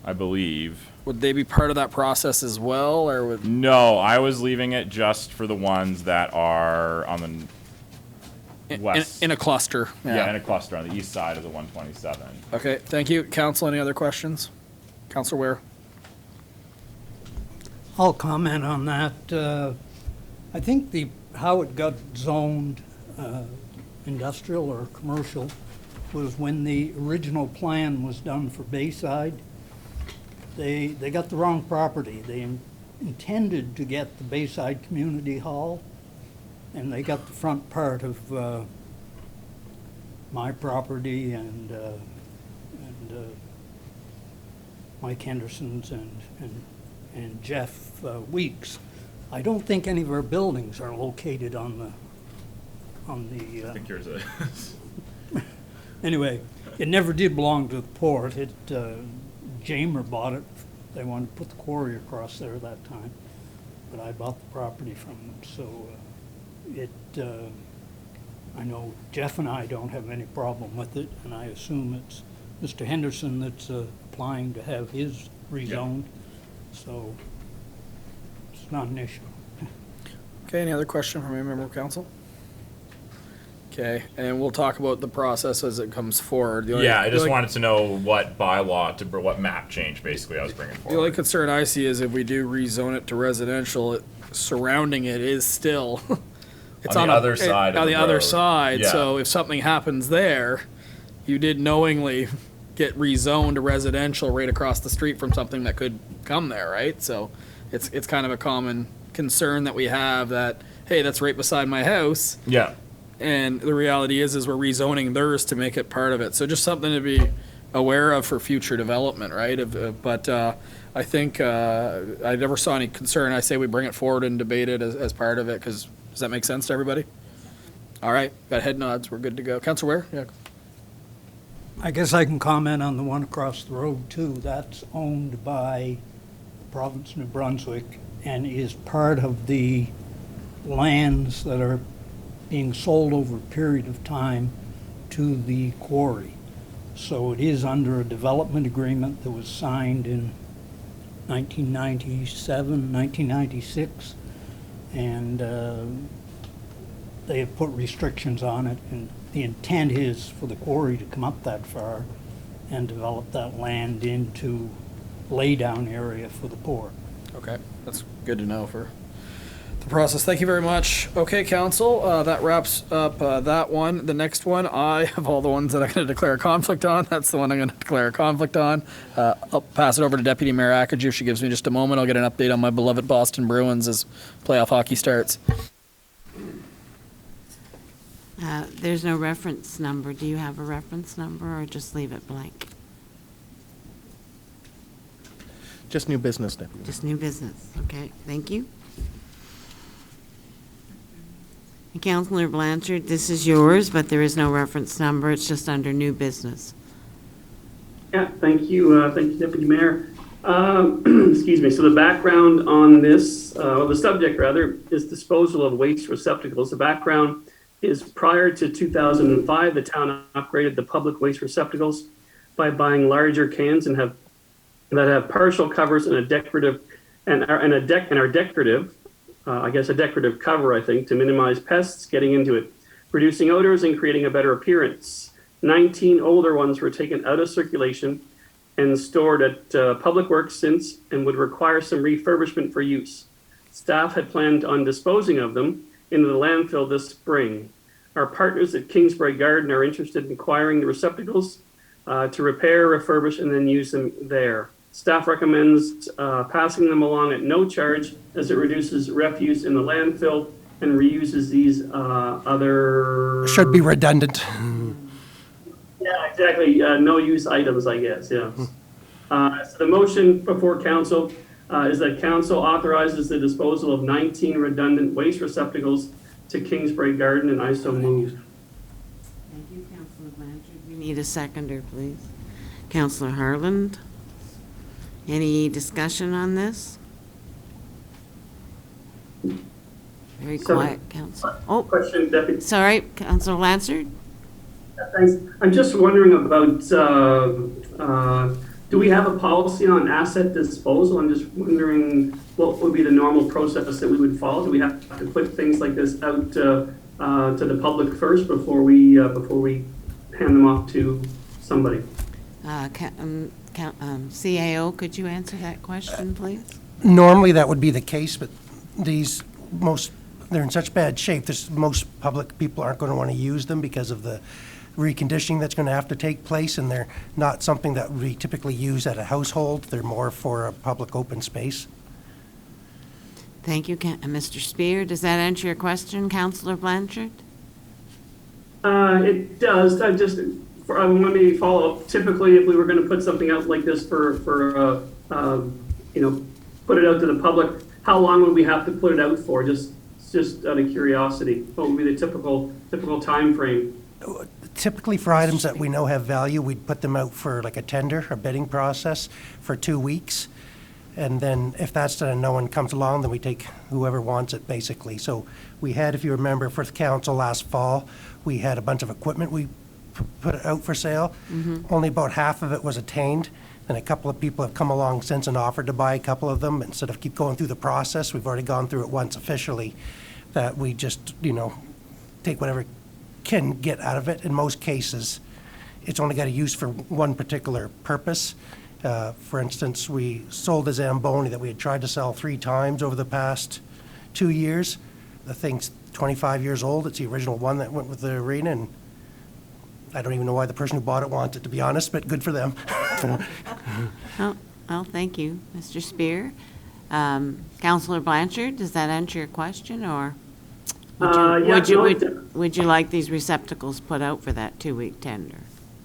I believe. Would they be part of that process as well, or would? No, I was leaving it just for the ones that are on the west. In a cluster. Yeah, in a cluster on the east side of the 127. Okay, thank you. Council, any other questions? Councilor Ware? I'll comment on that. I think how it got zoned industrial or commercial was when the original plan was done for Bayside. They got the wrong property. They intended to get the Bayside Community Hall, and they got the front part of my property and Mike Henderson's and Jeff Weeks. I don't think any of our buildings are located on the. I think yours is. Anyway, it never did belong to the port. Jamer bought it. They wanted to put the quarry across there that time, but I bought the property from them. So I know Jeff and I don't have any problem with it, and I assume it's Mr. Henderson that's applying to have his rezoned. So it's not an issue. Okay, any other question from any member of council? Okay, and we'll talk about the process as it comes forward. Yeah, I just wanted to know what bylaw, what map change basically I was bringing The only forward. concern I see is if we do rezone it to residential, surrounding it is still. It's On the other side of on the the other road. side. Yeah. So if something happens there, you did knowingly get rezoned to residential right across the street from something that could come there, right? So it's kind of a common concern that we have that, hey, that's right beside my house. Yeah. And the reality is we're rezoning theirs to make it part of it. So just something to be aware of for future development, right? But I think I never saw any concern. I say we bring it forward and debate it as part of it, because does that make sense to everybody? All right, got head nods. We're good to go. Councilor Ware? Yeah. I guess I can comment on the one across the road too. That's owned by the province of New Brunswick and is part of the lands that are being sold over a period of time to the quarry. So it is under a development agreement that was signed in 1997, 1996, and they have put restrictions on it, and the intent is for the quarry to come up that far and develop that land into laydown area for the port. Okay, that's good to know for the process. Thank you very much. Okay, council, that wraps up that one. The next one, I have all the ones that I'm going to declare a conflict on. That's the one I'm going to declare a conflict on. I'll pass it over to Deputy Mayor Akaju. If she gives me just a moment, I'll get an update on my beloved Boston Bruins as playoff hockey starts. There's no reference number. Do you have a reference number or just leave it blank? Just new business, Deputy. Just new business. Okay, thank you. And Councillor Blanchard, this is yours, but there is no reference number. It's just under new business. Yeah, thank you. Thank you, Deputy Mayor. Excuse me. So the background on this, or the subject rather, is disposal of waste receptacles. The background is prior to 2005, the town upgraded the public waste receptacles by buying larger cans that have partial covers and a decorative a decorative cover, I think, to minimize pests getting into it, reducing odors and creating a better appearance. 19 older ones were taken out of circulation and stored at Public Works since and would require some refurbishment for use. Staff had planned on disposing of them into the landfill this spring. Our partners at Kingsbury Garden are interested in acquiring the receptacles to repair, refurbish, and then use them there. Staff recommends passing them along at no charge as it reduces refuse in the landfill and reuses these other... Should be redundant. Yeah, exactly. No-use items, I guess, yeah. So the motion before council is that council authorizes the disposal of 19 redundant waste receptacles to Kingsbury Garden, and I so move. Thank you, Councillor Blanchard. We need a seconder, please. Councillor Harland. Any discussion on this? Very quiet, Councillor. Oh, question, Deputy. Sorry, Councillor Lansard. Thanks. I'm just wondering about, do we have a policy on asset disposal? I'm just wondering what would be the normal process that we would follow? Do we have to put things like this out to the public first before we hand them off to somebody? CAO, could you answer that question, please? Normally, that would be the case, but they're in such bad shape, most public people aren't going to want to use them because of the reconditioning that's going to have to take place, and they're not something that we typically use at a household. They're more for a public open space. Thank you, Mr. Spear. Does that answer your question, Councillor Blanchard? It does. Let me follow up. Typically, if we were going to put something out like this put it out to the public, how long would we have to put it out for? Just out of curiosity, what would be the typical time frame? Typically, for items that we know have value, we'd put them out for like a tender, a bidding process for 2 weeks. And then if that's done and no one comes along, then we take whoever wants it, basically. So we had, if you remember, for the council last fall, we had a bunch of equipment we put out for sale. Mm-hmm. Only about half of it was attained. And a couple of people have come along since and offered to buy a couple of them. Instead of keep going through the process, we've already gone through it once officially, that we just, take whatever can get out of it. In most cases, it's only got a use for one particular purpose. For instance, we sold a Zamboni that we had tried to sell 3 times over the past 2 years. The thing's 25 years old. It's the original one that went with the arena, and I don't even know why the person who bought it wants it, to be honest, but good for them. Well, thank you, Mr. Spear. Councillor Blanchard, does that answer your question, or would you like these receptacles put out for that 2-week tender?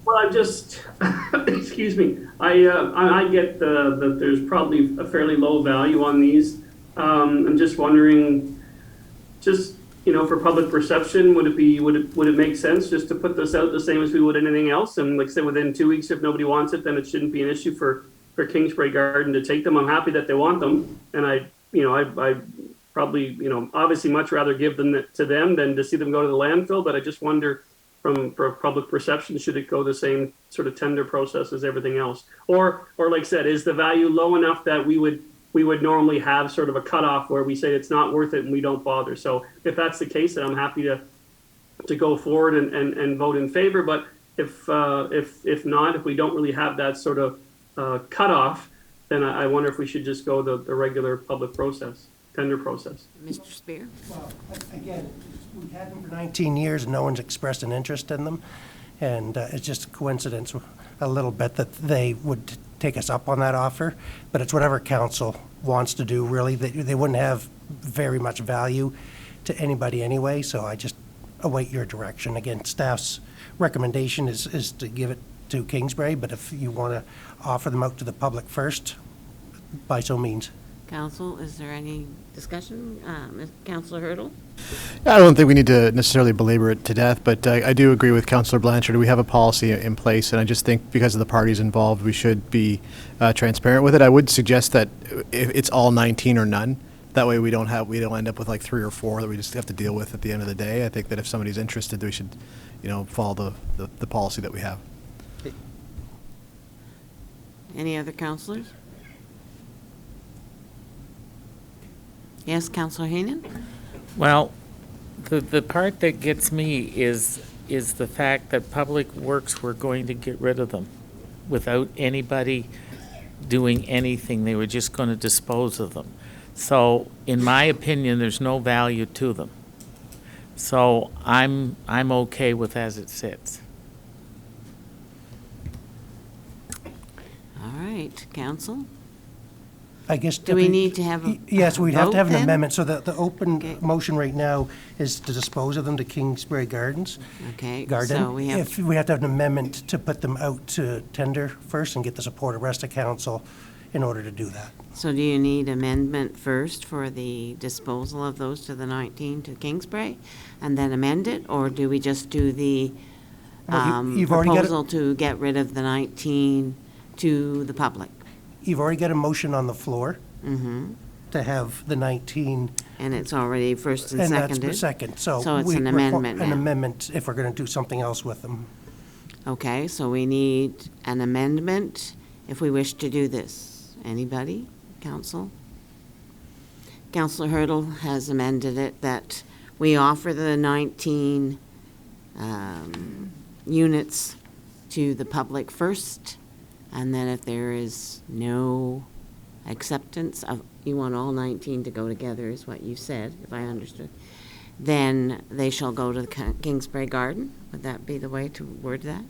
Well, I just, excuse me, I get that there's probably a fairly low value on these. I'm just wondering, for public perception, would it make sense just to put this out the same as we would anything else? And like I said, within 2 weeks, if nobody wants it, then it shouldn't be an issue for Kingsbury Garden to take them. I'm happy that they want them, and I probably, obviously much rather give them to them than to see them go to the landfill. But I just wonder, for public perception, should it go the same sort of tender process as everything else? Or like I said, is the value low enough that we would normally have sort of a cutoff where we say it's not worth it and we don't bother? So if that's the case, then I'm happy to to go forward and vote in favor. But if not, if we don't really have that sort of cutoff, then I wonder if we should just go the regular public process, tender process. Mr. Spear? Well, again, we've had them for 19 years, and no one's expressed an interest in them. And it's just a coincidence a little bit that they would take us up on that offer. But it's whatever council wants to do, really. They wouldn't have very much value to anybody anyway, so I just await your direction. Again, staff's recommendation is to give it to Kingsbury, but if you want to offer them out to the public first, by so means. Council, is there any discussion? Councillor Hurdle? I don't think we need to necessarily belabor it to death, but I do agree with Councillor Blanchard. We have a policy in place, and I just think because of the parties involved, we should be transparent with it. I would suggest that if it's all 19 or none. That way we don't end up with like 3 or 4 that we just have to deal with at the end of the day. I think that if somebody's interested, we should, follow the policy that we have. Any other councillors? Yes, Councillor Heenan? Well, the part that gets me is the fact that Public Works were going to get rid of them without anybody doing anything. They were just going to dispose of them. So, in my opinion, there's no value to them. So I'm okay with as it sits. All right, council? I guess. Do we need to have a Yes, we'd have to have an vote then? amendment, so the open motion right now is to dispose of them to Kingsbury Gardens. Okay, Garden. so we have, If we have to have an amendment to put them out to tender first and get the support of rest of council in order to do that. so do you need amendment first for the disposal of those to the 19 to Kingsbury and then amend it? Or do we just do the you've already got it- proposal to get rid of the 19 to the public? You've already got a motion on the floor Mm-hmm. to have the 19. And it's already first and And that's seconded? the second, so. So it's we an requ- amendment An now. amendment if we're going to do something else with them. Okay, so we need an amendment if we wish to do this. Anybody? Council? Councillor Hurdle has amended it that we offer the 19 units to the public first, and then if there is no acceptance of, you want all 19 to go together is what you said, if I understood, then they shall go to the Kingsbury Garden. Would that be the way to word that?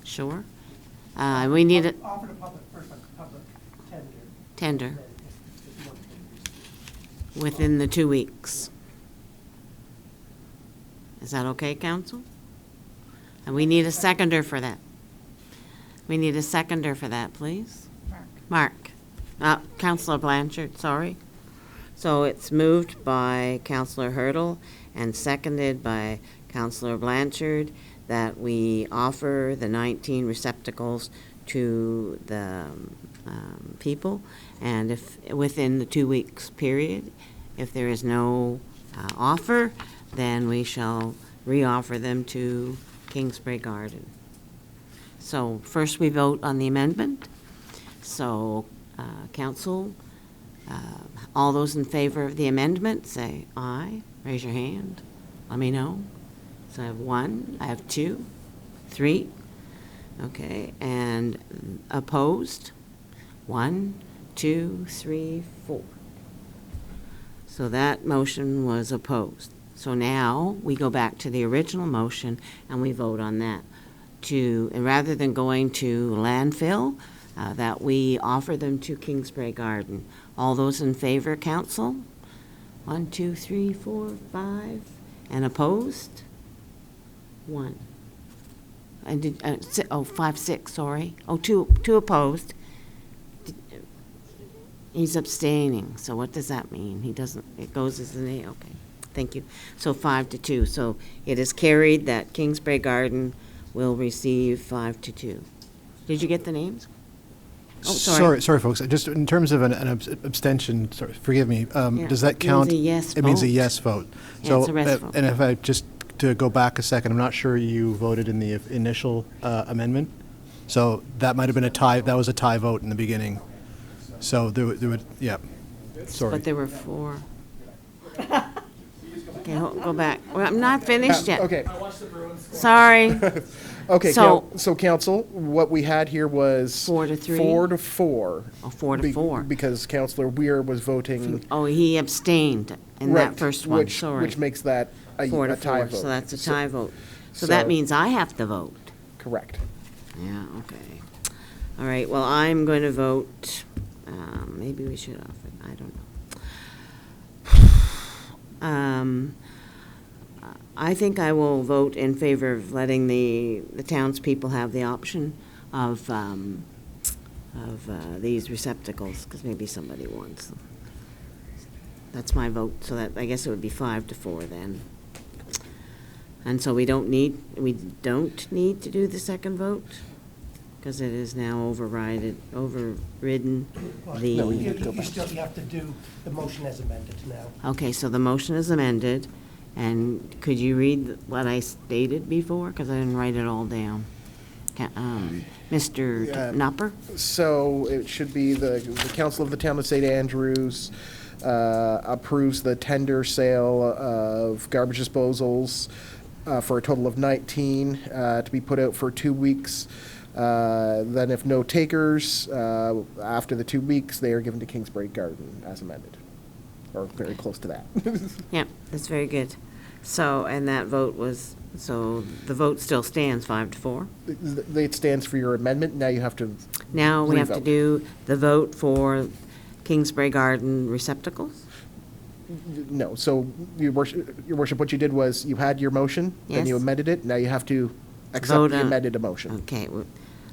Sure. We need a Offer to public first, public tender. tender within the 2 weeks. Is that okay, council? And we need a seconder for that. We need a seconder for that, please. Mark. Councillor Blanchard, sorry. So it's moved by Councillor Hurdle and seconded by Councillor Blanchard that we offer the 19 receptacles to the people, and if within the 2 weeks period, if there is no offer, then we shall reoffer them to Kingsbury Garden. So first we vote on the amendment. So council, all those in favor of the amendment, say aye. Raise your hand. Let me know. So I have 1, I have 2, 3. Okay, and opposed? 1, 2, 3, 4. So that motion was opposed. So now we go back to the original motion and we vote on that. And rather than going to landfill, that we offer them to Kingsbury Garden. All those in favor, council? 1, 2, 3, 4, 5. And opposed? 1. And 5, 6, sorry. 2 opposed. He's abstaining, so what does that mean? He doesn't, it goes as an A, okay. Thank you. So 5-2. So it is carried that Kingsbury Garden will receive 5-2. Did you get the names? Oh, sorry. Sorry, folks. Just in terms of an abstention, sorry, forgive me. Does that count? It means a yes It means a vote. yes vote. Yeah, So, it's a yes vote. and if I just to go back a second, I'm not sure you voted in the initial amendment. So that might have been a tie. That was a tie vote in the beginning. So there would, yeah. Sorry. But there were 4. Okay, go back. Well, I'm not finished yet. Okay. Sorry. Okay, So- so council, what we had here was 4 to 3? 4 to 4. Oh, 4 to 4. Because Councillor Weir was voting. Oh, he abstained in Right, that first one, which- sorry. Which makes that a 4 to tie 4, vote. so that's a So- tie vote. So that so- means I have to vote. Correct. Yeah, okay. All right, well, I'm going to vote, maybe we should off it, I don't know. I think I will vote in favor of letting the townspeople have the option of these receptacles, because maybe somebody wants them. That's my vote, so that, I guess it would be 5 to 4 then. And so we don't need to do the second vote, because it is now overridden the. No, you still have to do the motion as amended now. Okay, so the motion is amended, and could you read what I stated before? Because I didn't write it all down. Mr. Knopper? So it should be the Council of the Town of St. Andrews approves the tender sale of garbage disposals for a total of 19 to be put out for 2 weeks. Then if no takers, after the 2 weeks, they are given to Kingsbury Garden as amended, or very close to that. Yeah, that's very good. So, and that vote was, so the vote still stands 5 to 4? It stands for your amendment. Now you have to Now we have to re-vote. do the vote for Kingsbury Garden receptacles? No, so your worship, what you did was you had your motion, then you Yes. amended it. Now you have to accept Vote the on- amended motion. Okay,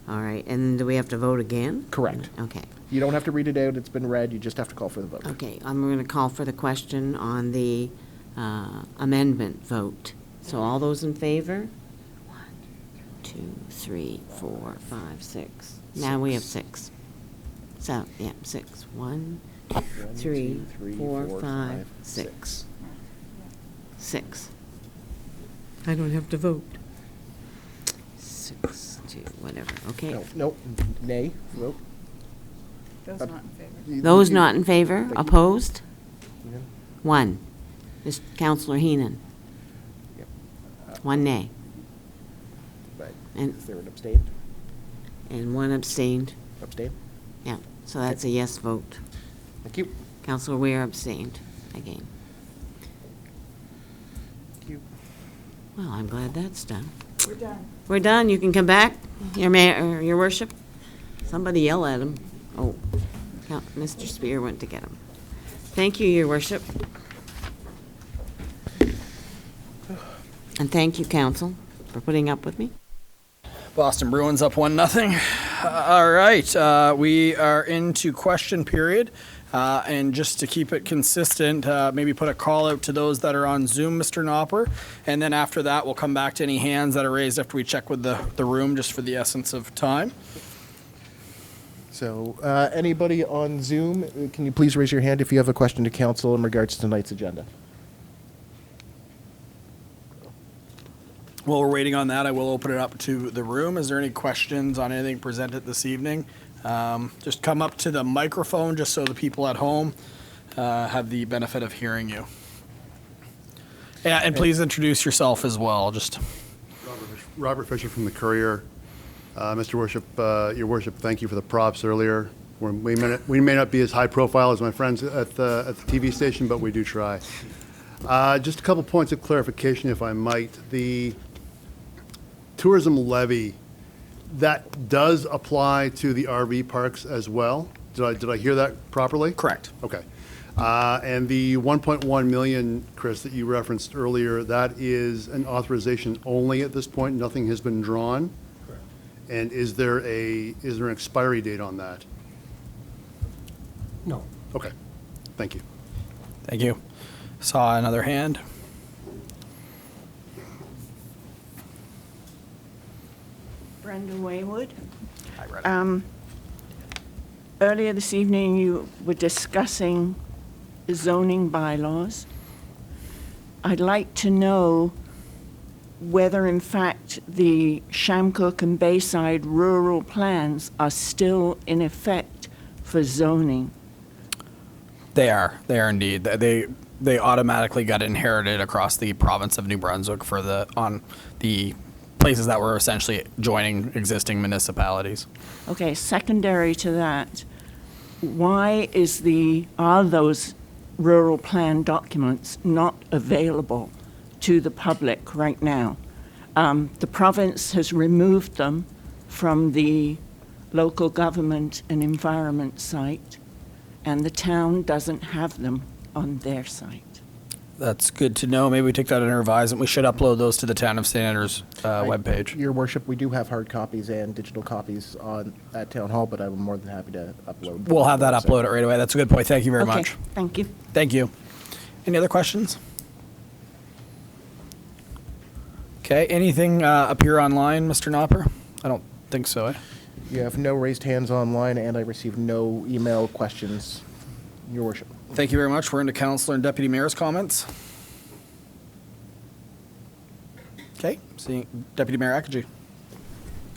all right, and do we have to vote again? Correct. Okay. You don't have to read it out. It's been read. You just have to call for the vote. Okay, I'm going to call for the question on the amendment vote. So all those in favor? 1, 2, 3, 4, 5, 6. Now we have 6. So, yeah, 6. 1, 2, 3, 4, 5, 6. 6. I don't have to vote. 6, 2, whatever, okay. No, nay, vote. Those not in favor. Those not in favor, Thank you. opposed? Heenan? 1. Mr. Counselor Heenan. Yep. 1 nay. Right. And- Is there an abstain? And 1 abstained. Abstain? Yeah, so that's a yes vote. Thank you. Counselor Ware abstained again. Thank you. Well, I'm glad that's done. We're done. We're done. You can come back, Your Worship. Somebody yell at him. Oh, Mr. Spear went to get him. Thank you, Your Worship. And thank you, Council, for putting up with me. Boston Bruins up 1-0. All right, we are into question period. And just to keep it consistent, maybe put a call out to those that are on Zoom, Mr. Knopper. And then after that, we'll come back to any hands that are raised after we check with the room, just for the essence of time. So, anybody on Zoom, can you please raise your hand if you have a question to council in regards to tonight's agenda? While we're waiting on that, I will open it up to the room. Is there any questions on anything presented this evening? Just come up to the microphone just so the people at home have the benefit of hearing you. Yeah, and please introduce yourself as well. Just Robert Fisher from the Courier. Mr. Worship, Your Worship, thank you for the props earlier. We may not be as high profile as my friends at the TV station, but we do try. Just a couple points of clarification, if I might. The tourism levy, that does apply to the RV parks as well? Did I hear that properly? Correct. Okay. And the 1.1 million, Chris, that you referenced earlier, that is an authorization only at this point? Nothing has been drawn? Correct. And is there an expiry date on that? No. Okay. Thank you. thank you. Saw another hand. Brenda Waywood. Earlier this evening, you were discussing the zoning bylaws. I'd like to know whether, in fact, the Shamcook and Bayside rural plans are still in effect for zoning. They are indeed. they automatically got inherited across the province of New Brunswick on the places that were essentially joining existing municipalities. Okay, secondary to that, why are those rural plan documents not available to the public right now? The province has removed them from the local government and environment site, and the town doesn't have them on their site. That's good to know. Maybe we take that under advisement. We should upload those to the Town of St. Andrews webpage. Your worship, we do have hard copies and digital copies at Town Hall, but I'm more than happy to upload. We'll have that uploaded right away. That's a good point. Thank you very Okay, much. thank you. Thank you. Any other questions? Okay, anything up here online, Mr. Nopper? I don't think so, eh? You have no raised hands online, and I received no email questions, your worship. Thank you very much. We're into Councillor and Deputy Mayor's comments. Okay, seeing Deputy Mayor Akagi.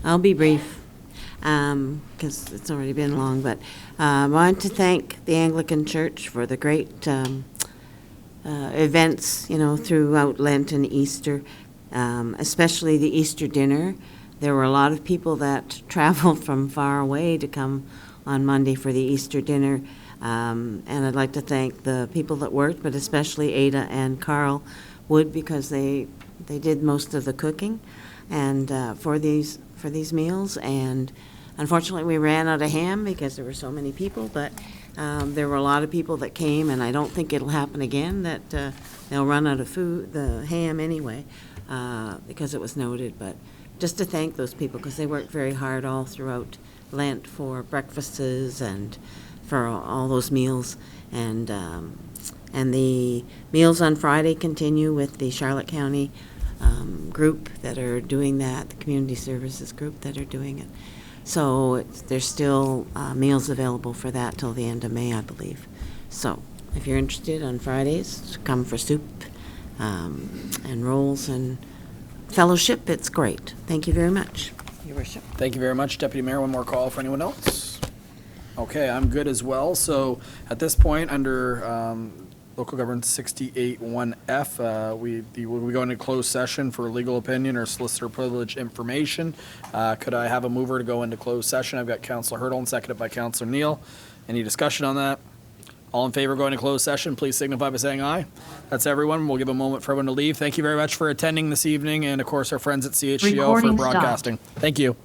I'll be brief, because it's already been long, but I want to thank the Anglican Church for the great events, throughout Lent and Easter, especially the Easter dinner. There were a lot of people that traveled from far away to come on Monday for the Easter dinner, and I'd like to thank the people that worked, but especially Ada and Carl Wood, because they did most of the cooking and for these meals. And unfortunately, we ran out of ham because there were so many people, but there were a lot of people that came, and I don't think it'll happen again, that they'll run out of the ham anyway, because it was noted. But just to thank those people, because they worked very hard all throughout Lent for breakfasts and for all those meals. And the meals on Friday continue with the Charlotte County group that are doing that, the community services group that are doing it. So there's still meals available for that till the end of May, I believe. So if you're interested on Fridays, come for soup and rolls and fellowship. It's great. Thank you very much, Your Worship. Thank you very much, Deputy Mayor. One more call for anyone else? Okay, I'm good as well. So at this point, under Local Government 68-1F, we'll be going into closed session for legal opinion or solicitor privilege information. Could I have a mover to go into closed session? I've got Councillor Hurdle and seconded by Councillor Neal. Any discussion on that? All in favor of going to closed session, please signify by saying aye. That's everyone. We'll give a moment for everyone to leave. Thank you very much for attending this evening, and of course our friends at CHCO for broadcasting. Thank you.